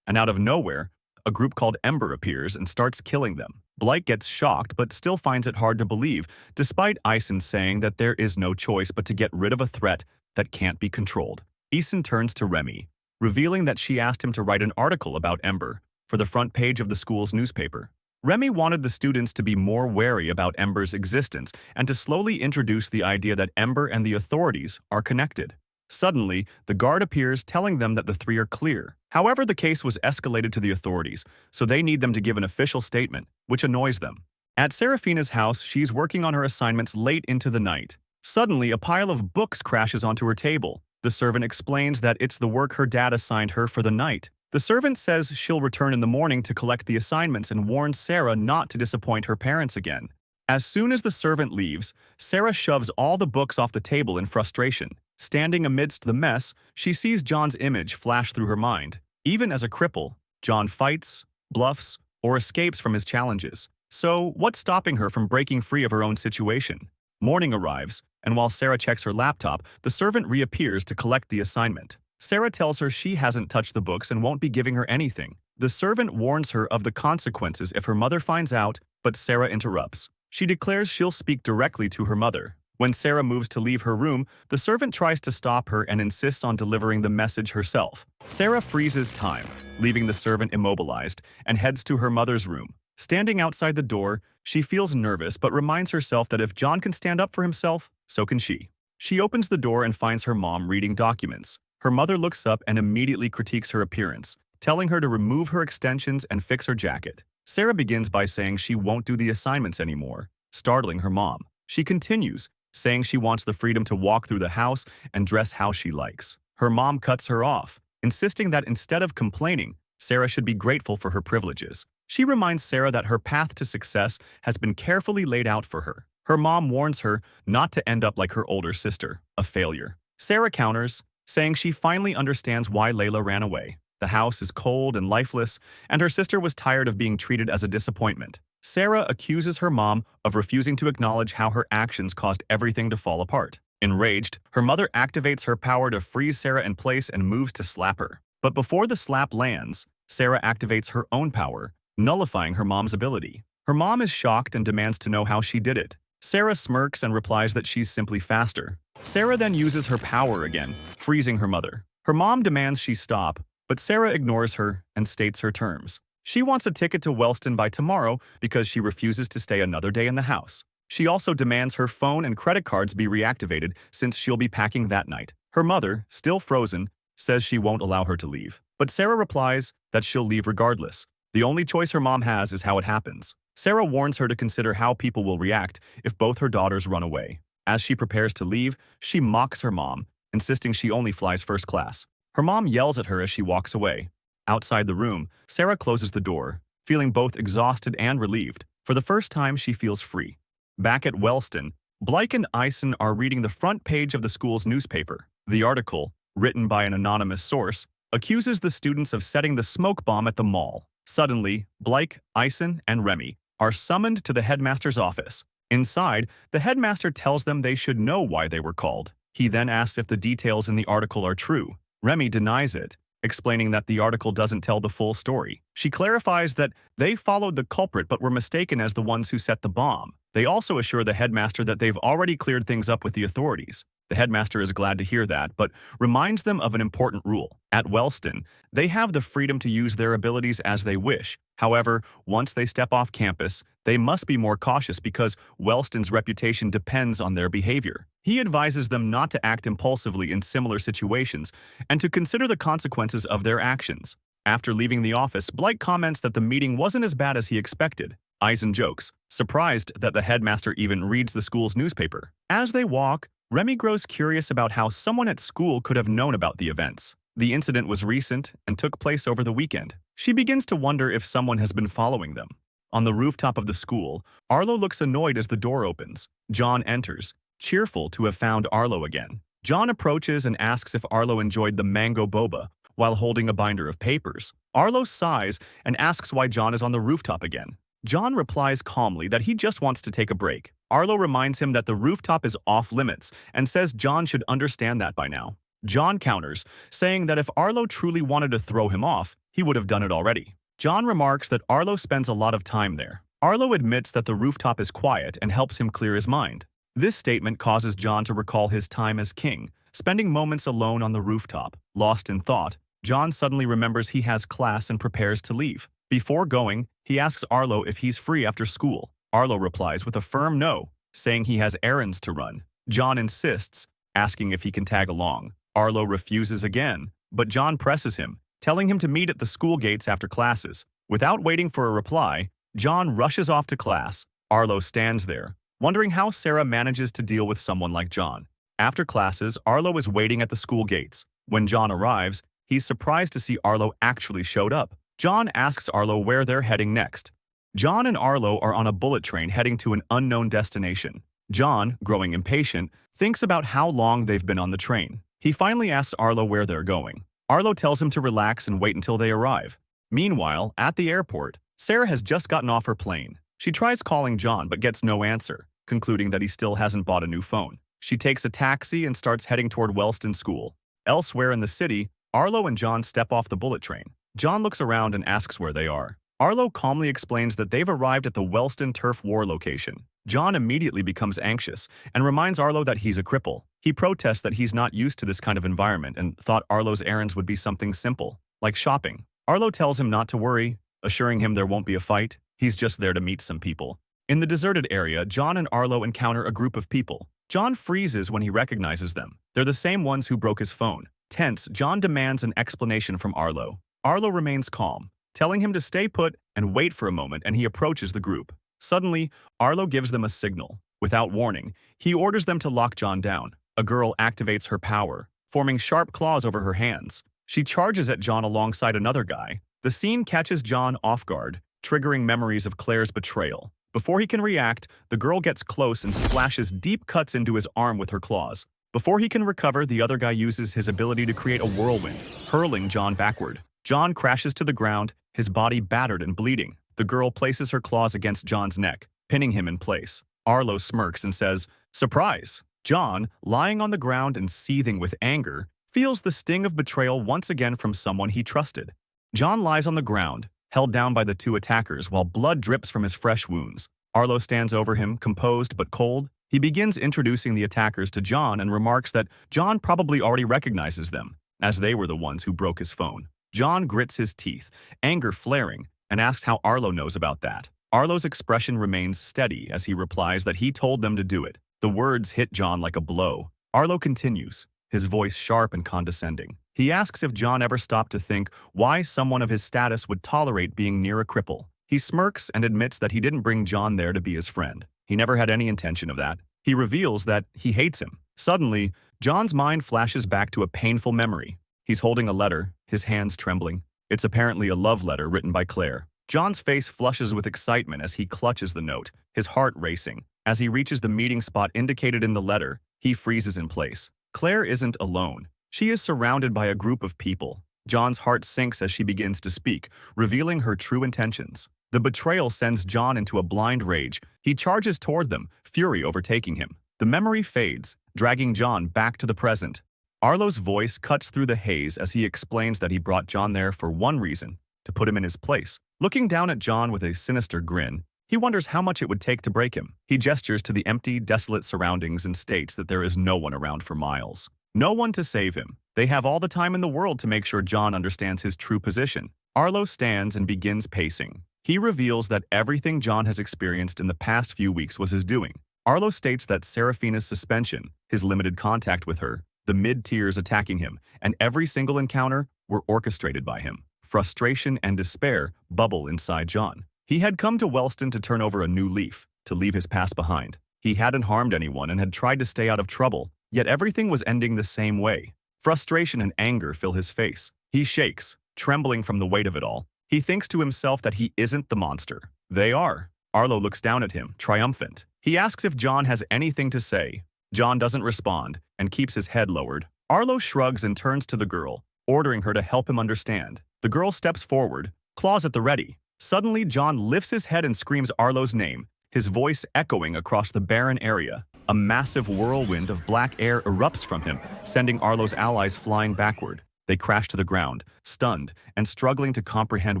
and out of nowhere, a group called Ember appears and starts killing them. Blake gets shocked but still finds it hard to believe, despite Ison saying that there is no choice but to get rid of a threat that can't be controlled. Ison turns to Remy, revealing that she asked him to write an article about Ember for the front page of the school's newspaper. Remy wanted the students to be more wary about Ember's existence and to slowly introduce the idea that Ember and the authorities are connected. Suddenly, the guard appears telling them that the three are clear. However, the case was escalated to the authorities, so they need them to give an official statement, which annoys them. At Seraphina's house, she's working on her assignments late into the night. Suddenly, a pile of books crashes onto her table. The servant explains that it's the work her dad assigned her for the night. The servant says she'll return in the morning to collect the assignments and warns Sarah not to disappoint her parents again. As soon as the servant leaves, Sarah shoves all the books off the table in frustration. Standing amidst the mess, she sees John's image flash through her mind. Even as a cripple, John fights, bluffs, or escapes from his challenges. So, what's stopping her from breaking free of her own situation? Morning arrives, and while Sarah checks her laptop, the servant reappears to collect the assignment. Sarah tells her she hasn't touched the books and won't be giving her anything. The servant warns her of the consequences if her mother finds out, but Sarah interrupts. She declares she'll speak directly to her mother. When Sarah moves to leave her room, the servant tries to stop her and insists on delivering the message herself. Sarah freezes time, leaving the servant immobilized, and heads to her mother's room. Standing outside the door, she feels nervous but reminds herself that if John can stand up for himself, so can she. She opens the door and finds her mom reading documents. Her mother looks up and immediately critiques her appearance, telling her to remove her extensions and fix her jacket. Sarah begins by saying she won't do the assignments anymore, startling her mom. She continues, saying she wants the freedom to walk through the house and dress how she likes. Her mom cuts her off, insisting that instead of complaining, Sarah should be grateful for her privileges. She reminds Sarah that her path to success has been carefully laid out for her. Her mom warns her not to end up like her older sister, a failure. Sarah counters, saying she finally understands why Layla ran away. The house is cold and lifeless, and her sister was tired of being treated as a disappointment. Sarah accuses her mom of refusing to acknowledge how her actions caused everything to fall apart. Enraged, her mother activates her power to freeze Sarah in place and moves to slap her. But before the slap lands, Sarah activates her own power, nullifying her mom's ability. Her mom is shocked and demands to know how she did it. Sarah smirks and replies that she's simply faster. Sarah then uses her power again, freezing her mother. Her mom demands she stop, but Sarah ignores her and states her terms. She wants a ticket to Wellston by tomorrow because she refuses to stay another day in the house. She also demands her phone and credit cards be reactivated since she'll be packing that night. Her mother, still frozen, says she won't allow her to leave. But Sarah replies that she'll leave regardless. The only choice her mom has is how it happens. Sarah warns her to consider how people will react if both her daughters run away. As she prepares to leave, she mocks her mom, insisting she only flies first class. Her mom yells at her as she walks away. Outside the room, Sarah closes the door, feeling both exhausted and relieved. For the first time, she feels free. Back at Wellston, Blake and Ison are reading the front page of the school's newspaper. The article, written by an anonymous source, accuses the students of setting the smoke bomb at the mall. Suddenly, Blake, Ison, and Remy are summoned to the headmaster's office. Inside, the headmaster tells them they should know why they were called. He then asks if the details in the article are true. Remy denies it, explaining that the article doesn't tell the full story. She clarifies that they followed the culprit but were mistaken as the ones who set the bomb. They also assure the headmaster that they've already cleared things up with the authorities. The headmaster is glad to hear that, but reminds them of an important rule. At Wellston, they have the freedom to use their abilities as they wish. However, once they step off campus, they must be more cautious because Wellston's reputation depends on their behavior. He advises them not to act impulsively in similar situations and to consider the consequences of their actions. After leaving the office, Blake comments that the meeting wasn't as bad as he expected. Eisen jokes, surprised that the headmaster even reads the school's newspaper. As they walk, Remy grows curious about how someone at school could have known about the events. The incident was recent and took place over the weekend. She begins to wonder if someone has been following them. On the rooftop of the school, Arlo looks annoyed as the door opens. John enters, cheerful to have found Arlo again. John approaches and asks if Arlo enjoyed the mango boba while holding a binder of papers. Arlo sighs and asks why John is on the rooftop again. John replies calmly that he just wants to take a break. Arlo reminds him that the rooftop is off limits and says John should understand that by now. John counters, saying that if Arlo truly wanted to throw him off, he would have done it already. John remarks that Arlo spends a lot of time there. Arlo admits that the rooftop is quiet and helps him clear his mind. This statement causes John to recall his time as king, spending moments alone on the rooftop. Lost in thought, John suddenly remembers he has class and prepares to leave. Before going, he asks Arlo if he's free after school. Arlo replies with a firm no, saying he has errands to run. John insists, asking if he can tag along. Arlo refuses again, but John presses him, telling him to meet at the school gates after classes. Without waiting for a reply, John rushes off to class. Arlo stands there, wondering how Sarah manages to deal with someone like John. After classes, Arlo is waiting at the school gates. When John arrives, he's surprised to see Arlo actually showed up. John asks Arlo where they're heading next. John and Arlo are on a bullet train heading to an unknown destination. John, growing impatient, thinks about how long they've been on the train. He finally asks Arlo where they're going. Arlo tells him to relax and wait until they arrive. Meanwhile, at the airport, Sarah has just gotten off her plane. She tries calling John but gets no answer, concluding that he still hasn't bought a new phone. She takes a taxi and starts heading toward Wellston School. Elsewhere in the city, Arlo and John step off the bullet train. John looks around and asks where they are. Arlo calmly explains that they've arrived at the Wellston Turf War location. John immediately becomes anxious and reminds Arlo that he's a cripple. He protests that he's not used to this kind of environment and thought Arlo's errands would be something simple, like shopping. Arlo tells him not to worry, assuring him there won't be a fight. He's just there to meet some people. In the deserted area, John and Arlo encounter a group of people. John freezes when he recognizes them. They're the same ones who broke his phone. Tense, John demands an explanation from Arlo. Arlo remains calm, telling him to stay put and wait for a moment, and he approaches the group. Suddenly, Arlo gives them a signal. Without warning, he orders them to lock John down. A girl activates her power, forming sharp claws over her hands. She charges at John alongside another guy. The scene catches John off guard, triggering memories of Claire's betrayal. Before he can react, the girl gets close and slashes deep cuts into his arm with her claws. Before he can recover, the other guy uses his ability to create a whirlwind, hurling John backward. John crashes to the ground, his body battered and bleeding. The girl places her claws against John's neck, pinning him in place. Arlo smirks and says, "Surprise!" John, lying on the ground and seething with anger, feels the sting of betrayal once again from someone he trusted. John lies on the ground, held down by the two attackers while blood drips from his fresh wounds. Arlo stands over him, composed but cold. He begins introducing the attackers to John and remarks that John probably already recognizes them, as they were the ones who broke his phone. John grits his teeth, anger flaring, and asks how Arlo knows about that. Arlo's expression remains steady as he replies that he told them to do it. The words hit John like a blow. Arlo continues, his voice sharp and condescending. He asks if John ever stopped to think why someone of his status would tolerate being near a cripple. He smirks and admits that he didn't bring John there to be his friend. He never had any intention of that. He reveals that he hates him. Suddenly, John's mind flashes back to a painful memory. He's holding a letter, his hands trembling. It's apparently a love letter written by Claire. John's face flushes with excitement as he clutches the note, his heart racing. As he reaches the meeting spot indicated in the letter, he freezes in place. Claire isn't alone. She is surrounded by a group of people. John's heart sinks as she begins to speak, revealing her true intentions. The betrayal sends John into a blind rage. He charges toward them, fury overtaking him. The memory fades, dragging John back to the present. Arlo's voice cuts through the haze as he explains that he brought John there for one reason, to put him in his place. Looking down at John with a sinister grin, he wonders how much it would take to break him. He gestures to the empty, desolate surroundings and states that there is no one around for miles. No one to save him. They have all the time in the world to make sure John understands his true position. Arlo stands and begins pacing. He reveals that everything John has experienced in the past few weeks was his doing. Arlo states that Seraphina's suspension, his limited contact with her, the mid-tiers attacking him, and every single encounter were orchestrated by him. Frustration and despair bubble inside John. He had come to Wellston to turn over a new leaf, to leave his past behind. He hadn't harmed anyone and had tried to stay out of trouble, yet everything was ending the same way. Frustration and anger fill his face. He shakes, trembling from the weight of it all. He thinks to himself that he isn't the monster. They are. Arlo looks down at him, triumphant. He asks if John has anything to say. John doesn't respond and keeps his head lowered. Arlo shrugs and turns to the girl, ordering her to help him understand. The girl steps forward, claws at the ready. Suddenly, John lifts his head and screams Arlo's name, his voice echoing across the barren area. A massive whirlwind of black air erupts from him, sending Arlo's allies flying backward. They crash to the ground, stunned and struggling to comprehend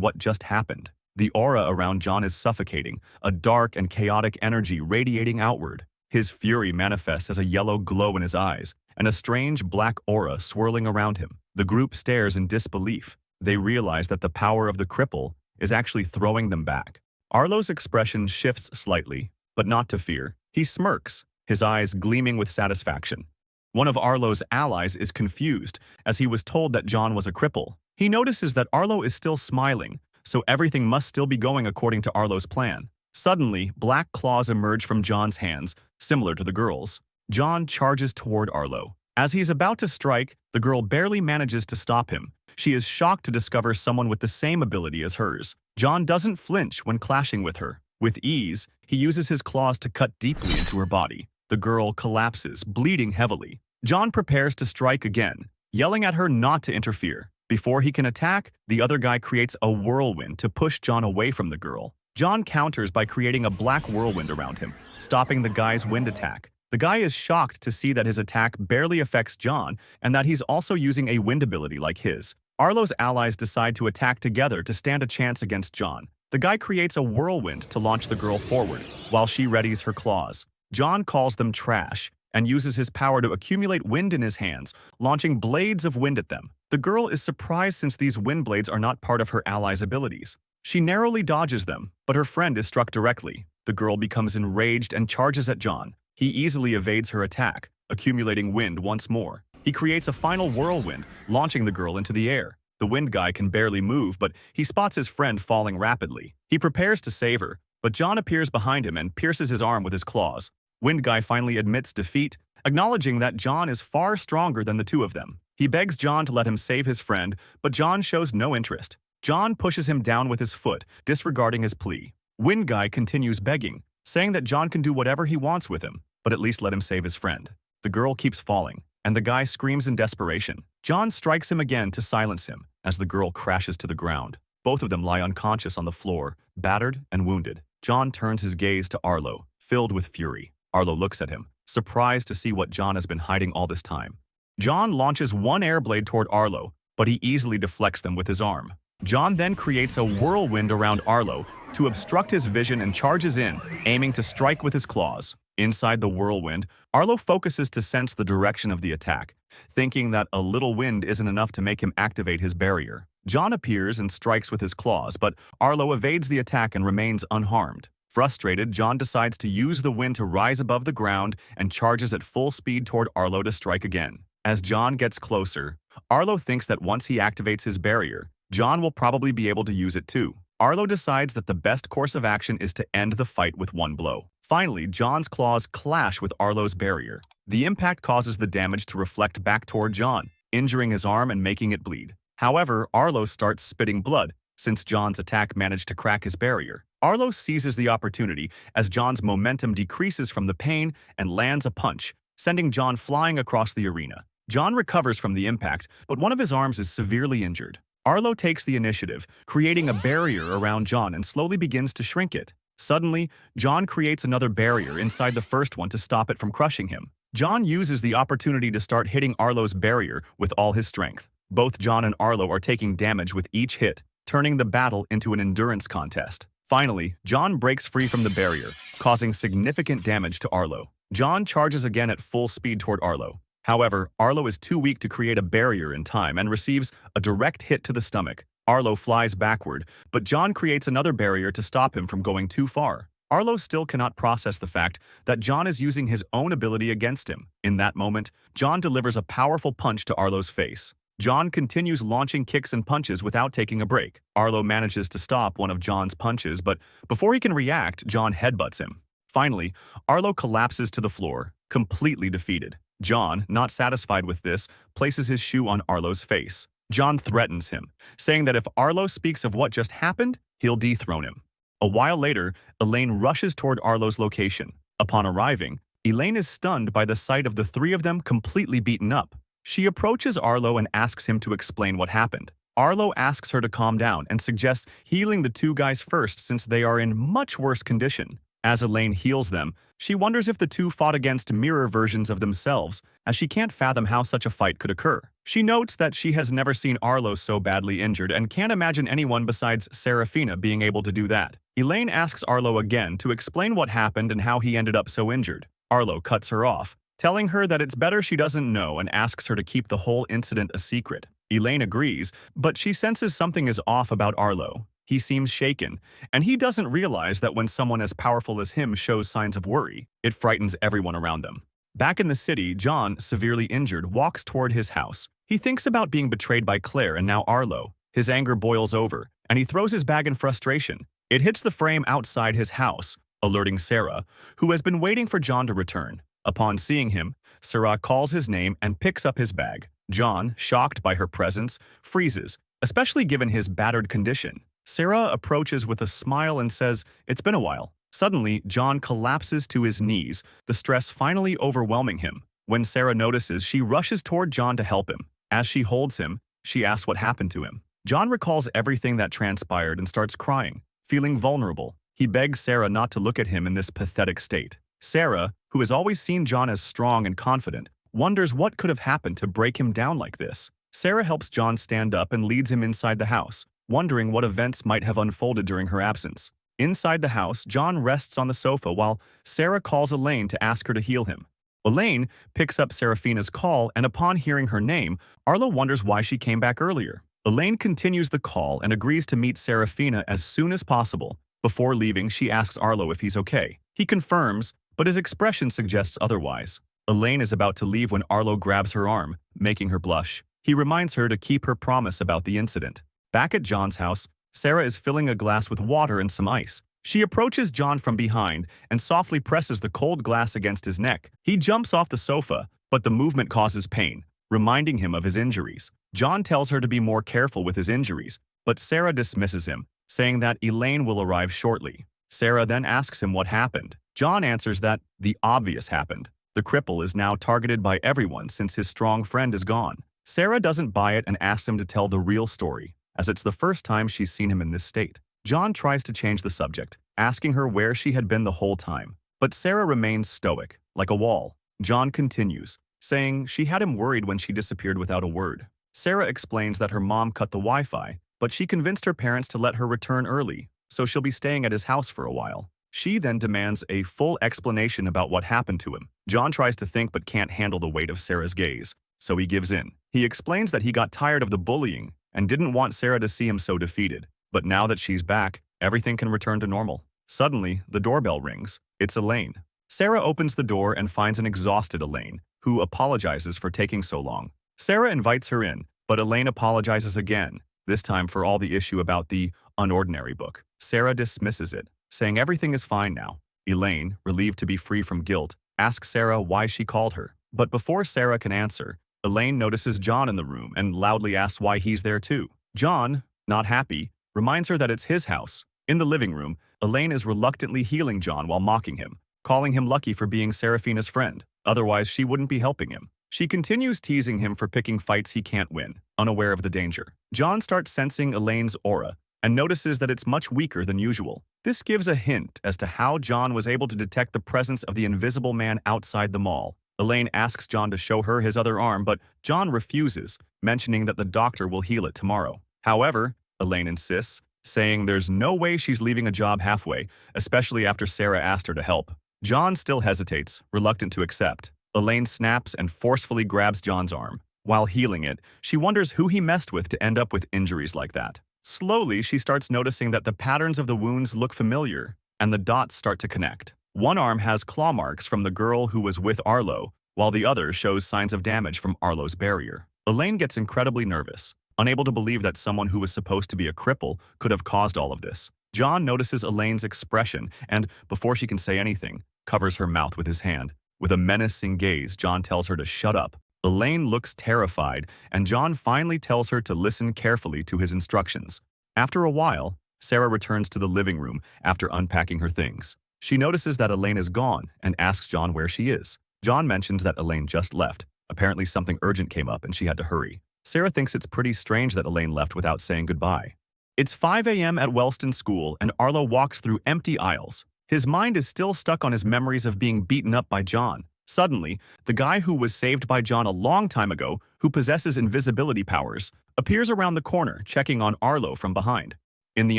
what just happened. The aura around John is suffocating, a dark and chaotic energy radiating outward. His fury manifests as a yellow glow in his eyes, and a strange black aura swirling around him. The group stares in disbelief. They realize that the power of the cripple is actually throwing them back. Arlo's expression shifts slightly, but not to fear. He smirks, his eyes gleaming with satisfaction. One of Arlo's allies is confused, as he was told that John was a cripple. He notices that Arlo is still smiling, so everything must still be going according to Arlo's plan. Suddenly, black claws emerge from John's hands, similar to the girl's. John charges toward Arlo. As he's about to strike, the girl barely manages to stop him. She is shocked to discover someone with the same ability as hers. John doesn't flinch when clashing with her. With ease, he uses his claws to cut deeply into her body. The girl collapses, bleeding heavily. John prepares to strike again, yelling at her not to interfere. Before he can attack, the other guy creates a whirlwind to push John away from the girl. John counters by creating a black whirlwind around him, stopping the guy's wind attack. The guy is shocked to see that his attack barely affects John and that he's also using a wind ability like his. Arlo's allies decide to attack together to stand a chance against John. The guy creates a whirlwind to launch the girl forward, while she readies her claws. John calls them trash and uses his power to accumulate wind in his hands, launching blades of wind at them. The girl is surprised since these wind blades are not part of her ally's abilities. She narrowly dodges them, but her friend is struck directly. The girl becomes enraged and charges at John. He easily evades her attack, accumulating wind once more. He creates a final whirlwind, launching the girl into the air. The wind guy can barely move, but he spots his friend falling rapidly. He prepares to save her, but John appears behind him and pierces his arm with his claws. Wind guy finally admits defeat, acknowledging that John is far stronger than the two of them. He begs John to let him save his friend, but John shows no interest. John pushes him down with his foot, disregarding his plea. Wind guy continues begging, saying that John can do whatever he wants with him, but at least let him save his friend. The girl keeps falling, and the guy screams in desperation. John strikes him again to silence him, as the girl crashes to the ground. Both of them lie unconscious on the floor, battered and wounded. John turns his gaze to Arlo, filled with fury. Arlo looks at him, surprised to see what John has been hiding all this time. John launches one air blade toward Arlo, but he easily deflects them with his arm. John then creates a whirlwind around Arlo to obstruct his vision and charges in, aiming to strike with his claws. Inside the whirlwind, Arlo focuses to sense the direction of the attack, thinking that a little wind isn't enough to make him activate his barrier. John appears and strikes with his claws, but Arlo evades the attack and remains unharmed. Frustrated, John decides to use the wind to rise above the ground and charges at full speed toward Arlo to strike again. As John gets closer, Arlo thinks that once he activates his barrier, John will probably be able to use it too. Arlo decides that the best course of action is to end the fight with one blow. Finally, John's claws clash with Arlo's barrier. The impact causes the damage to reflect back toward John, injuring his arm and making it bleed. However, Arlo starts spitting blood, since John's attack managed to crack his barrier. Arlo seizes the opportunity as John's momentum decreases from the pain and lands a punch, sending John flying across the arena. John recovers from the impact, but one of his arms is severely injured. Arlo takes the initiative, creating a barrier around John and slowly begins to shrink it. Suddenly, John creates another barrier inside the first one to stop it from crushing him. John uses the opportunity to start hitting Arlo's barrier with all his strength. Both John and Arlo are taking damage with each hit, turning the battle into an endurance contest. Finally, John breaks free from the barrier, causing significant damage to Arlo. John charges again at full speed toward Arlo. However, Arlo is too weak to create a barrier in time and receives a direct hit to the stomach. Arlo flies backward, but John creates another barrier to stop him from going too far. Arlo still cannot process the fact that John is using his own ability against him. In that moment, John delivers a powerful punch to Arlo's face. John continues launching kicks and punches without taking a break. Arlo manages to stop one of John's punches, but before he can react, John headbutts him. Finally, Arlo collapses to the floor, completely defeated. John, not satisfied with this, places his shoe on Arlo's face. John threatens him, saying that if Arlo speaks of what just happened, he'll dethrone him. A while later, Elaine rushes toward Arlo's location. Upon arriving, Elaine is stunned by the sight of the three of them completely beaten up. She approaches Arlo and asks him to explain what happened. Arlo asks her to calm down and suggests healing the two guys first since they are in much worse condition. As Elaine heals them, she wonders if the two fought against mirror versions of themselves, as she can't fathom how such a fight could occur. She notes that she has never seen Arlo so badly injured and can't imagine anyone besides Serafina being able to do that. Elaine asks Arlo again to explain what happened and how he ended up so injured. Arlo cuts her off, telling her that it's better she doesn't know and asks her to keep the whole incident a secret. Elaine agrees, but she senses something is off about Arlo. He seems shaken, and he doesn't realize that when someone as powerful as him shows signs of worry, it frightens everyone around them. Back in the city, John, severely injured, walks toward his house. He thinks about being betrayed by Claire and now Arlo. His anger boils over, and he throws his bag in frustration. It hits the frame outside his house, alerting Sarah, who has been waiting for John to return. Upon seeing him, Sarah calls his name and picks up his bag. John, shocked by her presence, freezes, especially given his battered condition. Sarah approaches with a smile and says, "It's been a while." Suddenly, John collapses to his knees, the stress finally overwhelming him. When Sarah notices, she rushes toward John to help him. As she holds him, she asks what happened to him. John recalls everything that transpired and starts crying, feeling vulnerable. He begs Sarah not to look at him in this pathetic state. Sarah, who has always seen John as strong and confident, wonders what could have happened to break him down like this. Sarah helps John stand up and leads him inside the house. wondering what events might have unfolded during her absence. Inside the house, John rests on the sofa while Sarah calls Elaine to ask her to heal him. Elaine picks up Serafina's call, and upon hearing her name, Arlo wonders why she came back earlier. Elaine continues the call and agrees to meet Serafina as soon as possible. Before leaving, she asks Arlo if he's okay. He confirms, but his expression suggests otherwise. Elaine is about to leave when Arlo grabs her arm, making her blush. He reminds her to keep her promise about the incident. Back at John's house, Sarah is filling a glass with water and some ice. She approaches John from behind and softly presses the cold glass against his neck. He jumps off the sofa, but the movement causes pain, reminding him of his injuries. John tells her to be more careful with his injuries, but Sarah dismisses him, saying that Elaine will arrive shortly. Sarah then asks him what happened. John answers that the obvious happened. The cripple is now targeted by everyone since his strong friend is gone. Sarah doesn't buy it and asks him to tell the real story, as it's the first time she's seen him in this state. John tries to change the subject, asking her where she had been the whole time. But Sarah remains stoic, like a wall. John continues, saying she had him worried when she disappeared without a word. Sarah explains that her mom cut the Wi-Fi, but she convinced her parents to let her return early, so she'll be staying at his house for a while. She then demands a full explanation about what happened to him. John tries to think but can't handle the weight of Sarah's gaze, so he gives in. He explains that he got tired of the bullying and didn't want Sarah to see him so defeated. But now that she's back, everything can return to normal. Suddenly, the doorbell rings. It's Elaine. Sarah opens the door and finds an exhausted Elaine, who apologizes for taking so long. Sarah invites her in, but Elaine apologizes again, this time for all the issue about the Unordinary book. Sarah dismisses it, saying everything is fine now. Elaine, relieved to be free from guilt, asks Sarah why she called her. But before Sarah can answer, Elaine notices John in the room and loudly asks why he's there too. John, not happy, reminds her that it's his house. In the living room, Elaine is reluctantly healing John while mocking him, calling him lucky for being Serafina's friend. Otherwise, she wouldn't be helping him. She continues teasing him for picking fights he can't win, unaware of the danger. John starts sensing Elaine's aura and notices that it's much weaker than usual. This gives a hint as to how John was able to detect the presence of the invisible man outside the mall. Elaine asks John to show her his other arm, but John refuses, mentioning that the doctor will heal it tomorrow. However, Elaine insists, saying there's no way she's leaving a job halfway, especially after Sarah asked her to help. John still hesitates, reluctant to accept. Elaine snaps and forcefully grabs John's arm. While healing it, she wonders who he messed with to end up with injuries like that. Slowly, she starts noticing that the patterns of the wounds look familiar, and the dots start to connect. One arm has claw marks from the girl who was with Arlo, while the other shows signs of damage from Arlo's barrier. Elaine gets incredibly nervous, unable to believe that someone who was supposed to be a cripple could have caused all of this. John notices Elaine's expression and, before she can say anything, covers her mouth with his hand. With a menacing gaze, John tells her to shut up. Elaine looks terrified, and John finally tells her to listen carefully to his instructions. After a while, Sarah returns to the living room after unpacking her things. She notices that Elaine is gone and asks John where she is. John mentions that Elaine just left. Apparently something urgent came up and she had to hurry. Sarah thinks it's pretty strange that Elaine left without saying goodbye. It's 5 a.m. at Wellston School, and Arlo walks through empty aisles. His mind is still stuck on his memories of being beaten up by John. Suddenly, the guy who was saved by John a long time ago, who possesses invisibility powers, appears around the corner, checking on Arlo from behind. In the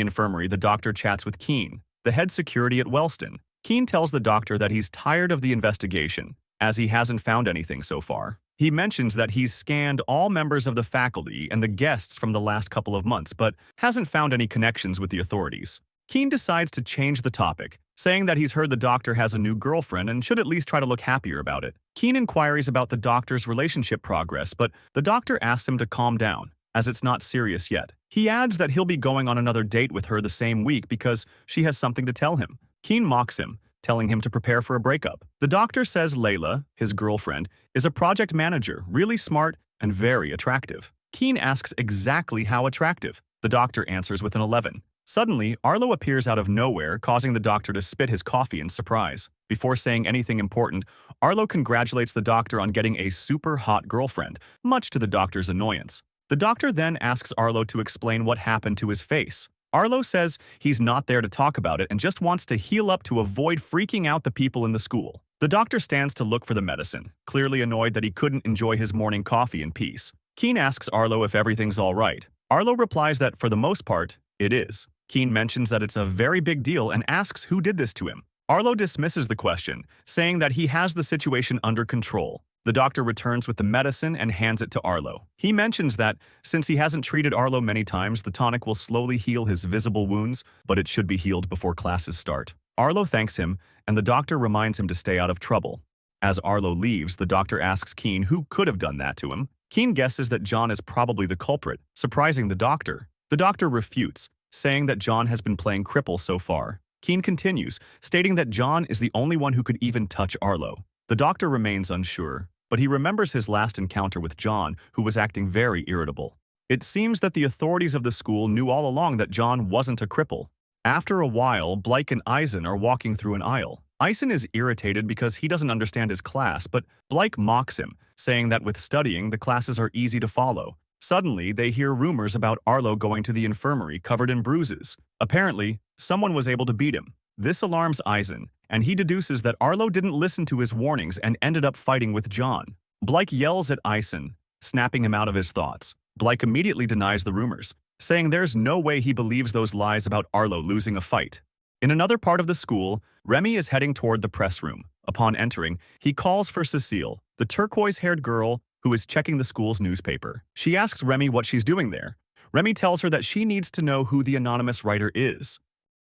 infirmary, the doctor chats with Keen, the head security at Wellston. Keen tells the doctor that he's tired of the investigation, as he hasn't found anything so far. He mentions that he's scanned all members of the faculty and the guests from the last couple of months, but hasn't found any connections with the authorities. Keen decides to change the topic, saying that he's heard the doctor has a new girlfriend and should at least try to look happier about it. Keen inquires about the doctor's relationship progress, but the doctor asks him to calm down, as it's not serious yet. He adds that he'll be going on another date with her the same week because she has something to tell him. Keen mocks him, telling him to prepare for a breakup. The doctor says Layla, his girlfriend, is a project manager, really smart and very attractive. Keen asks exactly how attractive. The doctor answers with an 11. Suddenly, Arlo appears out of nowhere, causing the doctor to spit his coffee in surprise. Before saying anything important, Arlo congratulates the doctor on getting a super hot girlfriend, much to the doctor's annoyance. The doctor then asks Arlo to explain what happened to his face. Arlo says he's not there to talk about it and just wants to heal up to avoid freaking out the people in the school. The doctor stands to look for the medicine, clearly annoyed that he couldn't enjoy his morning coffee in peace. Keen asks Arlo if everything's all right. Arlo replies that for the most part, it is. Keen mentions that it's a very big deal and asks who did this to him. Arlo dismisses the question, saying that he has the situation under control. The doctor returns with the medicine and hands it to Arlo. He mentions that, since he hasn't treated Arlo many times, the tonic will slowly heal his visible wounds, but it should be healed before classes start. Arlo thanks him, and the doctor reminds him to stay out of trouble. As Arlo leaves, the doctor asks Keen who could have done that to him. Keen guesses that John is probably the culprit, surprising the doctor. The doctor refutes, saying that John has been playing cripple so far. Keen continues, stating that John is the only one who could even touch Arlo. The doctor remains unsure, but he remembers his last encounter with John, who was acting very irritable. It seems that the authorities of the school knew all along that John wasn't a cripple. After a while, Blake and Eisen are walking through an aisle. Eisen is irritated because he doesn't understand his class, but Blake mocks him, saying that with studying, the classes are easy to follow. Suddenly, they hear rumors about Arlo going to the infirmary covered in bruises. Apparently, someone was able to beat him. This alarms Eisen, and he deduces that Arlo didn't listen to his warnings and ended up fighting with John. Blake yells at Eisen, snapping him out of his thoughts. Blake immediately denies the rumors, saying there's no way he believes those lies about Arlo losing a fight. In another part of the school, Remy is heading toward the press room. Upon entering, he calls for Cecile, the turquoise-haired girl who is checking the school's newspaper. She asks Remy what she's doing there. Remy tells her that she needs to know who the anonymous writer is.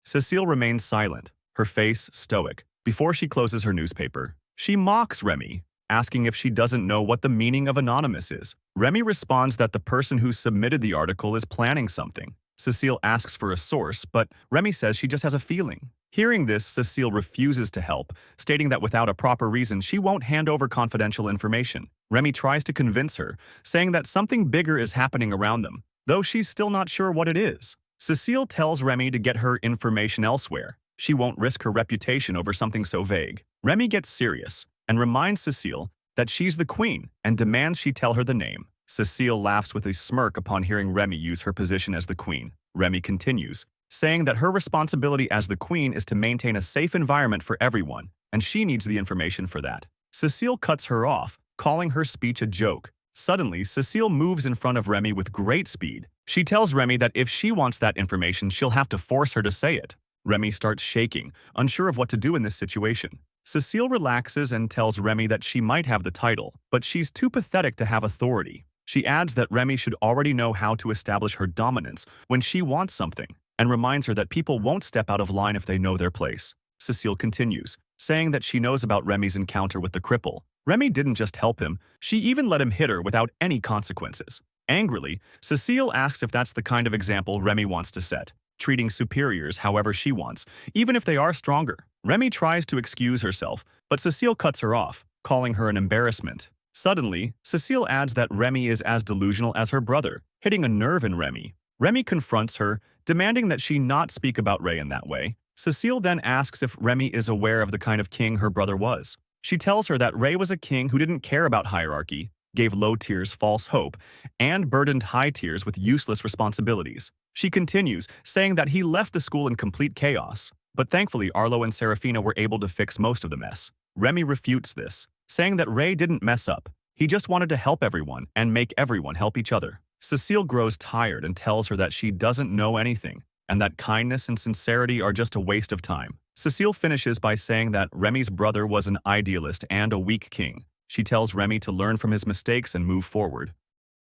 Cecile remains silent, her face stoic, before she closes her newspaper. She mocks Remy, asking if she doesn't know what the meaning of anonymous is. Remy responds that the person who submitted the article is planning something. Cecile asks for a source, but Remy says she just has a feeling. Hearing this, Cecile refuses to help, stating that without a proper reason, she won't hand over confidential information. Remy tries to convince her, saying that something bigger is happening around them, though she's still not sure what it is. Cecile tells Remy to get her information elsewhere. She won't risk her reputation over something so vague. Remy gets serious and reminds Cecile that she's the queen and demands she tell her the name. Cecile laughs with a smirk upon hearing Remy use her position as the queen. Remy continues, saying that her responsibility as the queen is to maintain a safe environment for everyone, and she needs the information for that. Cecile cuts her off, calling her speech a joke. Suddenly, Cecile moves in front of Remy with great speed. She tells Remy that if she wants that information, she'll have to force her to say it. Remy starts shaking, unsure of what to do in this situation. Cecile relaxes and tells Remy that she might have the title, but she's too pathetic to have authority. She adds that Remy should already know how to establish her dominance when she wants something, and reminds her that people won't step out of line if they know their place. Cecile continues, saying that she knows about Remy's encounter with the cripple. Remy didn't just help him, she even let him hit her without any consequences. Angrily, Cecile asks if that's the kind of example Remy wants to set, treating superiors however she wants, even if they are stronger. Remy tries to excuse herself, but Cecile cuts her off, calling her an embarrassment. Suddenly, Cecile adds that Remy is as delusional as her brother, hitting a nerve in Remy. Remy confronts her, demanding that she not speak about Ray in that way. Cecile then asks if Remy is aware of the kind of king her brother was. She tells her that Ray was a king who didn't care about hierarchy, gave low tiers false hope, and burdened high tiers with useless responsibilities. She continues, saying that he left the school in complete chaos, but thankfully Arlo and Serafina were able to fix most of the mess. Remy refutes this, saying that Ray didn't mess up. He just wanted to help everyone and make everyone help each other. Cecile grows tired and tells her that she doesn't know anything, and that kindness and sincerity are just a waste of time. Cecile finishes by saying that Remy's brother was an idealist and a weak king. She tells Remy to learn from his mistakes and move forward.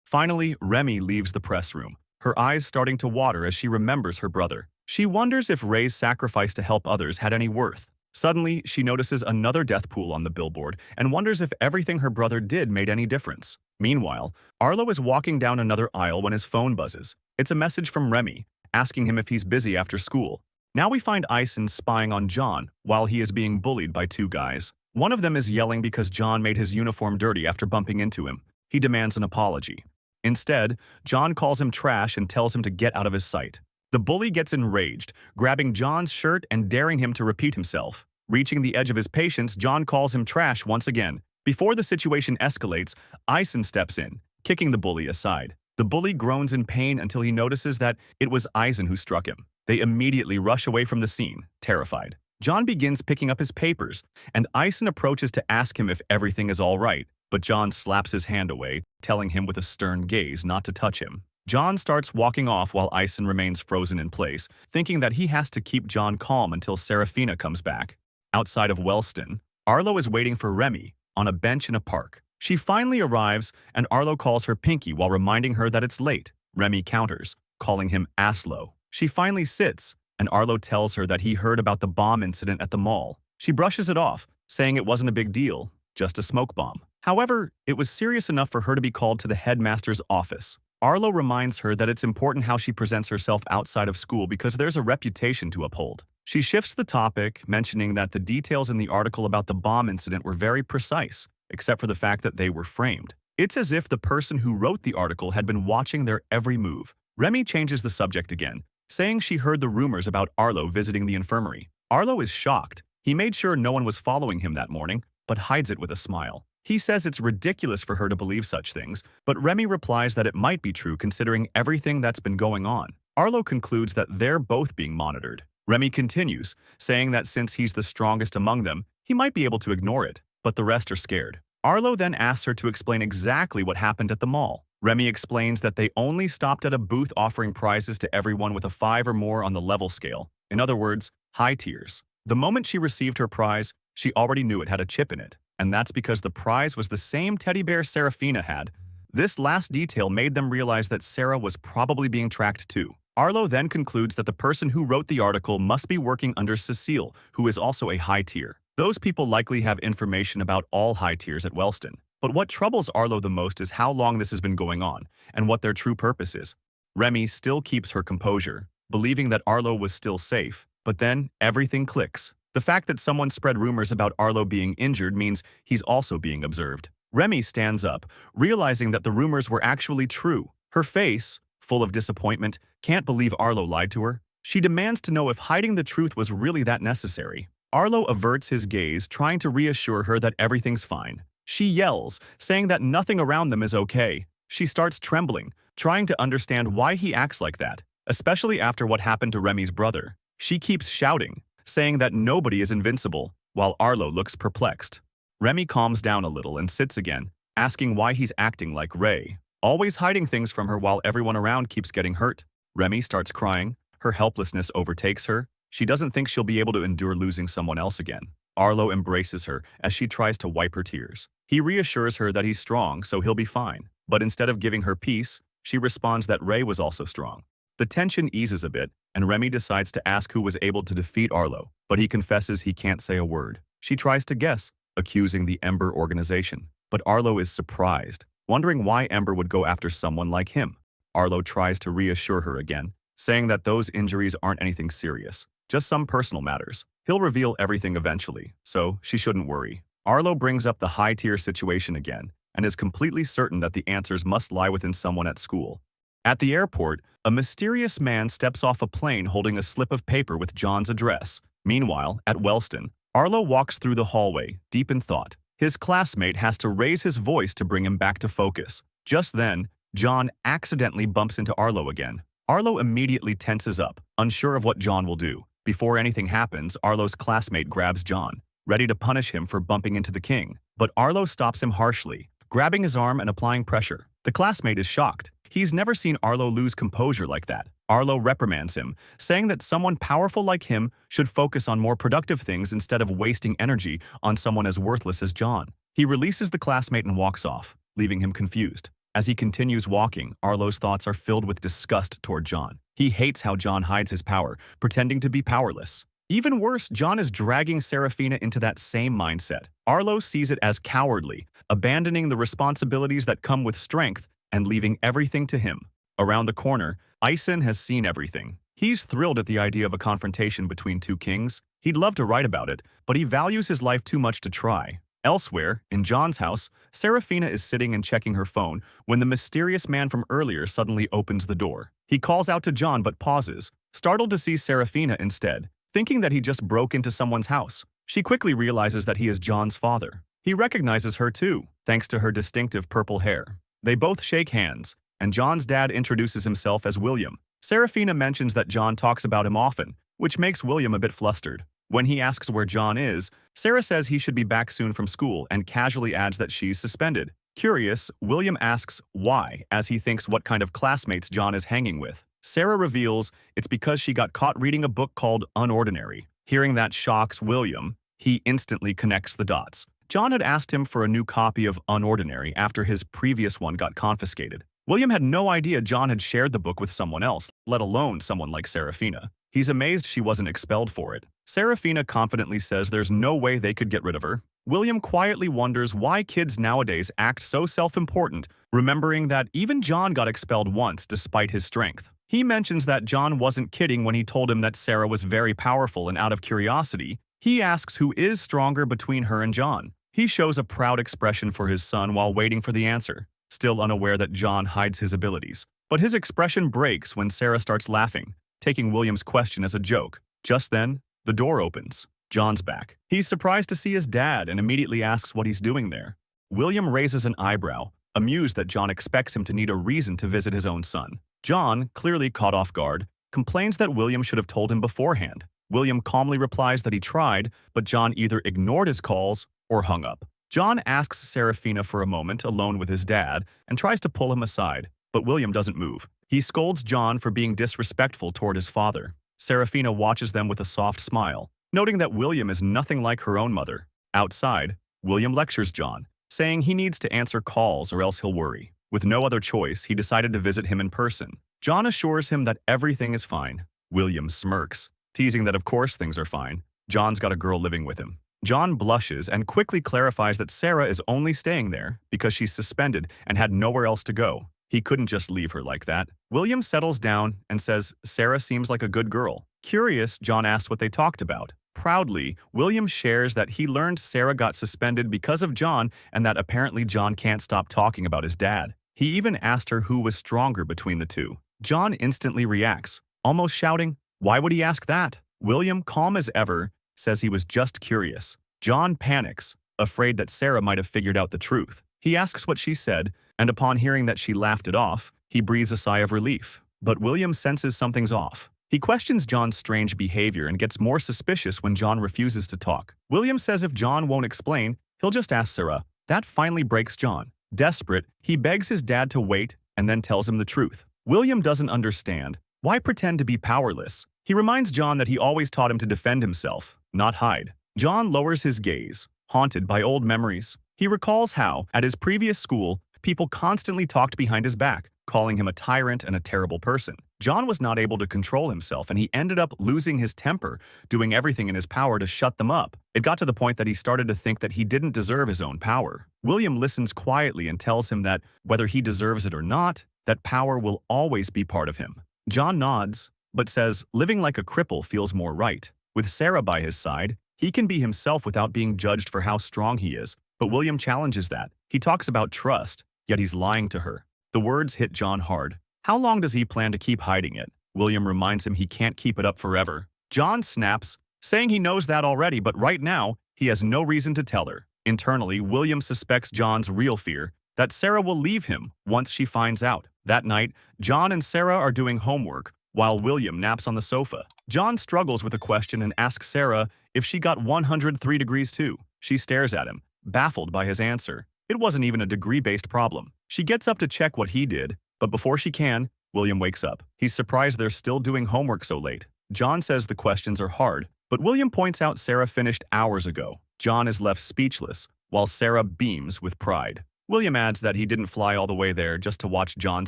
Finally, Remy leaves the press room, her eyes starting to water as she remembers her brother. She wonders if Ray's sacrifice to help others had any worth. Suddenly, she notices another death pool on the billboard and wonders if everything her brother did made any difference. Meanwhile, Arlo is walking down another aisle when his phone buzzes. It's a message from Remy, asking him if he's busy after school. Now we find Eisen spying on John while he is being bullied by two guys. One of them is yelling because John made his uniform dirty after bumping into him. He demands an apology. Instead, John calls him trash and tells him to get out of his sight. The bully gets enraged, grabbing John's shirt and daring him to repeat himself. Reaching the edge of his patience, John calls him trash once again. Before the situation escalates, Eisen steps in, kicking the bully aside. The bully groans in pain until he notices that it was Eisen who struck him. They immediately rush away from the scene, terrified. John begins picking up his papers, and Eisen approaches to ask him if everything is all right, but John slaps his hand away, telling him with a stern gaze not to touch him. John starts walking off while Ison remains frozen in place, thinking that he has to keep John calm until Serafina comes back. Outside of Wellston, Arlo is waiting for Remy on a bench in a park. She finally arrives, and Arlo calls her Pinky while reminding her that it's late. Remy counters, calling him Aslo. She finally sits, and Arlo tells her that he heard about the bomb incident at the mall. She brushes it off, saying it wasn't a big deal, just a smoke bomb. However, it was serious enough for her to be called to the headmaster's office. Arlo reminds her that it's important how she presents herself outside of school because there's a reputation to uphold. She shifts the topic, mentioning that the details in the article about the bomb incident were very precise, except for the fact that they were framed. It's as if the person who wrote the article had been watching their every move. Remy changes the subject again, saying she heard the rumors about Arlo visiting the infirmary. Arlo is shocked. He made sure no one was following him that morning, but hides it with a smile. He says it's ridiculous for her to believe such things, but Remy replies that it might be true considering everything that's been going on. Arlo concludes that they're both being monitored. Remy continues, saying that since he's the strongest among them, he might be able to ignore it, but the rest are scared. Arlo then asks her to explain exactly what happened at the mall. Remy explains that they only stopped at a booth offering prizes to everyone with a 5 or more on the level scale. In other words, high tiers. The moment she received her prize, she already knew it had a chip in it, and that's because the prize was the same teddy bear Serafina had. This last detail made them realize that Sarah was probably being tracked too. Arlo then concludes that the person who wrote the article must be working under Cecile, who is also a high tier. Those people likely have information about all high tiers at Wellston. But what troubles Arlo the most is how long this has been going on, and what their true purpose is. Remy still keeps her composure, believing that Arlo was still safe, but then everything clicks. The fact that someone spread rumors about Arlo being injured means he's also being observed. Remy stands up, realizing that the rumors were actually true. Her face, full of disappointment, can't believe Arlo lied to her. She demands to know if hiding the truth was really that necessary. Arlo averts his gaze, trying to reassure her that everything's fine. She yells, saying that nothing around them is okay. She starts trembling, trying to understand why he acts like that, especially after what happened to Remy's brother. She keeps shouting, saying that nobody is invincible, while Arlo looks perplexed. Remy calms down a little and sits again, asking why he's acting like Ray, always hiding things from her while everyone around keeps getting hurt. Remy starts crying. Her helplessness overtakes her. She doesn't think she'll be able to endure losing someone else again. Arlo embraces her as she tries to wipe her tears. He reassures her that he's strong, so he'll be fine. But instead of giving her peace, she responds that Ray was also strong. The tension eases a bit, and Remy decides to ask who was able to defeat Arlo, but he confesses he can't say a word. She tries to guess, accusing the Ember organization. But Arlo is surprised, wondering why Ember would go after someone like him. Arlo tries to reassure her again, saying that those injuries aren't anything serious, just some personal matters. He'll reveal everything eventually, so she shouldn't worry. Arlo brings up the high-tier situation again, and is completely certain that the answers must lie within someone at school. At the airport, a mysterious man steps off a plane holding a slip of paper with John's address. Meanwhile, at Wellston, Arlo walks through the hallway, deep in thought. His classmate has to raise his voice to bring him back to focus. Just then, John accidentally bumps into Arlo again. Arlo immediately tenses up, unsure of what John will do. Before anything happens, Arlo's classmate grabs John, ready to punish him for bumping into the king. But Arlo stops him harshly, grabbing his arm and applying pressure. The classmate is shocked. He's never seen Arlo lose composure like that. Arlo reprimands him, saying that someone powerful like him should focus on more productive things instead of wasting energy on someone as worthless as John. He releases the classmate and walks off, leaving him confused. As he continues walking, Arlo's thoughts are filled with disgust toward John. He hates how John hides his power, pretending to be powerless. Even worse, John is dragging Serafina into that same mindset. Arlo sees it as cowardly, abandoning the responsibilities that come with strength and leaving everything to him. Around the corner, Ison has seen everything. He's thrilled at the idea of a confrontation between two kings. He'd love to write about it, but he values his life too much to try. Elsewhere, in John's house, Serafina is sitting and checking her phone when the mysterious man from earlier suddenly opens the door. He calls out to John but pauses, startled to see Serafina instead, thinking that he just broke into someone's house. She quickly realizes that he is John's father. He recognizes her too, thanks to her distinctive purple hair. They both shake hands, and John's dad introduces himself as William. Serafina mentions that John talks about him often, which makes William a bit flustered. When he asks where John is, Sarah says he should be back soon from school and casually adds that she's suspended. Curious, William asks why, as he thinks what kind of classmates John is hanging with. Sarah reveals it's because she got caught reading a book called Unordinary. Hearing that shocks William, he instantly connects the dots. John had asked him for a new copy of Unordinary after his previous one got confiscated. William had no idea John had shared the book with someone else, let alone someone like Serafina. He's amazed she wasn't expelled for it. Serafina confidently says there's no way they could get rid of her. William quietly wonders why kids nowadays act so self-important, remembering that even John got expelled once despite his strength. He mentions that John wasn't kidding when he told him that Sarah was very powerful, and out of curiosity, he asks who is stronger between her and John. He shows a proud expression for his son while waiting for the answer, still unaware that John hides his abilities. But his expression breaks when Sarah starts laughing, taking William's question as a joke. Just then, the door opens. John's back. He's surprised to see his dad and immediately asks what he's doing there. William raises an eyebrow, amused that John expects him to need a reason to visit his own son. John, clearly caught off guard, complains that William should have told him beforehand. William calmly replies that he tried, but John either ignored his calls or hung up. John asks Serafina for a moment alone with his dad and tries to pull him aside, but William doesn't move. He scolds John for being disrespectful toward his father. Serafina watches them with a soft smile, noting that William is nothing like her own mother. Outside, William lectures John, saying he needs to answer calls or else he'll worry. With no other choice, he decided to visit him in person. John assures him that everything is fine. William smirks, teasing that of course things are fine. John's got a girl living with him. John blushes and quickly clarifies that Sarah is only staying there because she's suspended and had nowhere else to go. He couldn't just leave her like that. William settles down and says Sarah seems like a good girl. Curious, John asks what they talked about. Proudly, William shares that he learned Sarah got suspended because of John and that apparently John can't stop talking about his dad. He even asked her who was stronger between the two. John instantly reacts, almost shouting, "Why would he ask that?" William, calm as ever, says he was just curious. John panics, afraid that Sarah might have figured out the truth. He asks what she said, and upon hearing that she laughed it off, he breathes a sigh of relief. But William senses something's off. He questions John's strange behavior and gets more suspicious when John refuses to talk. William says if John won't explain, he'll just ask Sarah. That finally breaks John. Desperate, he begs his dad to wait and then tells him the truth. William doesn't understand. Why pretend to be powerless? He reminds John that he always taught him to defend himself, not hide. John lowers his gaze, haunted by old memories. He recalls how, at his previous school, people constantly talked behind his back, calling him a tyrant and a terrible person. John was not able to control himself, and he ended up losing his temper, doing everything in his power to shut them up. It got to the point that he started to think that he didn't deserve his own power. William listens quietly and tells him that, whether he deserves it or not, that power will always be part of him. John nods, but says living like a cripple feels more right. With Sarah by his side, he can be himself without being judged for how strong he is. But William challenges that. He talks about trust, yet he's lying to her. The words hit John hard. How long does he plan to keep hiding it? William reminds him he can't keep it up forever. John snaps, saying he knows that already, but right now, he has no reason to tell her. Internally, William suspects John's real fear, that Sarah will leave him once she finds out. That night, John and Sarah are doing homework, while William naps on the sofa. John struggles with a question and asks Sarah if she got 103 degrees too. She stares at him, baffled by his answer. It wasn't even a degree-based problem. She gets up to check what he did, but before she can, William wakes up. He's surprised they're still doing homework so late. John says the questions are hard, but William points out Sarah finished hours ago. John is left speechless, while Sarah beams with pride. William adds that he didn't fly all the way there just to watch John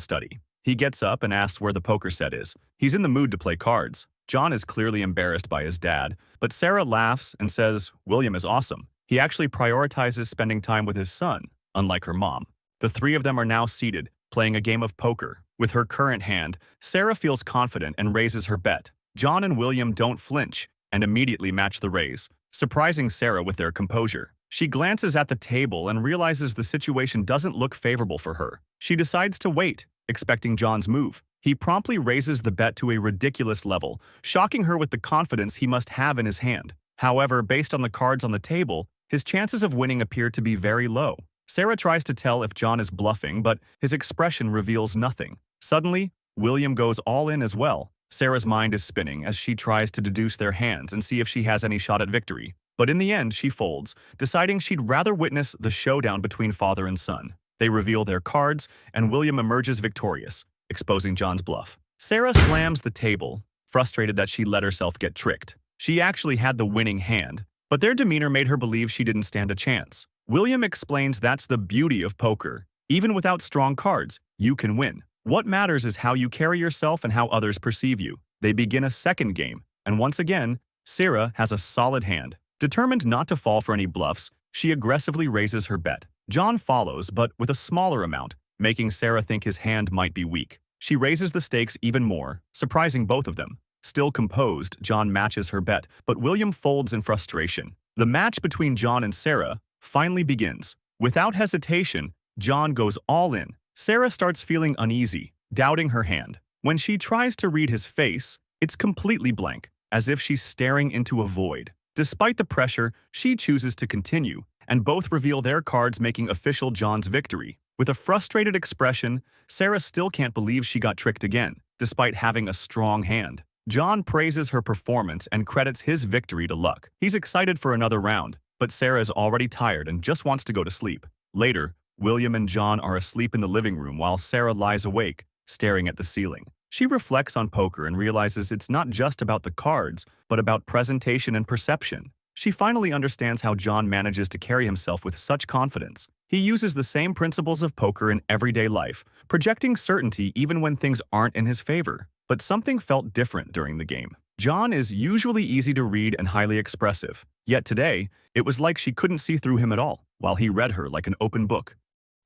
study. He gets up and asks where the poker set is. He's in the mood to play cards. John is clearly embarrassed by his dad, but Sarah laughs and says William is awesome. He actually prioritizes spending time with his son, unlike her mom. The three of them are now seated, playing a game of poker. With her current hand, Sarah feels confident and raises her bet. John and William don't flinch and immediately match the raise, surprising Sarah with their composure. She glances at the table and realizes the situation doesn't look favorable for her. She decides to wait, expecting John's move. He promptly raises the bet to a ridiculous level, shocking her with the confidence he must have in his hand. However, based on the cards on the table, his chances of winning appear to be very low. Sarah tries to tell if John is bluffing, but his expression reveals nothing. Suddenly, William goes all in as well. Sarah's mind is spinning as she tries to deduce their hands and see if she has any shot at victory. But in the end, she folds, deciding she'd rather witness the showdown between father and son. They reveal their cards, and William emerges victorious, exposing John's bluff. Sarah slams the table, frustrated that she let herself get tricked. She actually had the winning hand, but their demeanor made her believe she didn't stand a chance. William explains that's the beauty of poker. Even without strong cards, you can win. What matters is how you carry yourself and how others perceive you. They begin a second game, and once again, Sarah has a solid hand. Determined not to fall for any bluffs, she aggressively raises her bet. John follows, but with a smaller amount, making Sarah think his hand might be weak. She raises the stakes even more, surprising both of them. Still composed, John matches her bet, but William folds in frustration. The match between John and Sarah finally begins. Without hesitation, John goes all in. Sarah starts feeling uneasy, doubting her hand. When she tries to read his face, it's completely blank, as if she's staring into a void. Despite the pressure, she chooses to continue, and both reveal their cards, making official John's victory. With a frustrated expression, Sarah still can't believe she got tricked again, despite having a strong hand. John praises her performance and credits his victory to luck. He's excited for another round, but Sarah is already tired and just wants to go to sleep. Later, William and John are asleep in the living room while Sarah lies awake, staring at the ceiling. She reflects on poker and realizes it's not just about the cards, but about presentation and perception. She finally understands how John manages to carry himself with such confidence. He uses the same principles of poker in everyday life, projecting certainty even when things aren't in his favor. But something felt different during the game. John is usually easy to read and highly expressive, yet today, it was like she couldn't see through him at all, while he read her like an open book.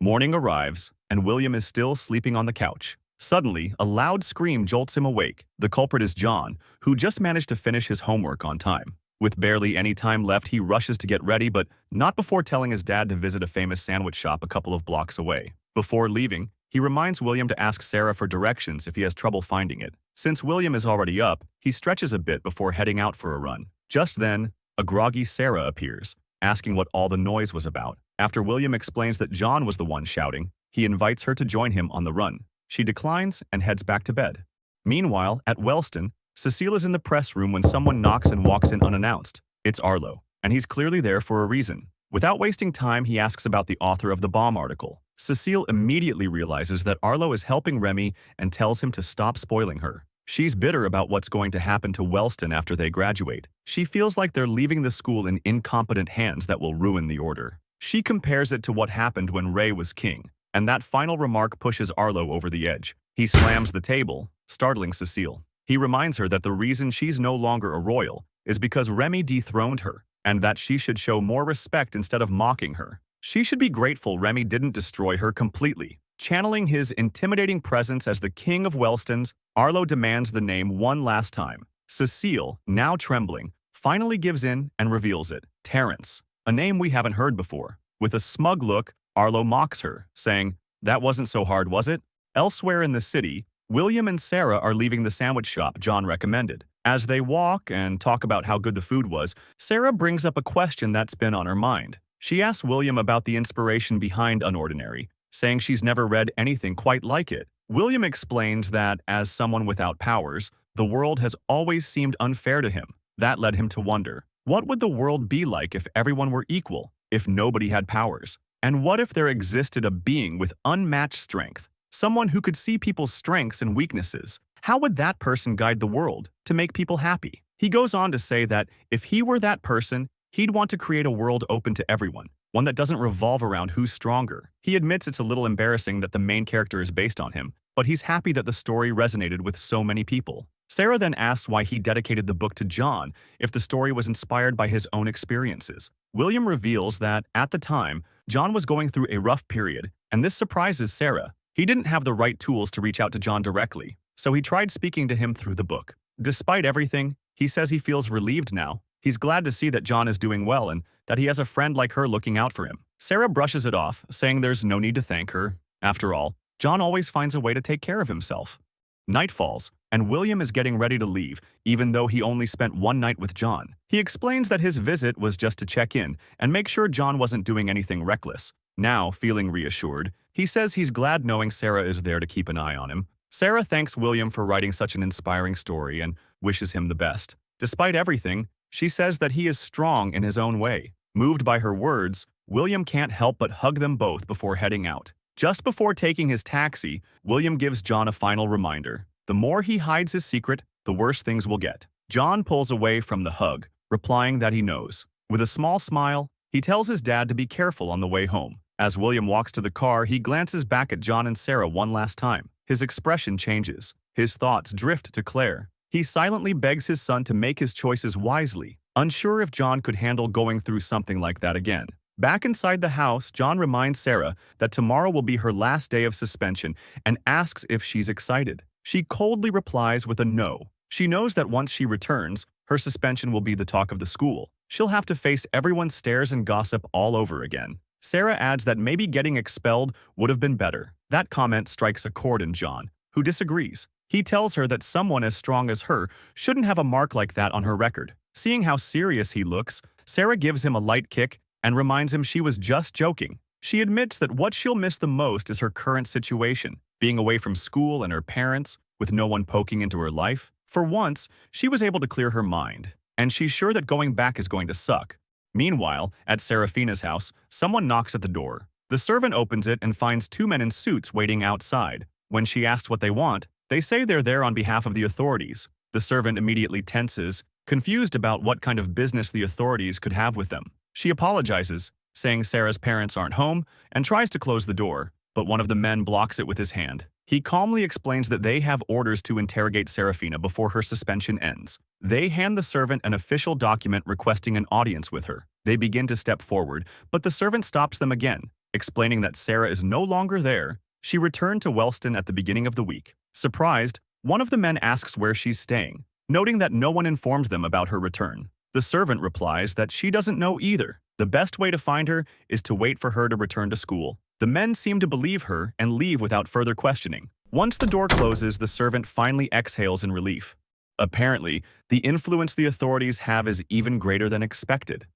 Morning arrives, and William is still sleeping on the couch. Suddenly, a loud scream jolts him awake. The culprit is John, who just managed to finish his homework on time. With barely any time left, he rushes to get ready, but not before telling his dad to visit a famous sandwich shop a couple of blocks away. Before leaving, he reminds William to ask Sarah for directions if he has trouble finding it. Since William is already up, he stretches a bit before heading out for a run. Just then, a groggy Sarah appears, asking what all the noise was about. After William explains that John was the one shouting, he invites her to join him on the run. She declines and heads back to bed. Meanwhile, at Wellston, Cecile is in the press room when someone knocks and walks in unannounced. It's Arlo, and he's clearly there for a reason. Without wasting time, he asks about the author of the bomb article. Cecile immediately realizes that Arlo is helping Remy and tells him to stop spoiling her. She's bitter about what's going to happen to Wellston after they graduate. She feels like they're leaving the school in incompetent hands that will ruin the order. She compares it to what happened when Ray was king, and that final remark pushes Arlo over the edge. He slams the table, startling Cecile. He reminds her that the reason she's no longer a royal is because Remy dethroned her, and that she should show more respect instead of mocking her. She should be grateful Remy didn't destroy her completely. Channeling his intimidating presence as the king of Wellstons, Arlo demands the name one last time. Cecile, now trembling, finally gives in and reveals it. Terrence, a name we haven't heard before. With a smug look, Arlo mocks her, saying, "That wasn't so hard, was it?" Elsewhere in the city, William and Sarah are leaving the sandwich shop John recommended. As they walk and talk about how good the food was, Sarah brings up a question that's been on her mind. She asks William about the inspiration behind Unordinary, saying she's never read anything quite like it. William explains that, as someone without powers, the world has always seemed unfair to him. That led him to wonder, what would the world be like if everyone were equal, if nobody had powers? And what if there existed a being with unmatched strength? Someone who could see people's strengths and weaknesses. How would that person guide the world to make people happy? He goes on to say that if he were that person, he'd want to create a world open to everyone, one that doesn't revolve around who's stronger. He admits it's a little embarrassing that the main character is based on him, but he's happy that the story resonated with so many people. Sarah then asks why he dedicated the book to John if the story was inspired by his own experiences. William reveals that, at the time, John was going through a rough period, and this surprises Sarah. He didn't have the right tools to reach out to John directly, so he tried speaking to him through the book. Despite everything, he says he feels relieved now. He's glad to see that John is doing well and that he has a friend like her looking out for him. Sarah brushes it off, saying there's no need to thank her. After all, John always finds a way to take care of himself. Night falls, and William is getting ready to leave, even though he only spent one night with John. He explains that his visit was just to check in and make sure John wasn't doing anything reckless. Now, feeling reassured, he says he's glad knowing Sarah is there to keep an eye on him. Sarah thanks William for writing such an inspiring story and wishes him the best. Despite everything, she says that he is strong in his own way. Moved by her words, William can't help but hug them both before heading out. Just before taking his taxi, William gives John a final reminder. The more he hides his secret, the worse things will get. John pulls away from the hug, replying that he knows. With a small smile, he tells his dad to be careful on the way home. As William walks to the car, he glances back at John and Sarah one last time. His expression changes. His thoughts drift to Claire. He silently begs his son to make his choices wisely, unsure if John could handle going through something like that again. Back inside the house, John reminds Sarah that tomorrow will be her last day of suspension and asks if she's excited. She coldly replies with a no. She knows that once she returns, her suspension will be the talk of the school. She'll have to face everyone's stares and gossip all over again. Sarah adds that maybe getting expelled would have been better. That comment strikes a chord in John, who disagrees. He tells her that someone as strong as her shouldn't have a mark like that on her record. Seeing how serious he looks, Sarah gives him a light kick and reminds him she was just joking. She admits that what she'll miss the most is her current situation, being away from school and her parents, with no one poking into her life. For once, she was able to clear her mind, and she's sure that going back is going to suck. Meanwhile, at Serafina's house, someone knocks at the door. The servant opens it and finds two men in suits waiting outside. When she asks what they want, they say they're there on behalf of the authorities. The servant immediately tenses, confused about what kind of business the authorities could have with them. She apologizes, saying Sarah's parents aren't home, and tries to close the door, but one of the men blocks it with his hand. He calmly explains that they have orders to interrogate Serafina before her suspension ends. They hand the servant an official document requesting an audience with her. They begin to step forward, but the servant stops them again, explaining that Sarah is no longer there. She returned to Wellston at the beginning of the week. Surprised, one of the men asks where she's staying, noting that no one informed them about her return. The servant replies that she doesn't know either. The best way to find her is to wait for her to return to school. The men seem to believe her and leave without further questioning. Once the door closes, the servant finally exhales in relief. Apparently, the influence the authorities have is even greater than expected.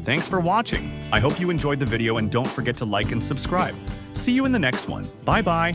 Thanks for watching. I hope you enjoyed the video and don't forget to like and subscribe. See you in the next one. Bye-bye.